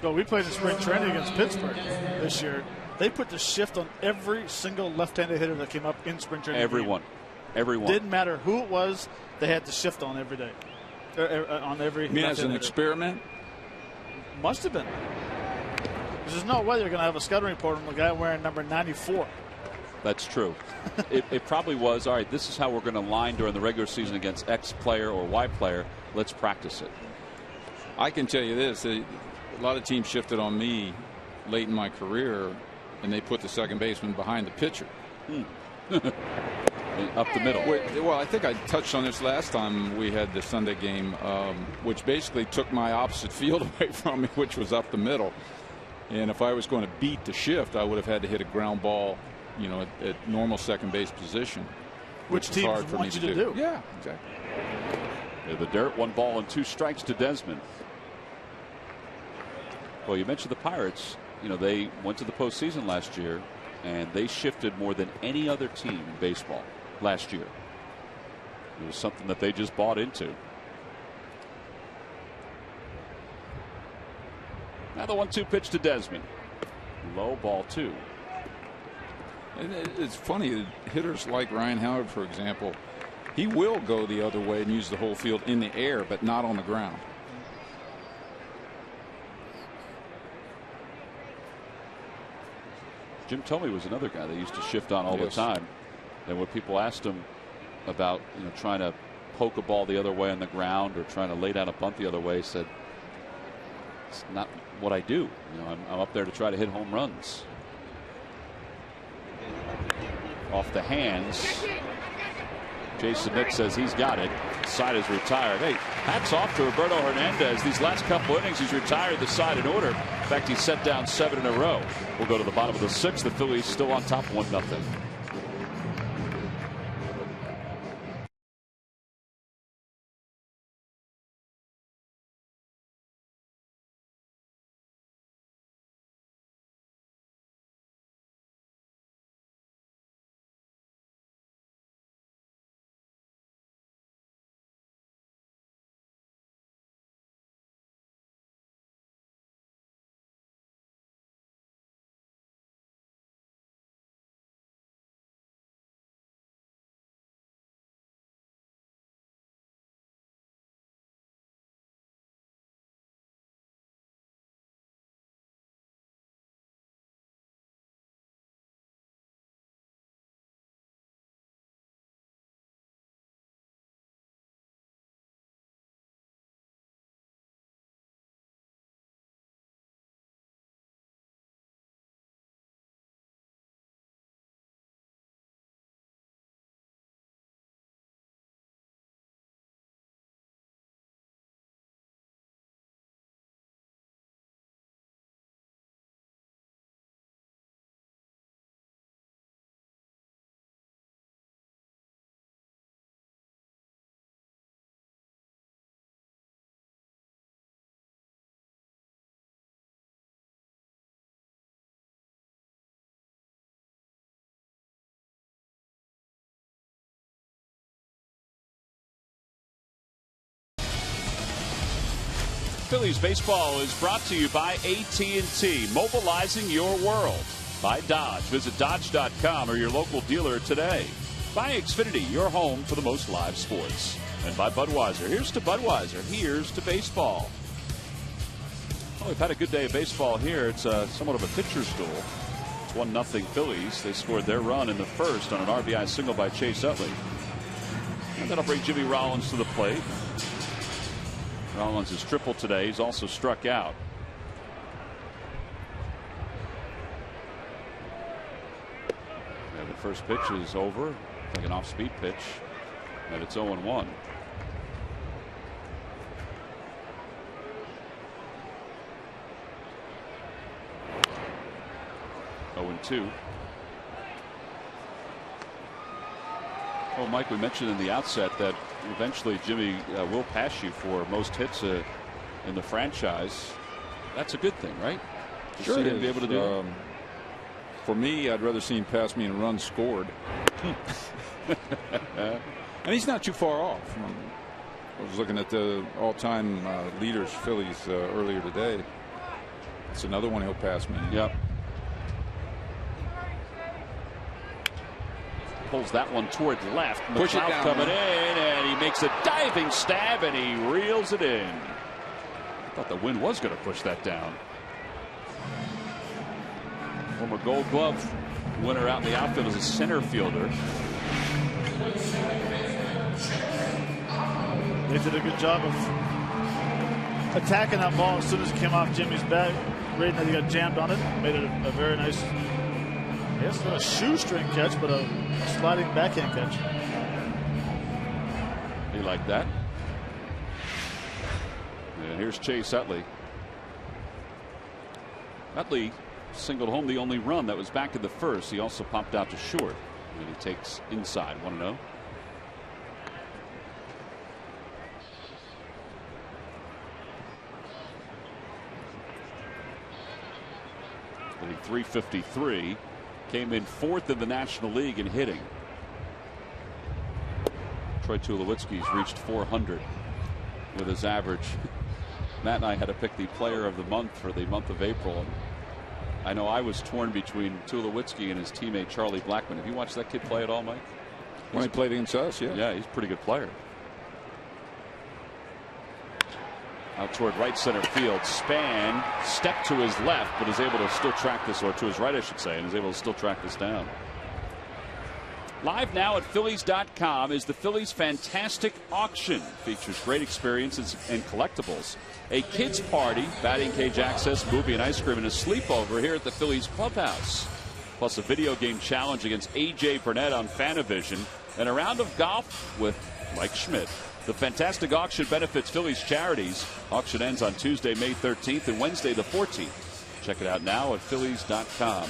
Well, we played in spring training against Pittsburgh this year. They put the shift on every single left-handed hitter that came up in spring training. Everyone. Didn't matter who it was. They had the shift on every day. On every. You mean as an experiment? Must have been. There's no way you're going to have a scouting report on the guy wearing number 94. That's true. it probably was, all right, this is how we're going to line during the regular season against X player or Y player. Let's practice it. I can tell you this. A lot of teams shifted on me late in my career, and they put the second baseman behind the pitcher. Up the middle. Well, I think I touched on this last time we had the Sunday game, which basically took my opposite field away from me, which was up the middle. And if I was going to beat the shift, I would have had to hit a ground ball, at normal second base position. Which teams want you to do. Yeah, exactly. Yeah, the dirt, 1 ball and 2 strikes to Desmond. Well, you mentioned the Pirates. They went to the postseason last year, and they shifted more than any other team in baseball last year. It was something that they just bought into. Now the 1-2 pitch to Desmond. Low, ball 2. And it's funny, hitters like Ryan Howard, for example, he will go the other way and use the whole field in the air, but not on the ground. Jim Thome was another guy they used to shift on all the time. And when people asked him about trying to poke a ball the other way on the ground or trying to lay down a bunt the other way, he said, it's not what I do. I'm up there to try to hit home runs. Off the hands. Jason Nick says he's got it. Side is retired. Hey, hats off to Roberto Hernandez. These last couple innings, he's retired the side in order. In fact, he set down 7 in a row. We'll go to the bottom of the 6th. The Phillies still on top 1-0. Phillies baseball is brought to you by AT&T, mobilizing your world. By Dodge. Visit Dodge.com or your local dealer today. By Xfinity, your home for the most live sports. And by Budweiser. Here's to Budweiser. Here's to baseball. Well, we've had a good day of baseball here. It's somewhat of a pitcher's duel. It's 1-0 Phillies. They scored their run in the first on an RBI single by Chase Utley. And that'll bring Jimmy Rollins to the plate. Rollins has tripled today. He's also struck out. Yeah, the first pitch is over. Like an off-speed pitch. And it's 0-1. Two. Oh, Mike, we mentioned in the outset that eventually Jimmy will pass you for most hits in the franchise. That's a good thing, right? Sure, to be able to do it. For me, I'd rather see him pass me and runs scored. And he's not too far off. I was looking at the all-time leaders, Phillies, earlier today. It's another one he'll pass me. Yep. Pulls that one toward left. Push it down. Coming in, and he makes a diving stab, and he reels it in. I thought the wind was going to push that down. Former Gold Glove winner out in the outfield as a center fielder. They did a good job of attacking that ball as soon as it came off Jimmy's bat. Reading that he got jammed on it, made it a very nice, I guess not a shoestring catch, but a sliding backhand catch. You like that? And here's Chase Utley. Utley singled home the only run that was back in the first. He also popped out to short. And he takes inside 1-0. Hitting .353. Came in fourth in the National League in hitting. Troy Tulowitzki's reached 400 with his average. Matt and I had to pick the player of the month for the month of April. And I know I was torn between Tulowitzki and his teammate Charlie Blackmon. Have you watched that kid play at all, Mike? When he played against us, yeah. Yeah, he's a pretty good player. Out toward right center field. Span stepped to his left, but is able to still track this, or to his right, I should say, and is able to still track this down. Live now at Phillies.com is the Phillies Fantastic Auction. Features great experiences and collectibles. A kids' party, batting cage access, movie and ice cream, and a sleepover here at the Phillies clubhouse. Plus a video game challenge against A.J. Burnett on Fanavision, and a round of golf with Mike Schmidt. The Fantastic Auction benefits Phillies charities. Auction ends on Tuesday, May 13th and Wednesday the 14th. Check it out now at Phillies.com.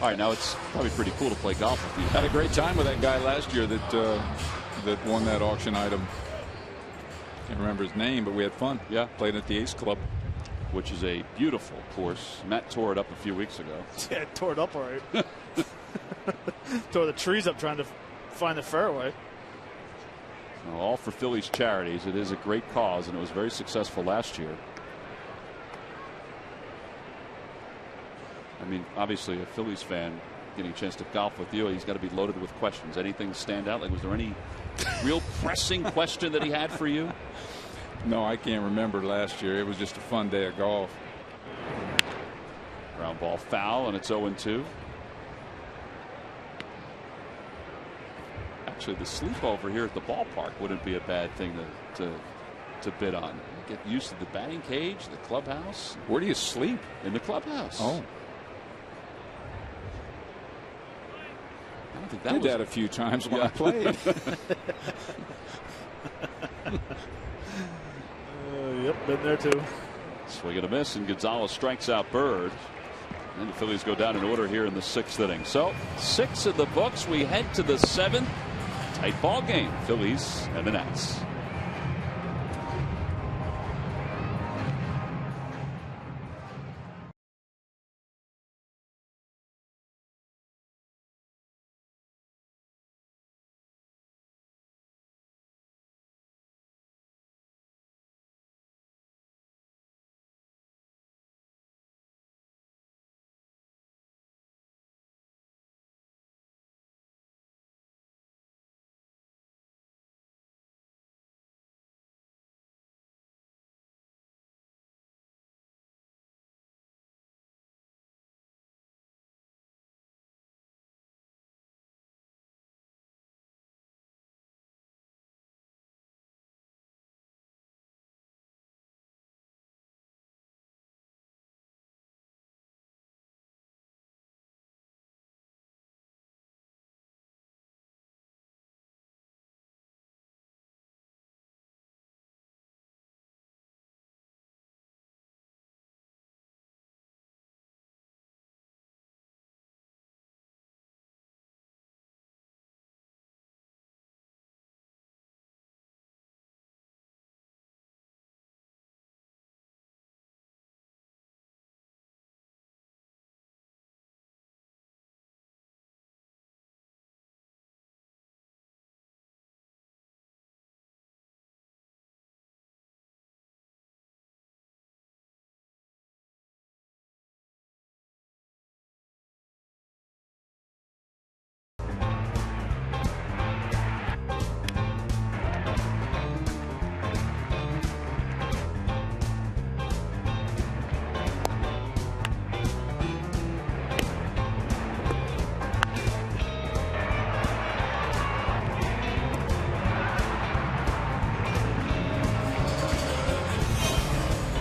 All right, now it's probably pretty cool to play golf with you. Had a great time with that guy last year that won that auction item. Can't remember his name, but we had fun. Yeah. Played at the Ace Club. Which is a beautiful course. Matt tore it up a few weeks ago. Yeah, it tore it up all right. Tore the trees up trying to find the fairway. Well, all for Phillies charities. It is a great cause, and it was very successful last year. I mean, obviously, a Phillies fan getting a chance to golf with you, he's got to be loaded with questions. Anything stand out? Like, was there any real pressing question that he had for you? No, I can't remember last year. It was just a fun day of golf. Ground ball foul, and it's 0-2. Actually, the sleepover here at the ballpark wouldn't be a bad thing to bid on. Get used to the batting cage, the clubhouse. Where do you sleep? In the clubhouse. Oh. I don't think that did was that a few times when I played. Yep, been there too. Swing and a miss, and Gonzalez strikes out Bird. And the Phillies go down in order here in the 6th inning. So 6 in the books. We head to the 7th. Tight ball game. Phillies and the Nats.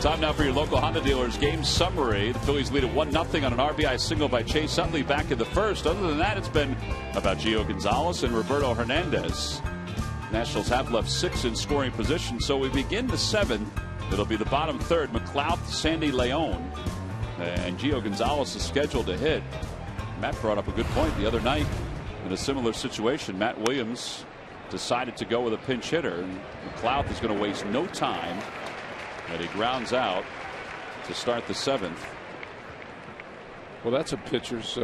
Time now for your local Honda dealers game summary. The Phillies lead at 1-0 on an RBI single by Chase Utley back in the first. Other than that, it's been about Gio Gonzalez and Roberto Hernandez. Nationals have left 6 in scoring position, so we begin the 7th. It'll be the bottom third, McLeod, Sandy Leon, and Gio Gonzalez is scheduled to hit. Matt brought up a good point the other night in a similar situation. Matt Williams decided to go with a pinch hitter, and McLeod is going to waste no time, and he grounds out to start the 7th. Well, that's a pitcher's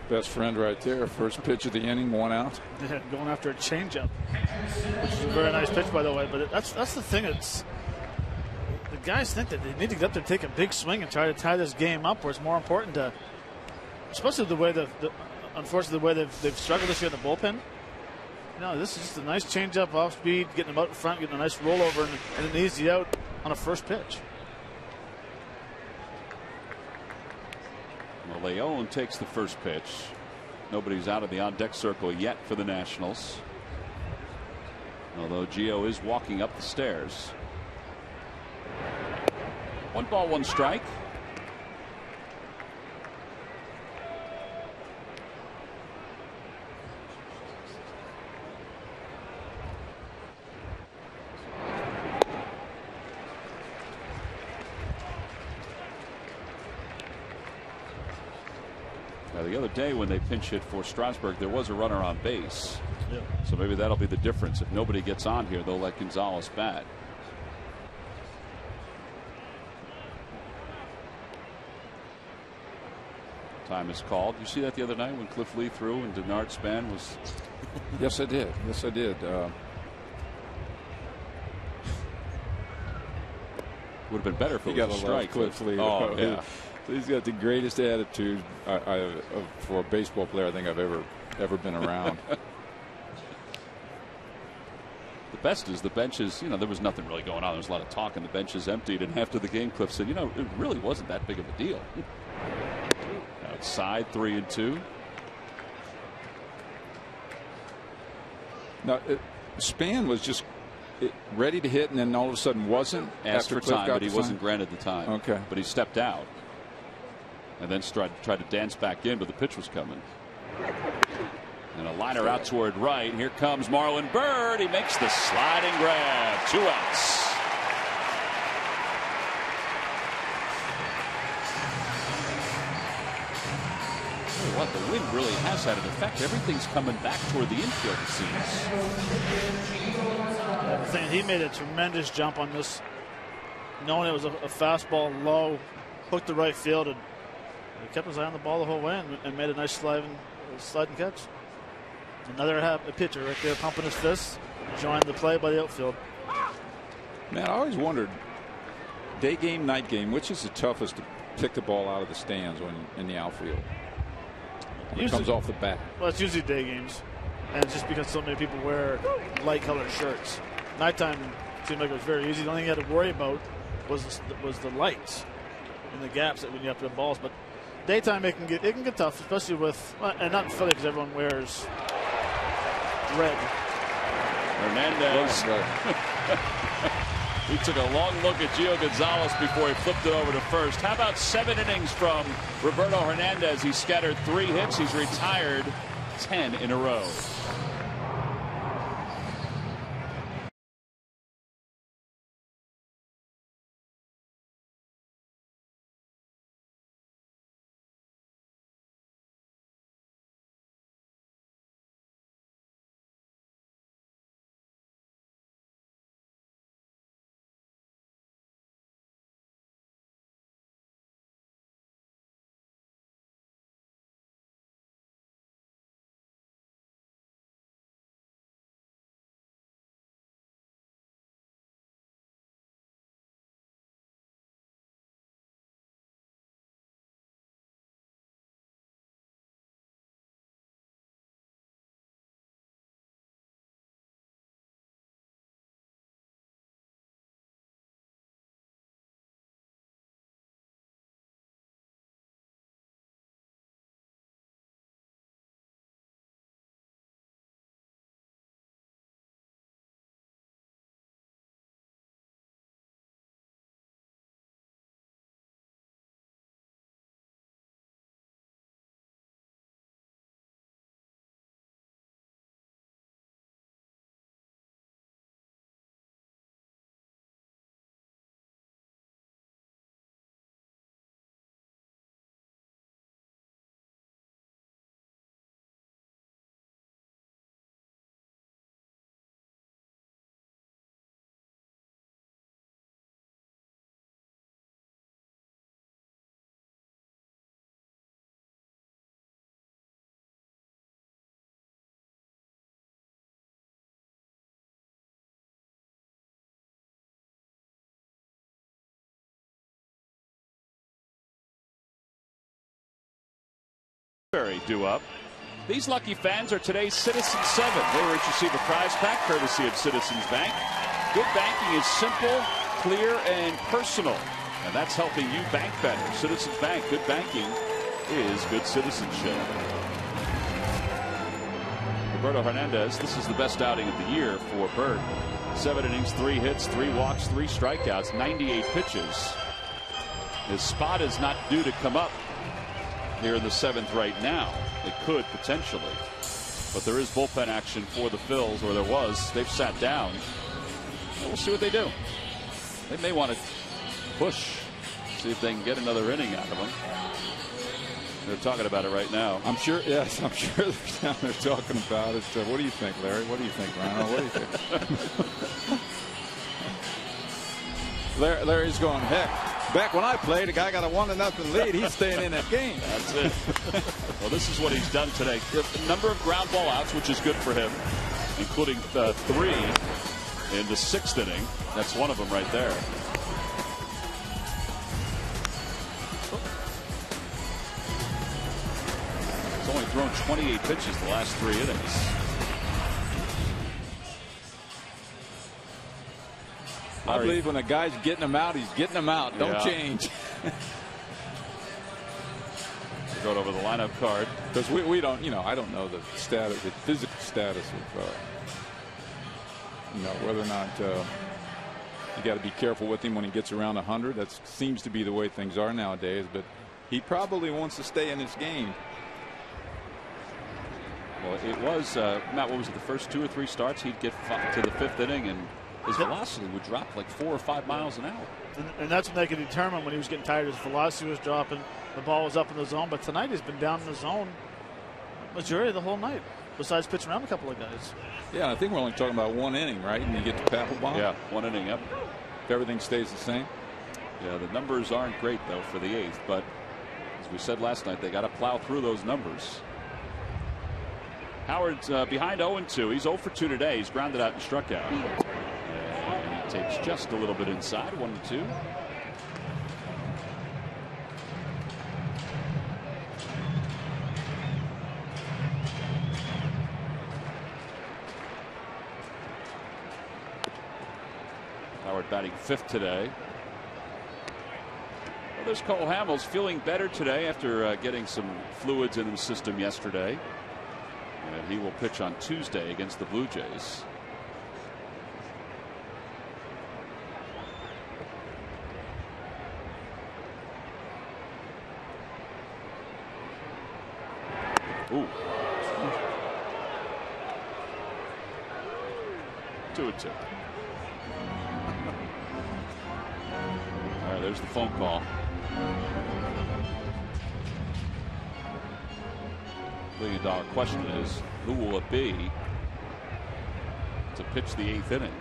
best friend right there. First pitch of the inning, 1 out. Yeah, going after a changeup, which is a very nice pitch, by the way. But that's the thing. It's the guys think that they need to get up there and take a big swing and try to tie this game up, where it's more important to, especially the way unfortunately the way they've struggled this year in the bullpen. No, this is just a nice changeup off speed, getting them out in front, getting a nice rollover, and an easy out on a first pitch. Well, Leon takes the first pitch. Nobody's out of the on-deck circle yet for the Nationals, although Gio is walking up the stairs. 1 ball, 1 strike. Now, the other day when they pinch hit for Strasburg, there was a runner on base. Yeah. So maybe that'll be the difference. If nobody gets on here, they'll let Gonzalez bat. Time is called. You see that the other night when Cliff Lee threw and Denard Span was. Yes, I did. Yes, I did. Would have been better if it You was a got to strike. love Cliff Lee. Oh, yeah. He's got the greatest attitude for a baseball player I think I've ever been around. The best is the benches. There was nothing really going on. There was a lot of talk, and the benches emptied. And after the game, Cliff said, it really wasn't that big of a deal. Outside, 3-2. Now, Span was just ready to hit, and then all of a sudden wasn't. Asked for time, but he wasn't granted the time. Okay. But he stepped out and then tried to dance back in, but the pitch was coming. And a liner out toward right. Here comes Marlon Byrd. He makes the sliding grab. 2 outs. What, the wind really has had an effect. Everything's coming back toward the infield, it seems. I think he made a tremendous jump on this, knowing it was a fastball low, hooked the right field, and he kept his eye on the ball the whole way and made a nice sliding catch. Another pitcher right there pumping his fists, joined the play by the outfield. Man, I always wondered, day game, night game, which is the toughest to pick the ball out of the stands when in the outfield? It comes off the bat. Well, it's usually day games, and it's just because so many people wear light colored shirts. Nighttime seemed like it was very easy. The only thing you had to worry about was the lights and the gaps that when you have to hit balls. But daytime it can get tough, especially with, and not in Philly because everyone wears red. Hernandez. He took a long look at Gio Gonzalez before he flipped it over to first. How about 7 innings from Roberto Hernandez? He scattered 3 hits. He's retired 10 in a row. Mayberry due up. These lucky fans are today's Citizens 7. They will receive a prize pack courtesy of Citizens Bank. Good banking is simple, clear, and personal. And that's helping you bank better. Citizens Bank, good banking is good citizenship. Roberto Hernandez, this is the best outing of the year for Bert. 7 innings, 3 hits, 3 walks, 3 strikeouts, 98 pitches. His spot is not due to come up here in the 7th right now. It could potentially. But there is bullpen action for the Phils, or there was. They've sat down. We'll see what they do. They may want to push, see if they can get another inning out of them. They're talking about it right now. I'm sure, yes, I'm sure they're down there talking about it. What do you think, Larry? What do you think, Ryan? What do you think? Larry's going, heck, back when I played, a guy got a 1-0 lead. He's staying in that game. That's it. Well, this is what he's done today. A number of ground ball outs, which is good for him, including 3 in the 6th inning. That's one of them right there. He's only thrown 28 pitches the last 3 innings. I believe when a guy's getting them out, he's getting them out. Don't change. Going over the lineup card. Because we don't, I don't know the status, the physical status of, whether or not you got to be careful with him when he gets around 100. That seems to be the way things are nowadays. But he probably wants to stay in this game. Well, it was Matt. What was it? The first 2 or 3 starts, he'd get to the 5th inning and his velocity would drop like 4 or 5 miles an hour. And that's when they could determine when he was getting tired. His velocity was dropping. The ball was up in the zone. But tonight he's been down in the zone majority of the whole night, besides pitching around a couple of guys. Yeah, I think we're only talking about 1 inning, right? And you get to Papelbon. Yeah, 1 inning, yep. If everything stays the same. Yeah, the numbers aren't great, though, for the 8th. But as we said last night, they got to plow through those numbers. Howard's behind 0-2. He's 0 for 2 today. He's grounded out and struck out. And he takes just a little bit inside, 1-2. Howard batting 5th today. Well, there's Cole Hamels feeling better today after getting some fluids in his system yesterday. And he will pitch on Tuesday against the Blue Jays. Ooh. 2-2. All right, there's the phone call. $1 million question is, who will it be to pitch the 8th inning?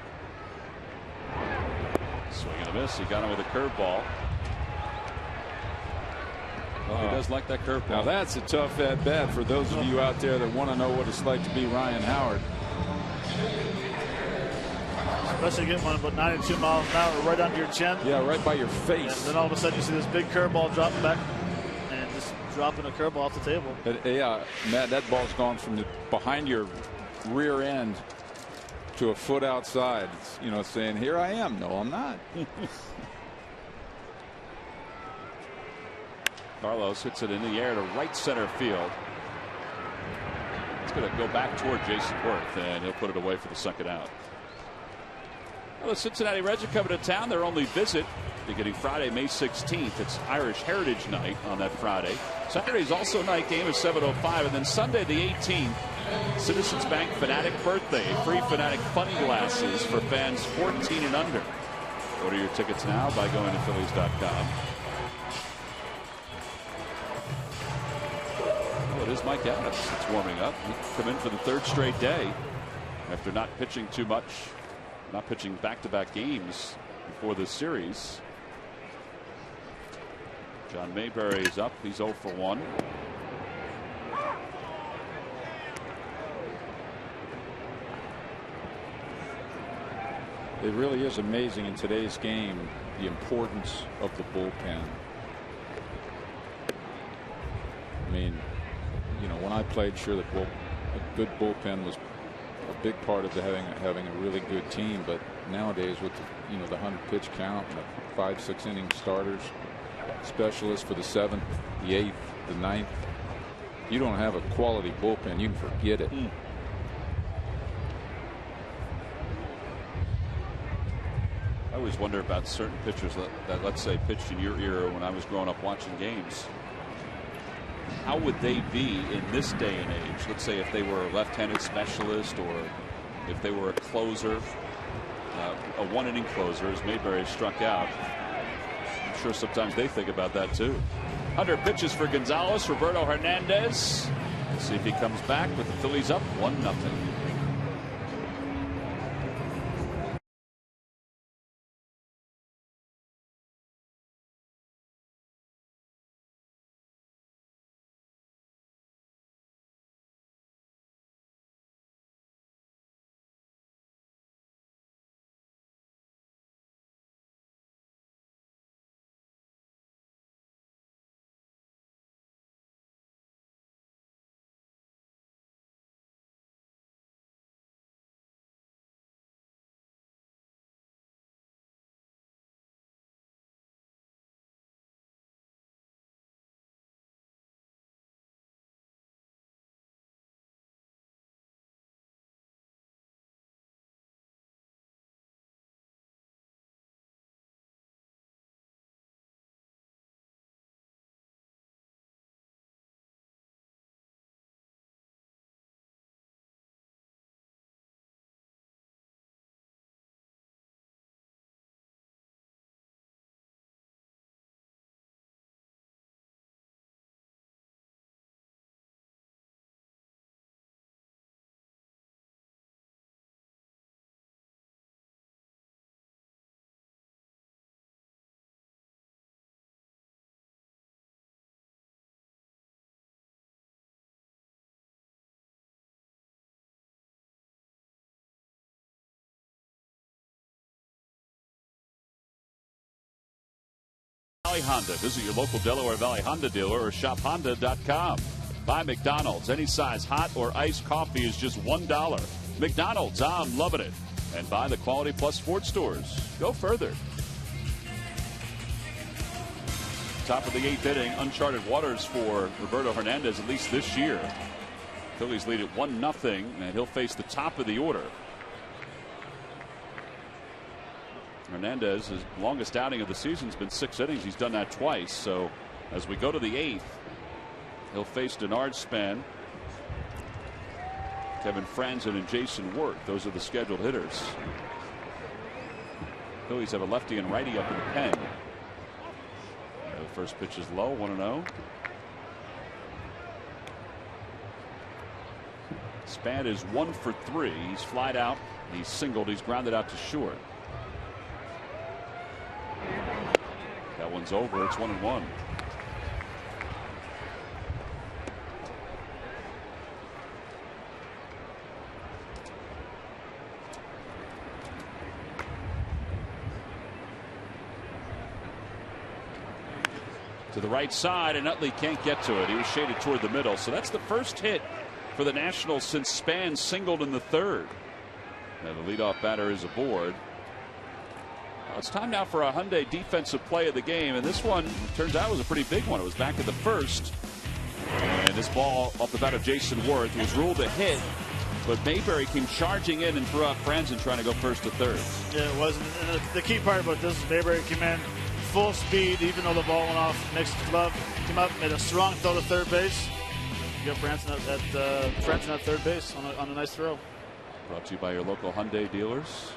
Swing and a miss. He got him with a curveball. Well, he does like that curveball. Now that's a tough at bat for those of you out there that want to know what it's like to be Ryan Howard. Especially getting one about 92 miles an hour right under your chin. Yeah, right by your face. And then all of a sudden you see this big curveball drop back and just dropping a curveball off the table. Yeah, Matt, that ball's gone from behind your rear end to a foot outside. It's, saying, here I am. No, I'm not. Carlos hits it in the air to right center field. It's going to go back toward Jason Worth, and he'll put it away for the 2nd out. Well, the Cincinnati Reds are coming to town. Their only visit beginning Friday, May 16th. It's Irish Heritage Night on that Friday. Saturday's also night game at 7:05, and then Sunday the 18th, Citizens Bank Fanatic Birthday. Free Fanatic funny glasses for fans 14 and under. Order your tickets now by going to Phillies.com. Oh, it is Mike Adams that's warming up. He come in for the 3rd straight day after not pitching too much. Not pitching back-to-back games before this series. John Mayberry is up. He's 0 for 1. It really is amazing in today's game the importance of the bullpen. I mean, I played, sure, a good bullpen was a big part of having a really good team. But nowadays, with the 100-pitch count and the 5-6 inning starters, specialists for the 7th, the 8th, the 9th, you don't have a quality bullpen, you can forget it. I always wonder about certain pitchers that let's say pitched in your era when I was growing up watching games. How would they be in this day and age? Let's say if they were a left-handed specialist, or if they were a closer, a one-inning closer, as Mayberry struck out. I'm sure sometimes they think about that too. 100 pitches for Gonzalez. Roberto Hernandez. Let's see if he comes back with the Phillies up 1-0. Valley Honda. Visit your local Delaware Valley Honda dealer or shophonda.com. Buy McDonald's. Any size hot or iced coffee is just $1. McDonald's, I'm loving it. And buy the Quality Plus Sports stores. Go further. Top of the 8th inning, uncharted waters for Roberto Hernandez, at least this year. Phillies lead at 1-0, and he'll face the top of the order. Hernandez, his longest outing of the season has been 6 innings. He's done that twice. So as we go to the 8th, he'll face Denard Span, Kevin Franzen, and Jason Wirt. Those are the scheduled hitters. Phillies have a lefty and righty up in the pen. The first pitch is low, 1-0. Span is 1 for 3. He's flied out. He's singled. He's grounded out to short. That one's over. It's 1-1. To the right side, and Utley can't get to it. He was shaded toward the middle. So that's the first hit for the Nationals since Span singled in the 3rd. Now the leadoff batter is aboard. It's time now for a Hyundai defensive play of the game, and this one turns out was a pretty big one. It was back in the 1st, and this ball off the bat of Jason Wirt was ruled a hit, but Mayberry came charging in and threw out Franzen trying to go 1st to 3rd. Yeah, it was. And the key part about this is Mayberry came in full speed, even though the ball went off next to the glove. Came up, made a strong throw to 3rd base. You got Franzen at 3rd base on a nice throw. Brought to you by your local Hyundai dealers.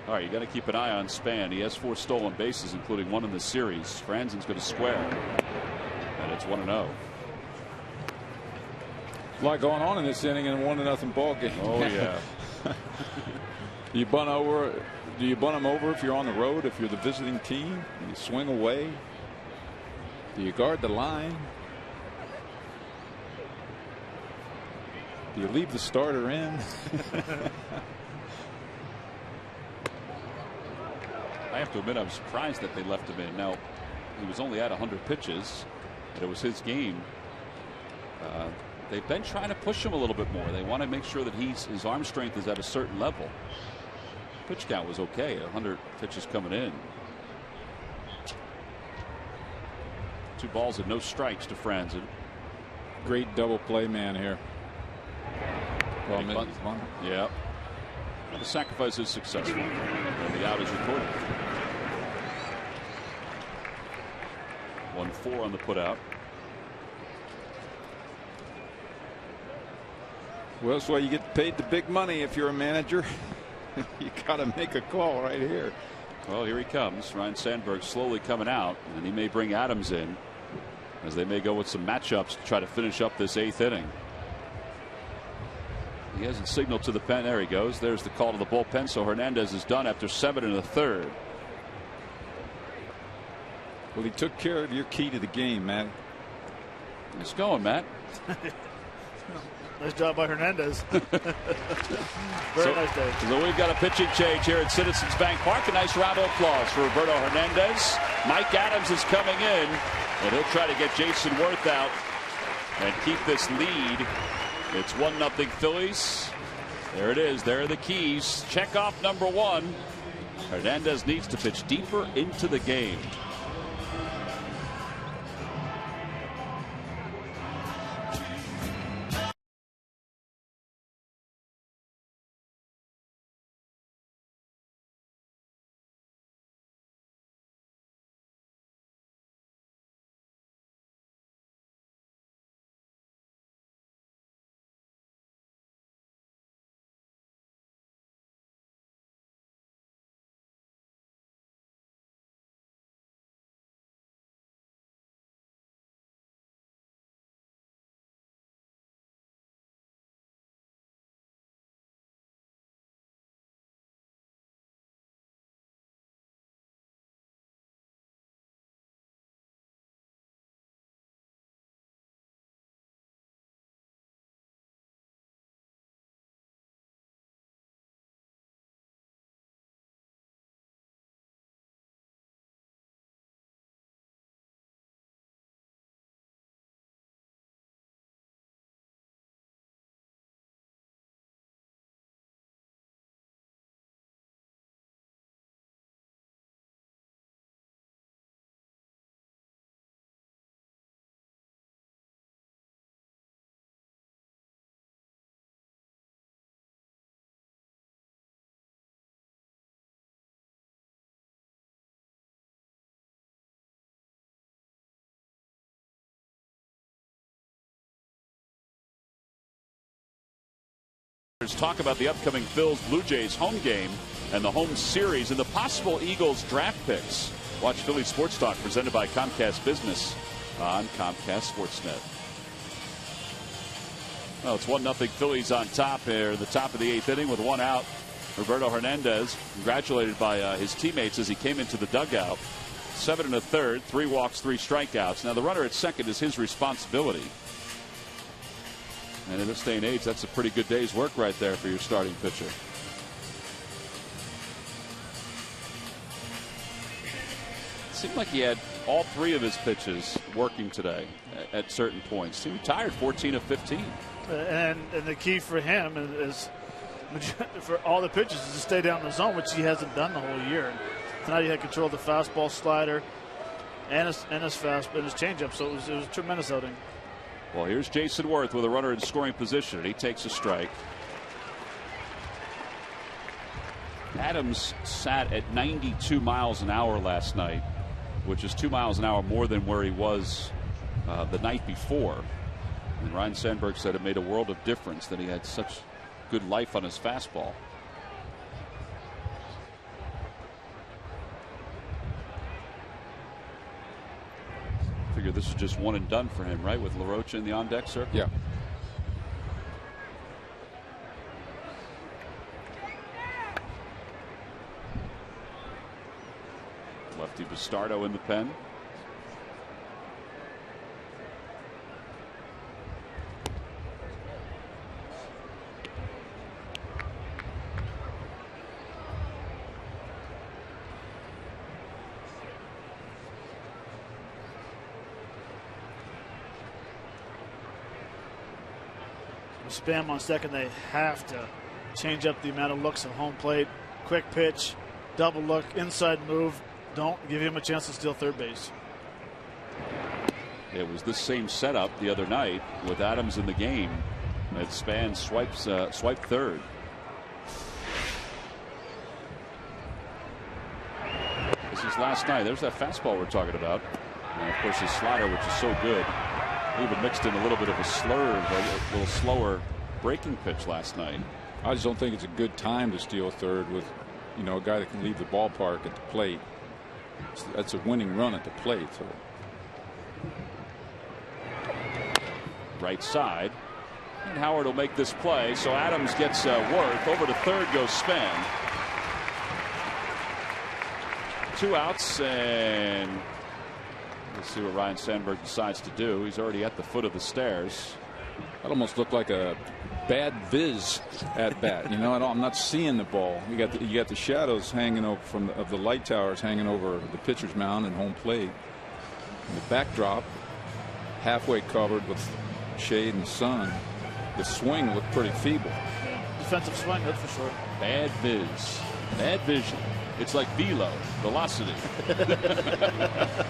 All right, you got to keep an eye on Span. He has 4 stolen bases, including 1 in the series. Franzen's going to square, and it's 1-0. A lot going on in this inning in a 1-0 ball game. Oh yeah. Do you bunt them over if you're on the road? If you're the visiting team, do you swing away? Do you guard the line? Do you leave the starter in? I have to admit, I'm surprised that they left him in. Now, he was only at 100 pitches, and it was his game. They've been trying to push him a little bit more. They want to make sure that his arm strength is at a certain level. Pitch count was okay. 100 pitches coming in. 2 balls and no strikes to Franzen. Great double play man here. Yeah. Well, the sacrifice is successful. And the out is recorded. 1-4 on the putout. Well, that's why you get paid the big money if you're a manager. You got to make a call right here. Well, here he comes. Ryan Sandberg slowly coming out, and he may bring Adams in as they may go with some matchups to try to finish up this 8th inning. He hasn't signaled to the pen. There he goes. There's the call to the bullpen. So Hernandez is done after 7 1/3. Well, he took care of your key to the game, Matt. It's going, Matt. Nice job by Hernandez. Very nice day. So we've got a pitching change here at Citizens Bank Park. A nice round of applause for Roberto Hernandez. Mike Adams is coming in, and he'll try to get Jason Worth out and keep this lead. It's 1-0 Phillies. There it is. There are the keys. Check off number 1. Hernandez needs to pitch deeper into the game. Talk about the upcoming Phils Blue Jays home game and the home series and the possible Eagles draft picks. Watch Philly Sports Talk presented by Comcast Business on Comcast Sportsnet. Well, it's 1-0 Phillies on top here, the top of the 8th inning with 1 out. Roberto Hernandez congratulated by his teammates as he came into the dugout. 7 1/3, 3 walks, 3 strikeouts. Now the runner at second is his responsibility. And in this day and age, that's a pretty good day's work right there for your starting pitcher. It seemed like he had all 3 of his pitches working today at certain points. He retired 14 of 15. And the key for him is for all the pitches is to stay down in the zone, which he hasn't done the whole year. Tonight he had control of the fastball, slider, and his changeup. So it was a tremendous outing. Well, here's Jason Worth with a runner in scoring position, and he takes a strike. Adams sat at 92 miles an hour last night, which is 2 miles an hour more than where he was the night before. And Ryan Sandberg said it made a world of difference that he had such good life on his fastball. Figure this is just one and done for him, right? With LaRoche in the on-deck circle? Yeah. Lefty Bastardo in the pen. spam on second, they have to change up the amount of looks at home plate. Quick pitch, double look, inside move. Don't give him a chance to steal third base. It was this same setup the other night with Adams in the game. And Span swiped third. This is last night. There's that fastball we're talking about. And of course his slider, which is so good. He even mixed in a little bit of a slur, a little slower breaking pitch last night. I just don't think it's a good time to steal third with, a guy that can leave the ballpark at the plate. That's a winning run at the plate. So. Right side. And Howard will make this play. So Adams gets Worth. Over to third goes Span. 2 outs, and let's see what Ryan Sandberg decides to do. He's already at the foot of the stairs. That almost looked like a bad viz at bat. I'm not seeing the ball. You got the shadows hanging over of the light towers hanging over the pitcher's mound and home plate. And the backdrop halfway covered with shade and sun. The swing looked pretty feeble. Defensive swing, that's for sure. Bad viz. Bad vision. It's like velo, velocity.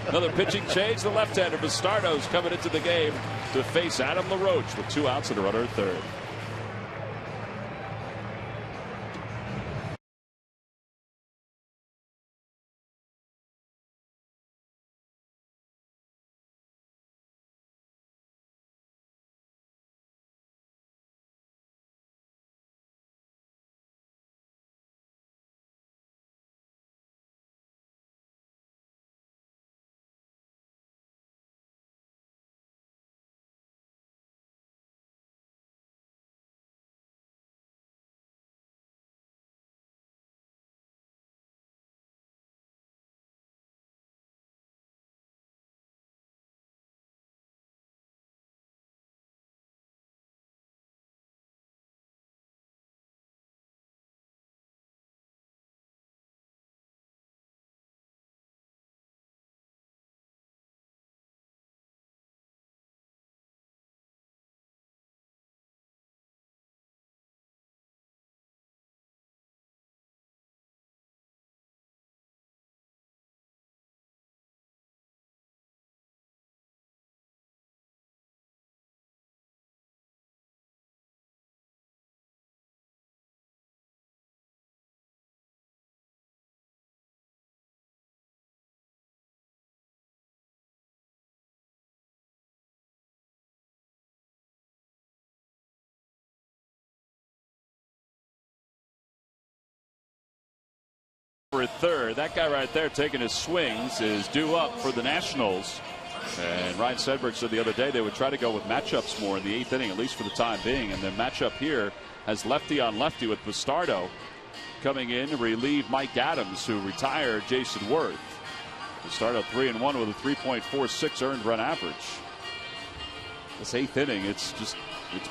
Another pitching change. The left-hander Bastardo's coming into the game to face Adam LaRoche with 2 outs and a runner at third. For third, that guy right there taking his swings is due up for the Nationals. And Ryan Sandberg said the other day they would try to go with matchups more in the 8th inning, at least for the time being. And the matchup here has lefty on lefty with Bastardo coming in to relieve Mike Adams, who retired Jason Worth. Bastardo 3-1 with a 3.46 earned run average. This 8th inning, it's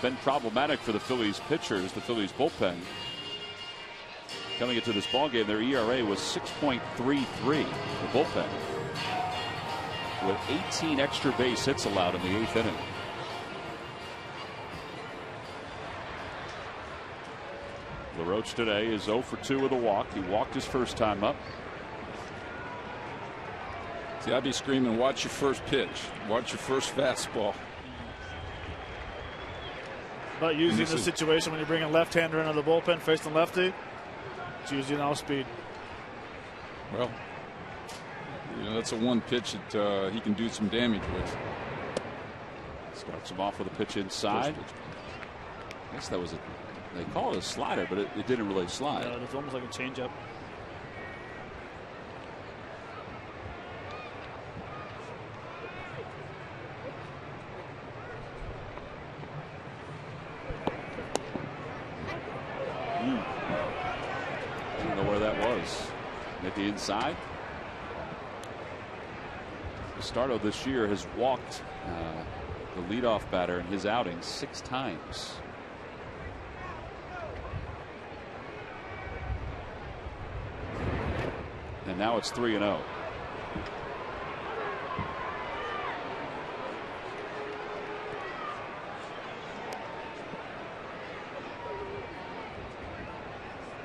been problematic for the Phillies pitchers, the Phillies bullpen. Coming into this ballgame, their ERA was 6.33, the bullpen, with 18 extra base hits allowed in the 8th inning. LaRoche today is 0 for 2 with a walk. He walked his first time up. See, I'd be screaming, watch your first pitch, watch your first fastball. But using the situation when you bring a left-hander into the bullpen facing lefty, it's using off speed. Well, that's a one pitch that he can do some damage with. Starts him off with a pitch inside. I guess that was they call it a slider, but it didn't really slide. Yeah, it's almost like a changeup. I don't know where that was. Maybe inside. Bastardo this year has walked the leadoff batter in his outing 6 times. And now it's 3-0.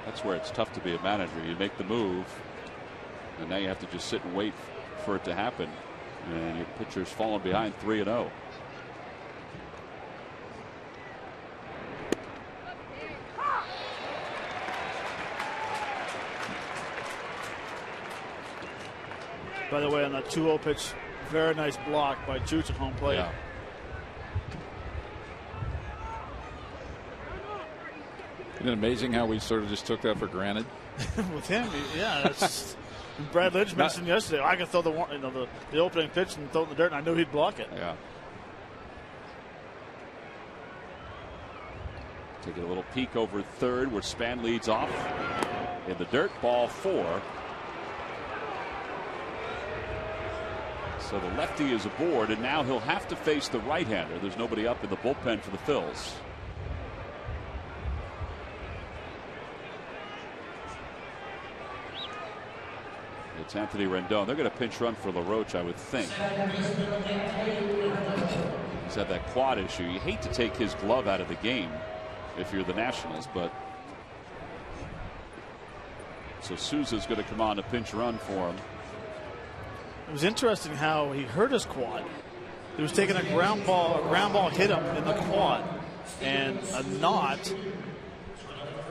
That's where it's tough to be a manager. You make the move, and now you have to just sit and wait for it to happen. And your pitcher's falling behind 3-0. By the way, on that 2-0 pitch, very nice block by Chooch at home plate. Yeah. Isn't it amazing how we sort of just took that for granted? With him, yeah. Brad Lynch mentioned yesterday, I could throw the opening pitch and throw it in the dirt, and I knew he'd block it. Yeah. Taking a little peek over third where Span leads off. In the dirt, ball 4. So the lefty is aboard, and now he'll have to face the right-hander. There's nobody up in the bullpen for the Phils. It's Anthony Rendon. They're going to pinch run for LaRoche, I would think. He's had that quad issue. You hate to take his glove out of the game if you're the Nationals, but so Souza's going to come on to pinch run for him. It was interesting how he hurt his quad. He was taking a ground ball hit him in the quad, and a knot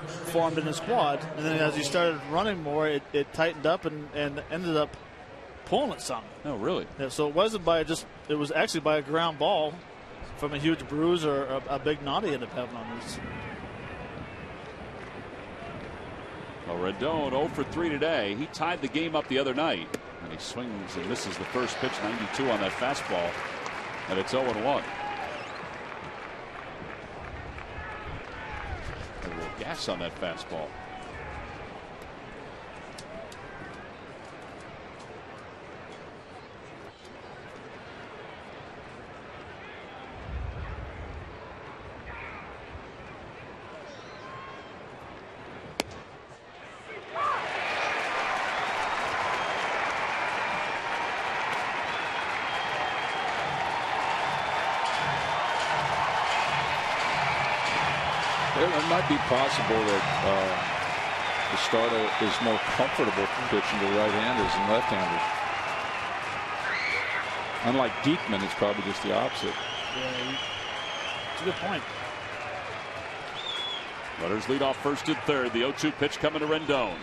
formed in his quad, and then as he started running more, it tightened up and ended up pulling it some. Oh, really? Yeah, so it wasn't by it was actually by a ground ball from a huge bruise or a big knot he ended up having on this. Well, Rendon 0 for 3 today. He tied the game up the other night, and he swings and misses the first pitch, 92 on that fastball, and it's 0-1. A little gas on that fastball. It might be possible that the starter is more comfortable pitching to right-handers than left-handers. Unlike Diekman, it's probably just the opposite. Yeah, it's a good point. Runners lead off first and third. The 0-2 pitch coming to Rendon.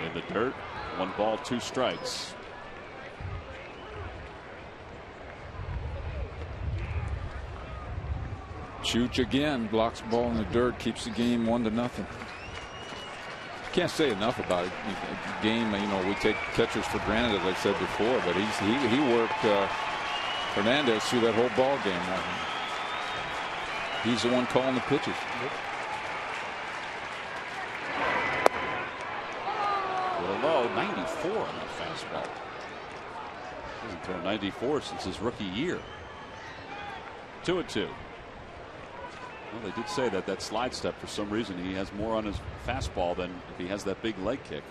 In the dirt, 1 ball, 2 strikes. Chooch again blocks the ball in the dirt, keeps the game 1-0. Can't say enough about it. Game, we take catchers for granted, as I said before, but he worked Hernandez through that whole ball game. He's the one calling the pitches. Low 94 on that fastball. Hasn't thrown 94 since his rookie year. 2-2. Well, they did say that slide step, for some reason, he has more on his fastball than if he has that big leg kick.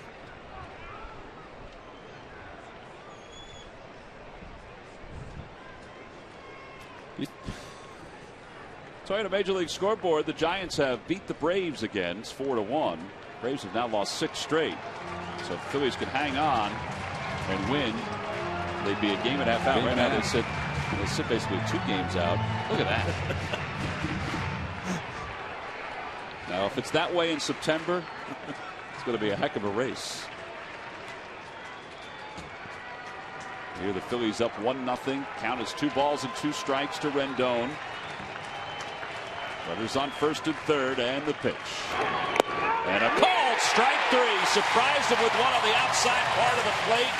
So at a Major League scoreboard, the Giants have beat the Braves again. It's 4-1. Braves have now lost 6 straight. So if Phillies can hang on and win, they'd be a game and a half out. Right now they sit basically 2 games out. Look at that. Now, if it's that way in September, it's going to be a heck of a race. Here the Phillies up 1-0. Count is 2 balls and 2 strikes to Rendon. Runners on first and third, and the pitch. And a called strike 3. Surprised him with one on the outside part of the plate.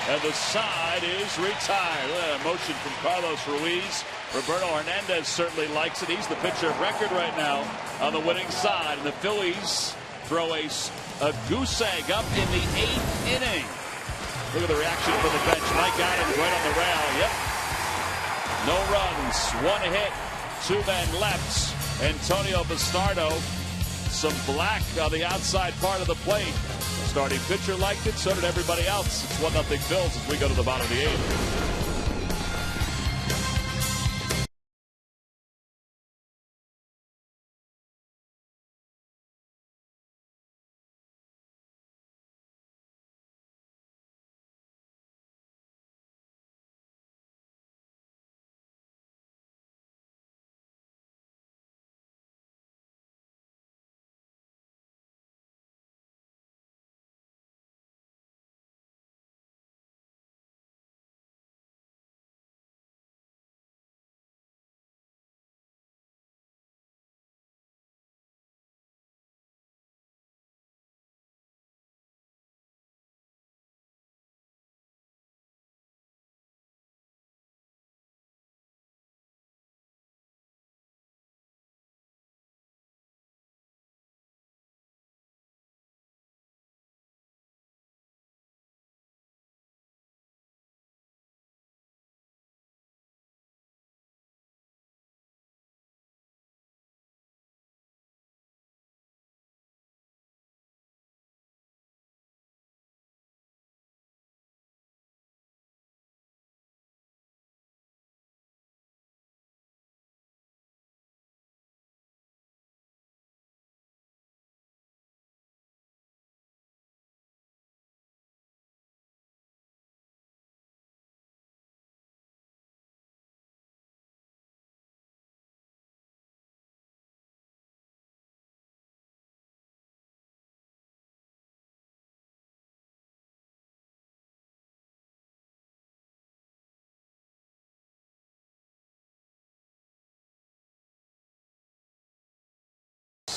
And the side is retired. Motion from Carlos Ruiz. Roberto Hernandez certainly likes it. He's the pitcher of record right now on the winning side. And the Phillies throw a goose egg up in the 8th inning. Look at the reaction from the bench. Mike Adams right on the rail. Yep. No runs. 1 hit. 2 men left. Antonio Bastardo. Some black on the outside part of the plate. The starting pitcher liked it. So did everybody else. It's 1-0 Phils as we go to the bottom of the 8th.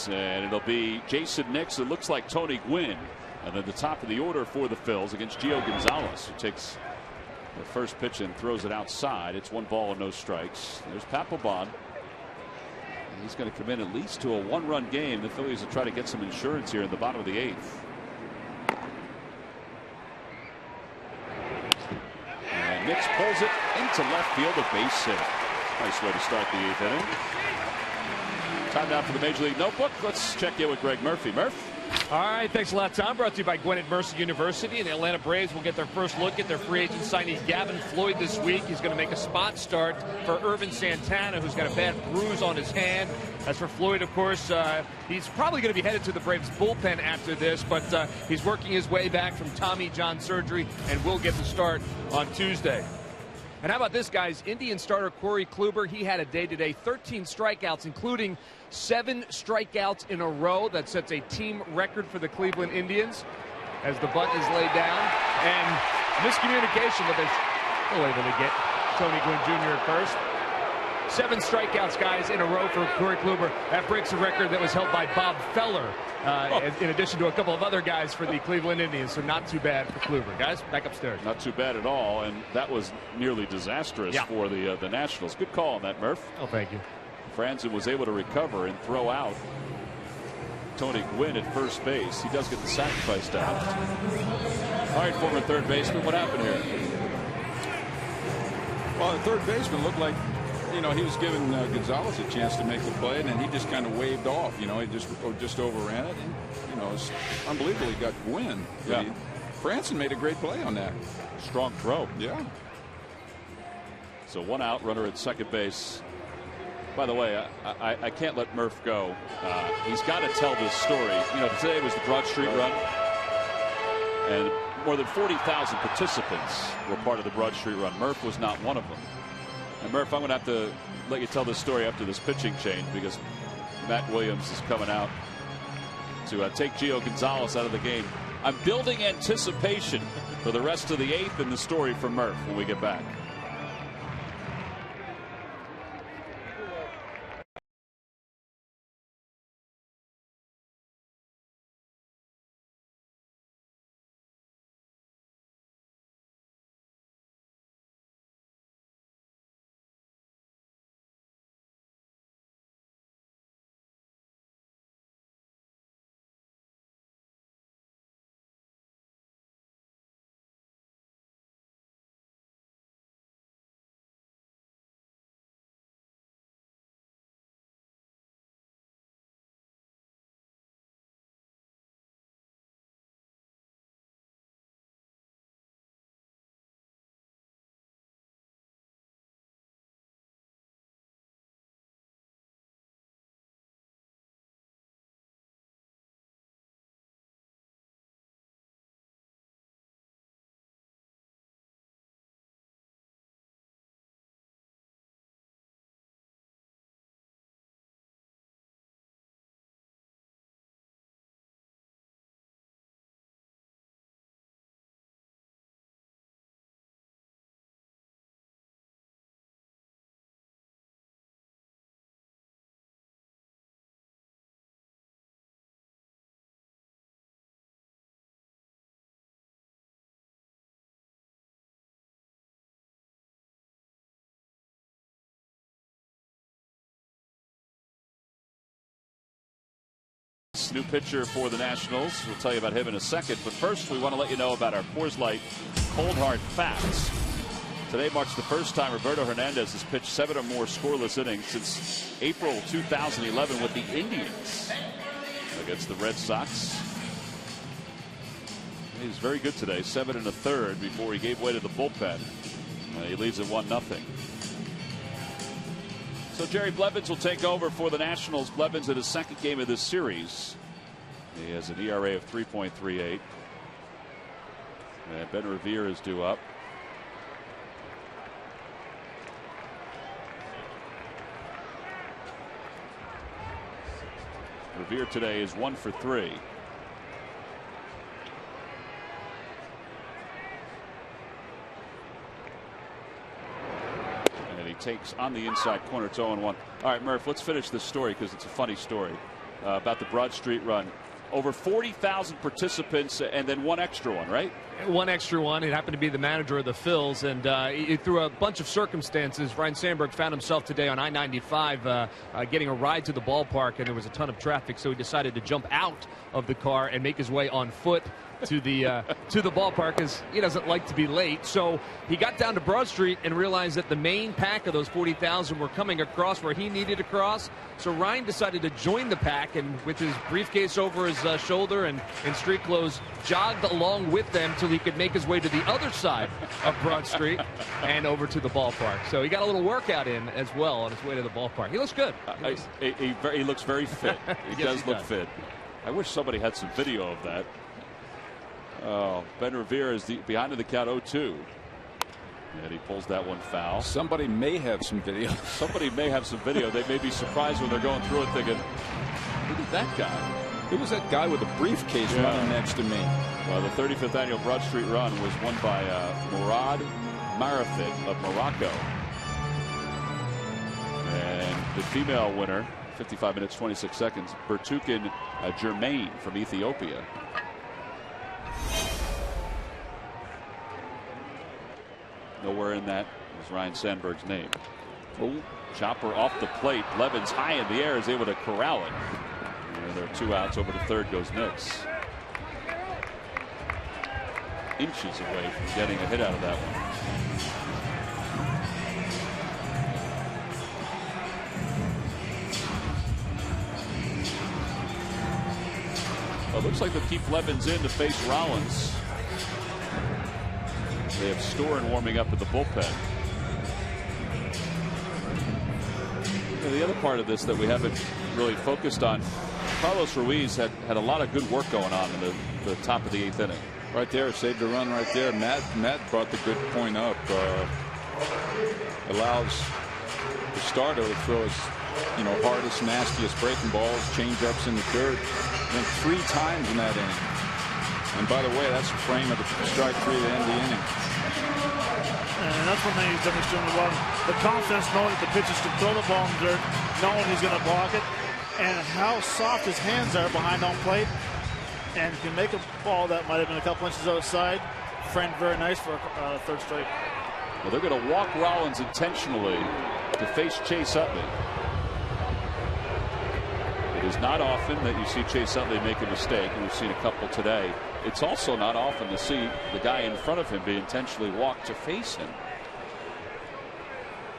Phillies, and it'll be Jason Nix. It looks like Tony Gwynn, and then the top of the order for the Phils against Gio Gonzalez, who takes the first pitch and throws it outside. It's 1 ball and no strikes. There's Papelbon. He's going to come in at least to a 1-run game. The Phillies will try to get some insurance here in the bottom of the 8th. And Nix pulls it into left field, a base hit. Nice way to start the 8th inning. Time now for the Major League Notebook. Let's check in with Greg Murphy. Murph? All right, thanks a lot, Tom. Brought to you by Gwinnett Mercer University. And the Atlanta Braves will get their first look at their free agent signee Gavin Floyd this week. He's going to make a spot start for Irvin Santana, who's got a bad bruise on his hand. As for Floyd, of course, he's probably going to be headed to the Braves bullpen after this, but he's working his way back from Tommy John surgery and will get the start on Tuesday. And how about this, guys? Indian starter Corey Kluber, he had a day today, 13 strikeouts, including 7 strikeouts in a row. That sets a team record for the Cleveland Indians as the bunt is laid down. And miscommunication, but they're still able to get Tony Gwynn Jr. at first. 7 strikeouts, guys, in a row for Corey Kluber. That breaks a record that was held by Bob Feller, in addition to a couple of other guys for the Cleveland Indians. So not too bad for Kluber. Guys, back upstairs. Not too bad at all, and that was nearly disastrous for the Nationals. Good call on that, Murph. Oh, thank you. Franzen was able to recover and throw out Tony Gwynn at first base. He does get the sacrifice down. All right, former third baseman, what happened here? Well, the third baseman looked like, he was giving Gonzalez a chance to make the play, and then he just kind of waved off. He just overran it. And, it's unbelievable he got Gwynn. Yeah. Franzen made a great play on that. Strong throw. Yeah. So 1 out, runner at second base. By the way, I can't let Murph go. He's got to tell this story. Today was the Broad Street Run, and more than 40,000 participants were part of the Broad Street Run. Murph was not one of them. And Murph, I'm going to have to let you tell this story after this pitching change, because Matt Williams is coming out to take Gio Gonzalez out of the game. I'm building anticipation for the rest of the 8th and the story from Murph when we get back. New pitcher for the Nationals. We'll tell you about him in a second. But first, we want to let you know about our Coors Light Cold Hard Facts. Today marks the first time Roberto Hernandez has pitched 7 or more scoreless innings since April 2011 with the Indians against the Red Sox. He's very good today. 7 1/3 before he gave way to the bullpen. He leads at 1-0. So Jerry Blevins will take over for the Nationals. Blevins in his second game of this series. He has an ERA of 3.38. And Ben Revere is due up. Revere today is 1 for 3. And he takes on the inside corner. It's 0-1. All right, Murph, let's finish this story because it's a funny story. about the Broad Street run. Over 40,000 participants and then one extra one, right? One extra one. It happened to be the manager of the Phillies, and through a bunch of circumstances, Ryne Sandberg found himself today on I-95 getting a ride to the ballpark, and there was a ton of traffic, so he decided to jump out of the car and make his way on foot to the ballpark, because he doesn't like to be late. So he got down to Broad Street and realized that the main pack of those 40,000 were coming across where he needed to cross. So Ryan decided to join the pack, and with his briefcase over his shoulder and street clothes, jogged along with them till he could make his way to the other side of Broad Street and over to the ballpark. So he got a little workout in as well on his way to the ballpark. He looks good. He looks very fit. He does look fit. I wish somebody had some video of that. Oh, Ben Revere is behind in the count 0-2. And he pulls that one foul. Somebody may have some video. Somebody may have some video. They may be surprised when they're going through it thinking, look at that guy. Who was that guy with the briefcase running next to me? Well, the 35th annual Broad Street Run was won by Murad Marafit of Morocco. And the female winner, 55 minutes, 26 seconds, Bertukan Germain from Ethiopia. Nowhere in that is Ryne Sandberg's name. Oh, chopper off the plate. Levens high in the air is able to corral it. And there are 2 outs. Over to third goes Nix. Inches away from getting a hit out of that one. Well, it looks like they'll keep Levens in to face Rollins. They have Storen warming up at the bullpen. The other part of this that we haven't really focused on, Carlos Ruiz had a lot of good work going on in the top of the 8th inning. Right there, saved a run right there. Matt brought the good point up. Allows the starter to throw his hardest, nastiest breaking balls, change-ups in the dirt. Went 3 times in that inning. And by the way, that's a frame of the strike 3 to end the inning. And that's one thing he's done extremely well. The confidence knowing that the pitchers can throw the ball in the dirt, knowing he's going to block it, and how soft his hands are behind home plate, and can make a ball that might have been a couple inches outside. Framed very nice for a third strike. Well, they're going to walk Rollins intentionally to face Chase Utley. It is not often that you see Chase Utley make a mistake, and we've seen a couple today. It's also not often to see the guy in front of him be intentionally walked to face him.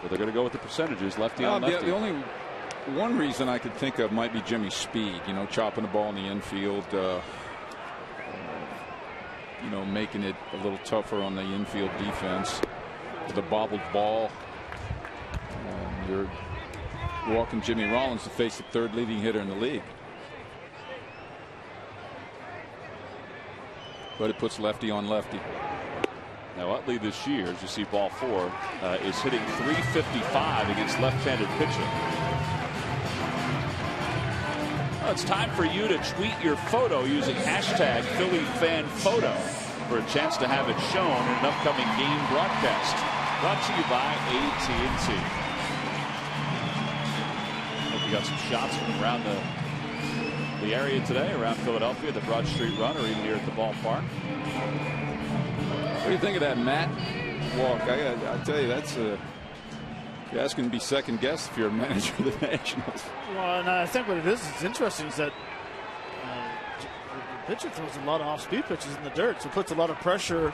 But they're going to go with the percentages, lefty on lefty. The only one reason I could think of might be Jimmy's speed, chopping the ball in the infield, making it a little tougher on the infield defense with a bobbled ball. You're walking Jimmy Rollins to face the 3rd leading hitter in the league. But it puts lefty on lefty. Now Utley this year, as you see ball 4, is hitting .355 against left-handed pitching. Well, it's time for you to tweet your photo using hashtag #PhillyFanPhoto for a chance to have it shown in an upcoming game broadcast. Brought to you by AT&T. Hope you got some shots from around the area today, around Philadelphia, the Broad Street Run, or even here at the ballpark. What do you think of that Matt walk? I tell you, that's you're asking to be second guessed if you're a manager of the Nationals. Well, and I think what it is, it's interesting, is that the pitcher throws a lot of off-speed pitches in the dirt, so it puts a lot of pressure.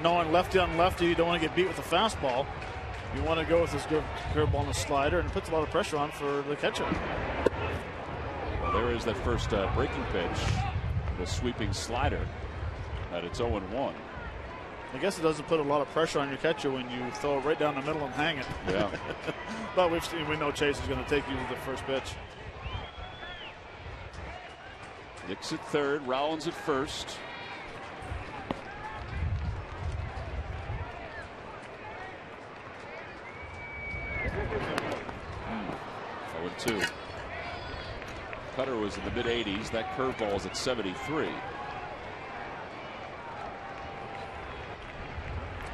Knowing lefty on lefty, you don't want to get beat with a fastball. You want to go with this good curveball and a slider, and it puts a lot of pressure on for the catcher. Well, there is that first breaking pitch, the sweeping slider. At it's 0-1. I guess it doesn't put a lot of pressure on your catcher when you throw it right down the middle and hang it. Yeah. But we know Chase is going to take you to the first pitch. Nix at third, Rollins at first. Oh, 0-2. Cutter was in the mid-80s. That curveball is at 73.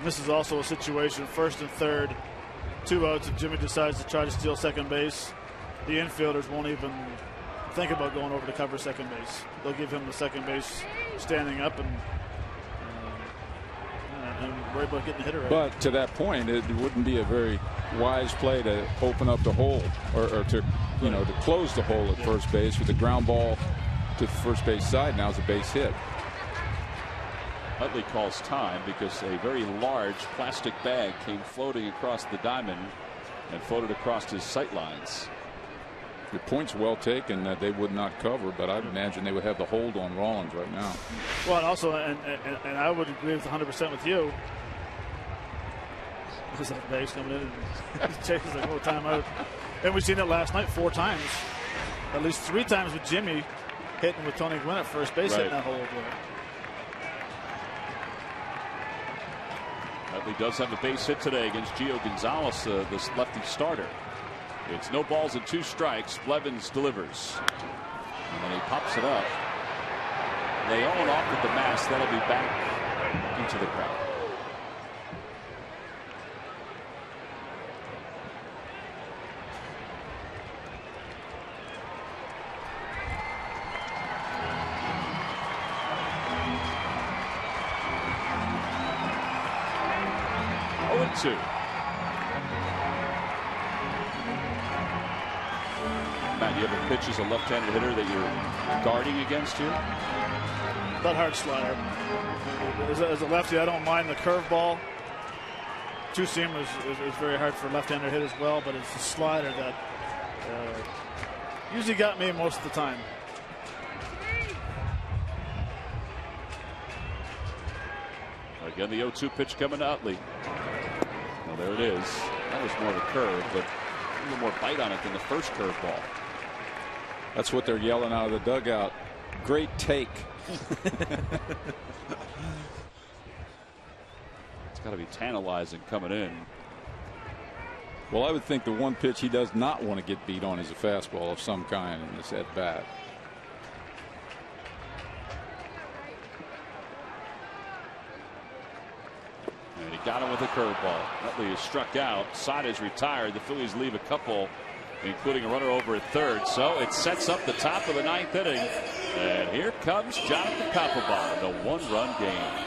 This is also a situation, 1st and 3rd, 2 outs. If Jimmy decides to try to steal second base, the infielders won't even think about going over to cover second base. They'll give him the second base standing up and worry about getting the hitter right. But to that point, it wouldn't be a very wise play to open up the hole or to to close the hole at first base with a ground ball to the first base side. Now it's a base hit. Utley calls time because a very large plastic bag came floating across the diamond and floated across his sight lines. The point's well taken that they would not cover, but I imagine they would have the hold on Rollins right now. Well, and also, and I would agree with 100% with you. There's that base coming in and chases like, oh, timeout. And we've seen it last night 4 times. At least 3 times with Jimmy hitting with Tony Gwynn at first base, hitting that hold. Utley does have a base hit today against Gio Gonzalez, this lefty starter. It's no balls and 2 strikes. Blevins delivers. And he pops it up. They own off with the mask. That'll be back into the crowd. Two. Matt, do you have a pitch as a left-handed hitter that you're guarding against here? That hard slider. As a lefty, I don't mind the curveball. 2-seamer is very hard for a left-handed hit as well, but it's the slider that usually got me most of the time. Again, the 0-2 pitch coming to Utley. Well, there it is. That was more of a curve, but a little more bite on it than the first curveball. That's what they're yelling out of the dugout. Great take. It's got to be tantalizing coming in. Well, I would think the one pitch he does not want to get beat on is a fastball of some kind in this at bat. And he got him with a curveball. Utley is struck out. Side is retired. The Phillies leave a couple, including a runner over at third. So it sets up the top of the 9th inning. And here comes Jonathan Papelbon, the 1-run game.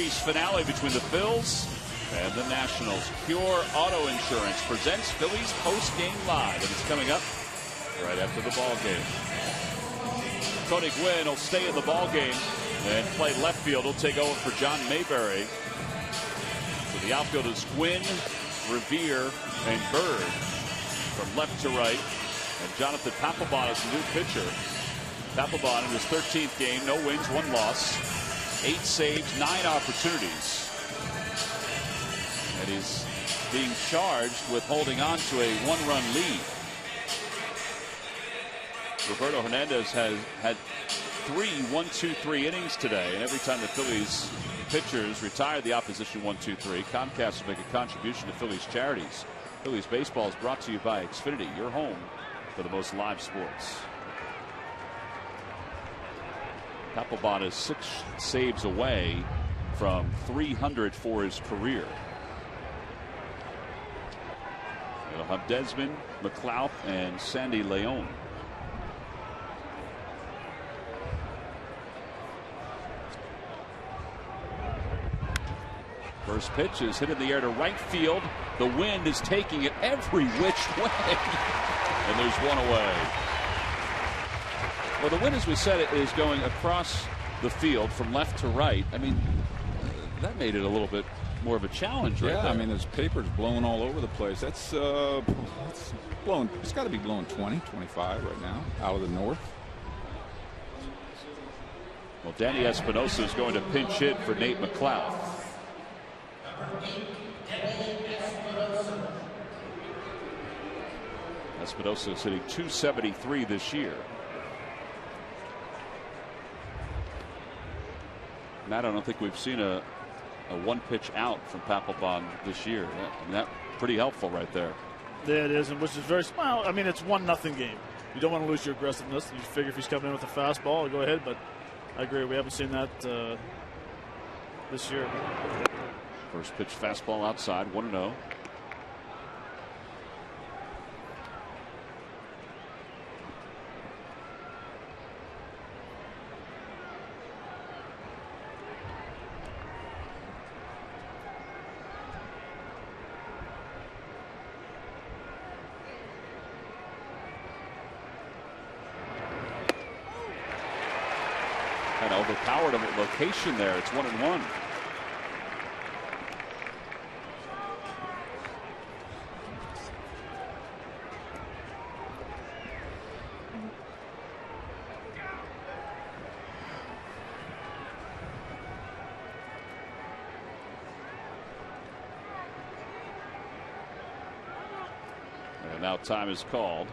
Finale between the Phils and the Nationals. Pure Auto Insurance presents Phillies Post-Game Live, and it's coming up right after the ball game. Tony Gwynn will stay in the ball game and play left field. He'll take over for John Mayberry. So the outfield is Gwynn, Revere, and Bird from left to right. And Jonathan Papelbon is the new pitcher. Papelbon in his 13th game, no wins, 1 loss. 8 saves, 9 opportunities. And he's being charged with holding on to a 1-run lead. Roberto Hernandez has had 3 1-2-3 innings today, and every time the Phillies pitchers retire the opposition 1-2-3, Comcast will make a contribution to Phillies charities. Phillies baseball is brought to you by Xfinity, your home for the most live sports. Papelbon is 6 saves away from 300 for his career. They'll have Desmond, McLeod, and Sandy Leon. First pitch is hit in the air to right field. The wind is taking it every which way. And there's one away. Well, the wind, as we said, is going across the field from left to right. I mean, that made it a little bit more of a challenge right there. I mean, there's papers blowing all over the place. That's it's blowing. It's got to be blowing 20, 25 right now out of the north. Well, Danny Espinosa is going to pinch hit for Nate McLeod. Espinosa is hitting .273 this year. Matt, I don't think we've seen a one pitch out from Papelbon this year. That pretty helpful right there. Yeah, it is, and which is very small. I mean, it's 1-0 game. You don't want to lose your aggressiveness. You figure if he's coming in with a fastball, go ahead. But I agree, we haven't seen that this year. First pitch fastball outside, 1-0. Kind of overpowered him at location there. It's 1-1. And now time is called.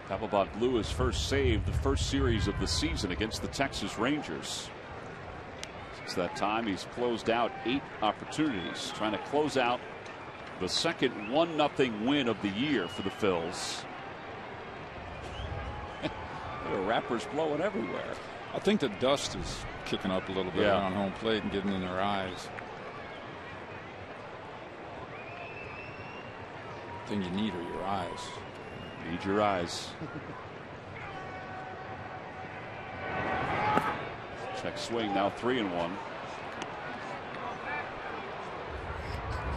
Papelbon blew his first save the first series of the season against the Texas Rangers. Since that time, he's closed out 8 opportunities, trying to close out the second 1-0 win of the year for the Phils. There are wrappers blowing everywhere. I think the dust is kicking up a little bit around home plate and getting in their eyes. The thing you need are your eyes. Need your eyes. Check swing, now 3-1.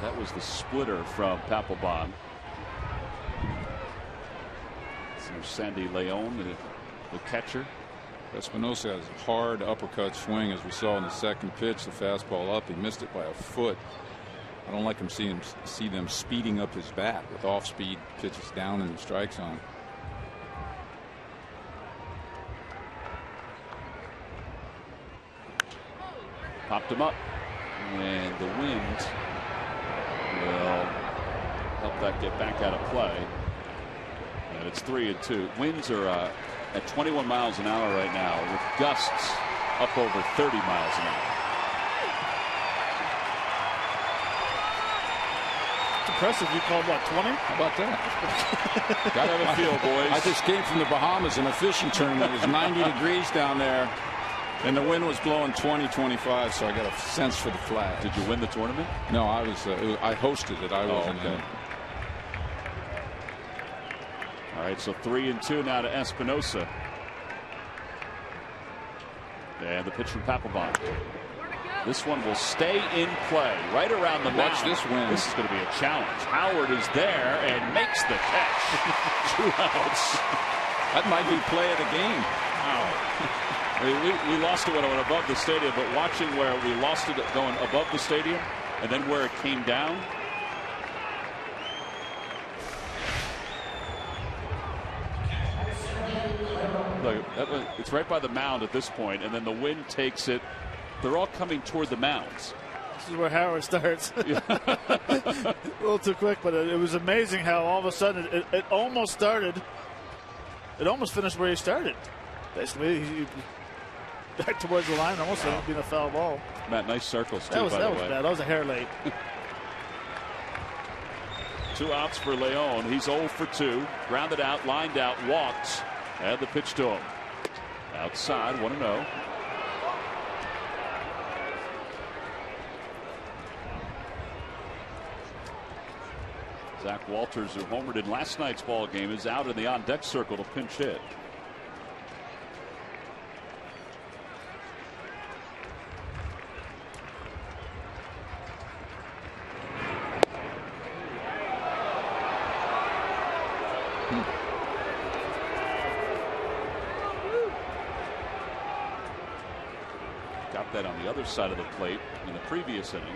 That was the splitter from Papelbon. There's Sandy Leon, the catcher. Espinosa has a hard uppercut swing, as we saw in the second pitch. The fastball up, he missed it by a foot. I don't like see them speeding up his bat with off-speed pitches down in the strike zone. Popped him up, and the wind will help that get back out of play. And it's 3-2. Winds are at 21 miles an hour right now, with gusts up over 30 miles an hour. Impressive. You called what, 20? How about that? Gotta have a feel, boys. I just came from the Bahamas in a fishing tournament. It was 90 degrees down there, and the wind was blowing 20, 25, so I got a sense for the flag. Did you win the tournament? No, I hosted it. I wasn't in it. All right, so 3-2 now to Espinosa. And the pitch from Papelbon. This one will stay in play right around the mound. Watch this win. This is going to be a challenge. Howard is there and makes the catch. 2 outs. That might be play of the game. Wow. I mean, we lost it when it went above the stadium, but watching where we lost it going above the stadium and then where it came down. Look, it's right by the mound at this point, and then the wind takes it. They're all coming toward the mounds. This is where Howard starts. A little too quick, but it was amazing how all of a sudden it almost started. It almost finished where he started. Basically, he back towards the line, almost ended up being a foul ball. Matt, nice circles, too, that was by the way. bad. That was a hair late. 2 outs for Leon. He's 0 for 2. Grounded out, lined out, walked. And the pitch to him. Outside, 1-0. Zach Walters, who homered in last night's ball game, is out in the on-deck circle to pinch hit. Got that on the other side of the plate in the previous inning.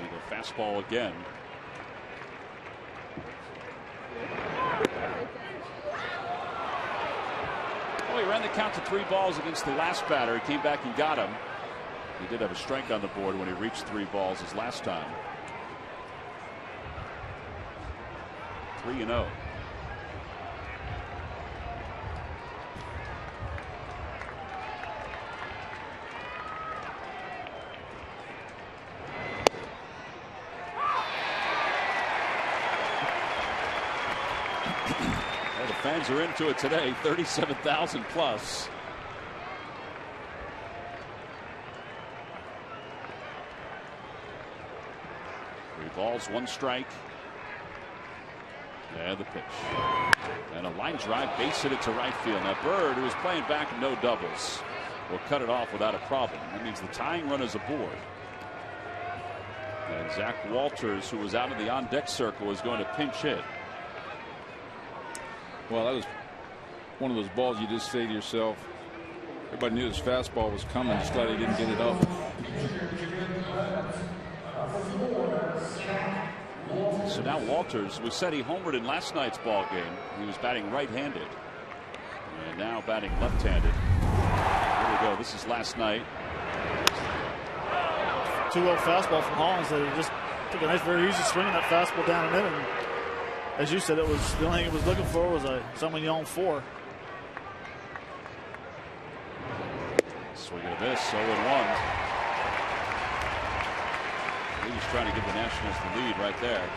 The fastball again. Oh, he ran the count to 3 balls against the last batter. He came back and got him. He did have a strike on the board when he reached 3 balls his last time. 3-0. Fans are into it today, 37,000 plus. 3 balls, 1 strike. And the pitch. And a line drive, base hit it to right field. Now Bird, who is playing back and no doubles, will cut it off without a problem. That means the tying run is aboard. And Zach Walters, who was out in the on-deck circle, is going to pinch hit. Well, that was one of those balls you just say to yourself, everybody knew his fastball was coming, just glad he didn't get it up. So now Walters, we said he homered in last night's ball game. He was batting right-handed. And now batting left-handed. Here we go. This is last night. 2-0 fastball from Hollins that he just took a nice, very easy swing of that fastball down and in. And as you said, it was the only thing he was looking for was someone yelling 4. Swing and a miss, 0-1. He was trying to give the Nationals the lead right there.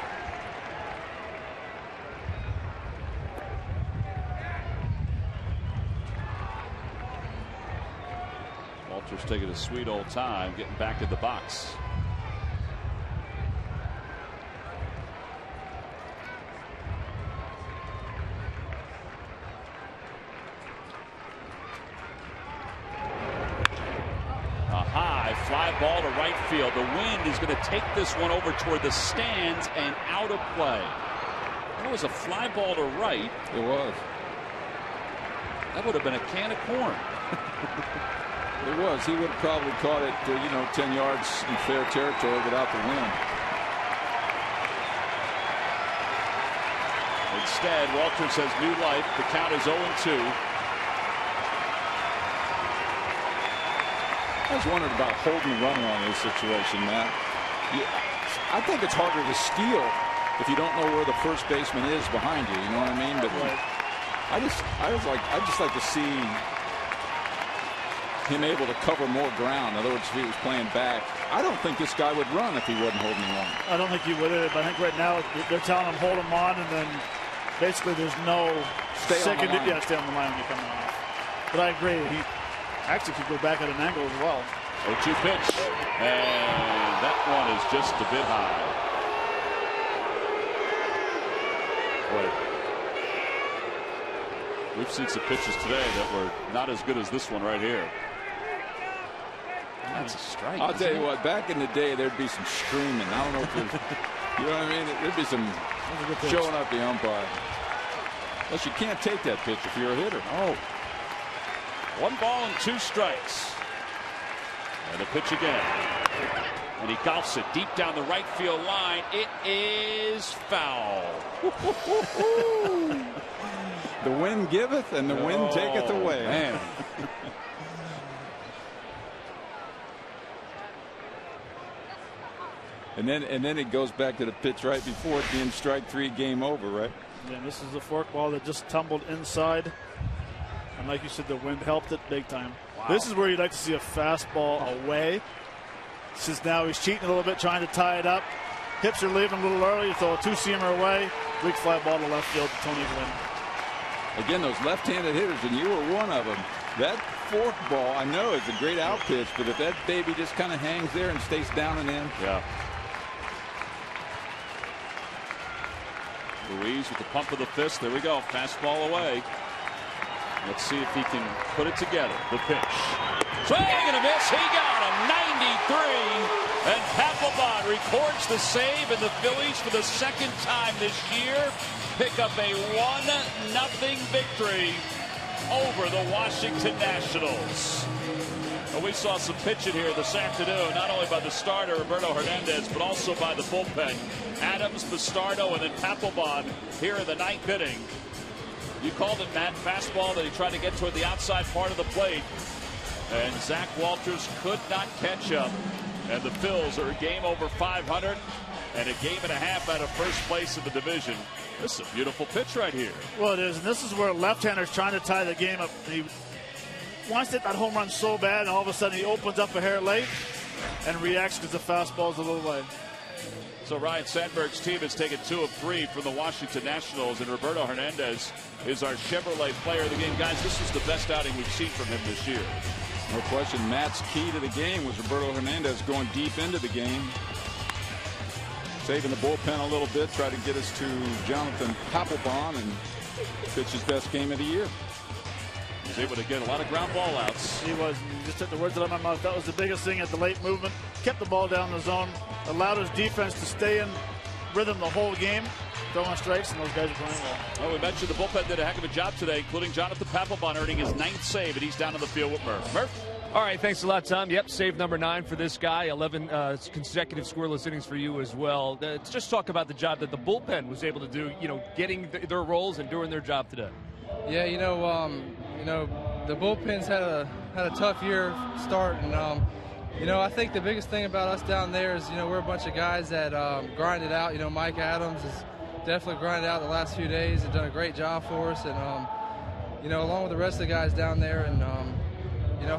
Walters taking a sweet old time getting back in the box. Fly ball to right field. The wind is going to take this one over toward the stands and out of play. That was a fly ball to right. It was. That would have been a can of corn. It was. He would have probably caught it, 10 yards in fair territory without the wind. Instead, Walters has new life. The count is 0-2. I was wondering about holding the runner on this situation, Matt. I think it's harder to steal if you don't know where the first baseman is behind you. You know what I mean? But I just like to see him able to cover more ground. In other words, if he was playing back, I don't think this guy would run if he wasn't holding him on. I don't think he would. But I think right now they're telling him hold him on, and then basically there's no second. Yeah, stay on the line when you're coming off. But I agree. He actually could go back at an angle as well. 0-2 pitch. And that one is just a bit high. Boy, we've seen some pitches today that were not as good as this one right here. That's a strike. I'll tell you what, back in the day, there'd be some screaming. I don't know if there's, you know what I mean? There'd be some showing up the umpire. Plus, you can't take that pitch if you're a hitter. Oh. 1 ball and 2 strikes. And the pitch again. And he golfs it deep down the right field line. It is foul. The wind giveth and the wind taketh away. Man. And then it goes back to the pitch right before it being strike 3, game over, right? Yeah, this is a forkball that just tumbled inside. And like you said, the wind helped it big time. Wow. This is where you'd like to see a fastball away. Since now he's cheating a little bit, trying to tie it up. Hips are leaving a little early. You throw a 2-seamer away. Weak fly ball to left field to Tony Gwynn. Again, those left-handed hitters, and you were one of them. That forkball, I know it's a great out pitch, but if that baby just kind of hangs there and stays down and in. Yeah. Ruiz with the pump of the fist. There we go. Fastball away. Let's see if he can put it together. The pitch. Swing and a miss. He got him. 93. And Papelbon records the save, and the Phillies for the second time this year pick up a 1-0 victory over the Washington Nationals. And we saw some pitching here this afternoon, not only by the starter, Roberto Hernandez, but also by the bullpen. Adams, Bastardo, and then Papelbon here in the 9th inning. You called it, Matt, fastball that he tried to get toward the outside part of the plate. And Zach Walters could not catch up. And the Phils are a game over 500 and a game and a half out of first place in the division. This is a beautiful pitch right here. Well, it is, and this is where left-hander's trying to tie the game up. He wants to hit that home run so bad, and all of a sudden he opens up a hair late and reacts because the fastball's a little late. So Ryan Sandberg's team has taken 2 of 3 from the Washington Nationals, and Roberto Hernandez is our Chevrolet player of the game. Guys, this is the best outing we've seen from him this year. No question, Matt's key to the game was Roberto Hernandez going deep into the game. Saving the bullpen a little bit, try to get us to Jonathan Papelbon and pitch his best game of the year. He was able to get a lot of ground ball outs. He was. You just took the words out of my mouth. That was the biggest thing at the late movement. Kept the ball down the zone, allowed his defense to stay in rhythm the whole game, throwing strikes, and those guys are playing well. Well, we mentioned the bullpen did a heck of a job today, including Jonathan Papelbon earning his 9th save, and he's down on the field with Murph. Murph? All right, thanks a lot, Tom. Yep, save number 9 for this guy. 11 consecutive scoreless innings for you as well. Let's just talk about the job that the bullpen was able to do, getting their roles and doing their job today. Yeah, the bullpen's had a tough year start, and I think the biggest thing about us down there is we're a bunch of guys that grind it out. Mike Adams has definitely grinded out the last few days and done a great job for us, and along with the rest of the guys down there, and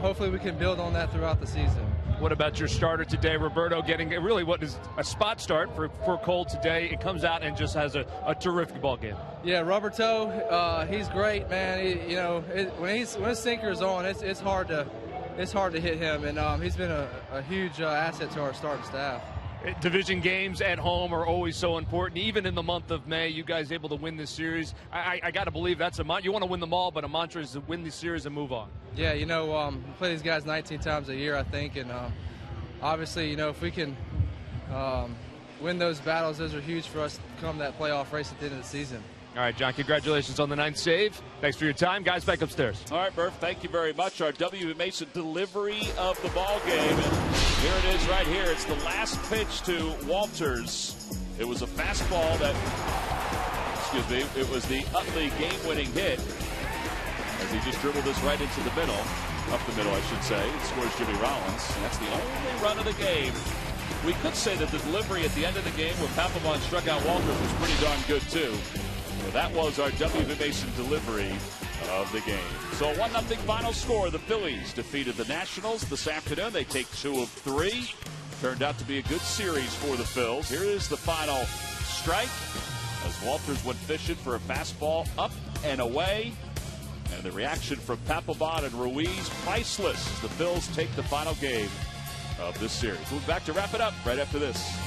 hopefully we can build on that throughout the season. What about your starter today, Roberto, getting really what is a spot start for Cole today? It comes out and just has a terrific ball game. Yeah, Roberto, he's great, man. When his sinker's on, it's hard to hit him, and he's been a huge asset to our starting staff. Division games at home are always so important. Even in the month of May, you guys able to win this series. I got to believe that's a mantra. You want to win them all, but a mantra is to win the series and move on. Yeah, we play these guys 19 times a year, I think, and obviously, if we can win those battles, those are huge for us to come that playoff race at the end of the season. All right, John, congratulations on the 9th save. Thanks for your time. Guys, back upstairs. All right, Murph, thank you very much. Our W. Mason delivery of the ball game. And here it is right here. It's the last pitch to Walters. It was a fastball it was the Utley game-winning hit as he just dribbled this right into the middle. Up the middle, I should say. It scores Jimmy Rollins. And that's the only run of the game. We could say that the delivery at the end of the game when Papelbon struck out Walters was pretty darn good, too. So that was our W. Mason delivery of the game. So a 1-0 final score. The Phillies defeated the Nationals this afternoon. They take 2 of 3. Turned out to be a good series for the Phils. Here is the final strike as Walters went fishing for a fastball up and away. And the reaction from Papelbon and Ruiz, priceless. The Phils take the final game of this series. We'll be back to wrap it up right after this.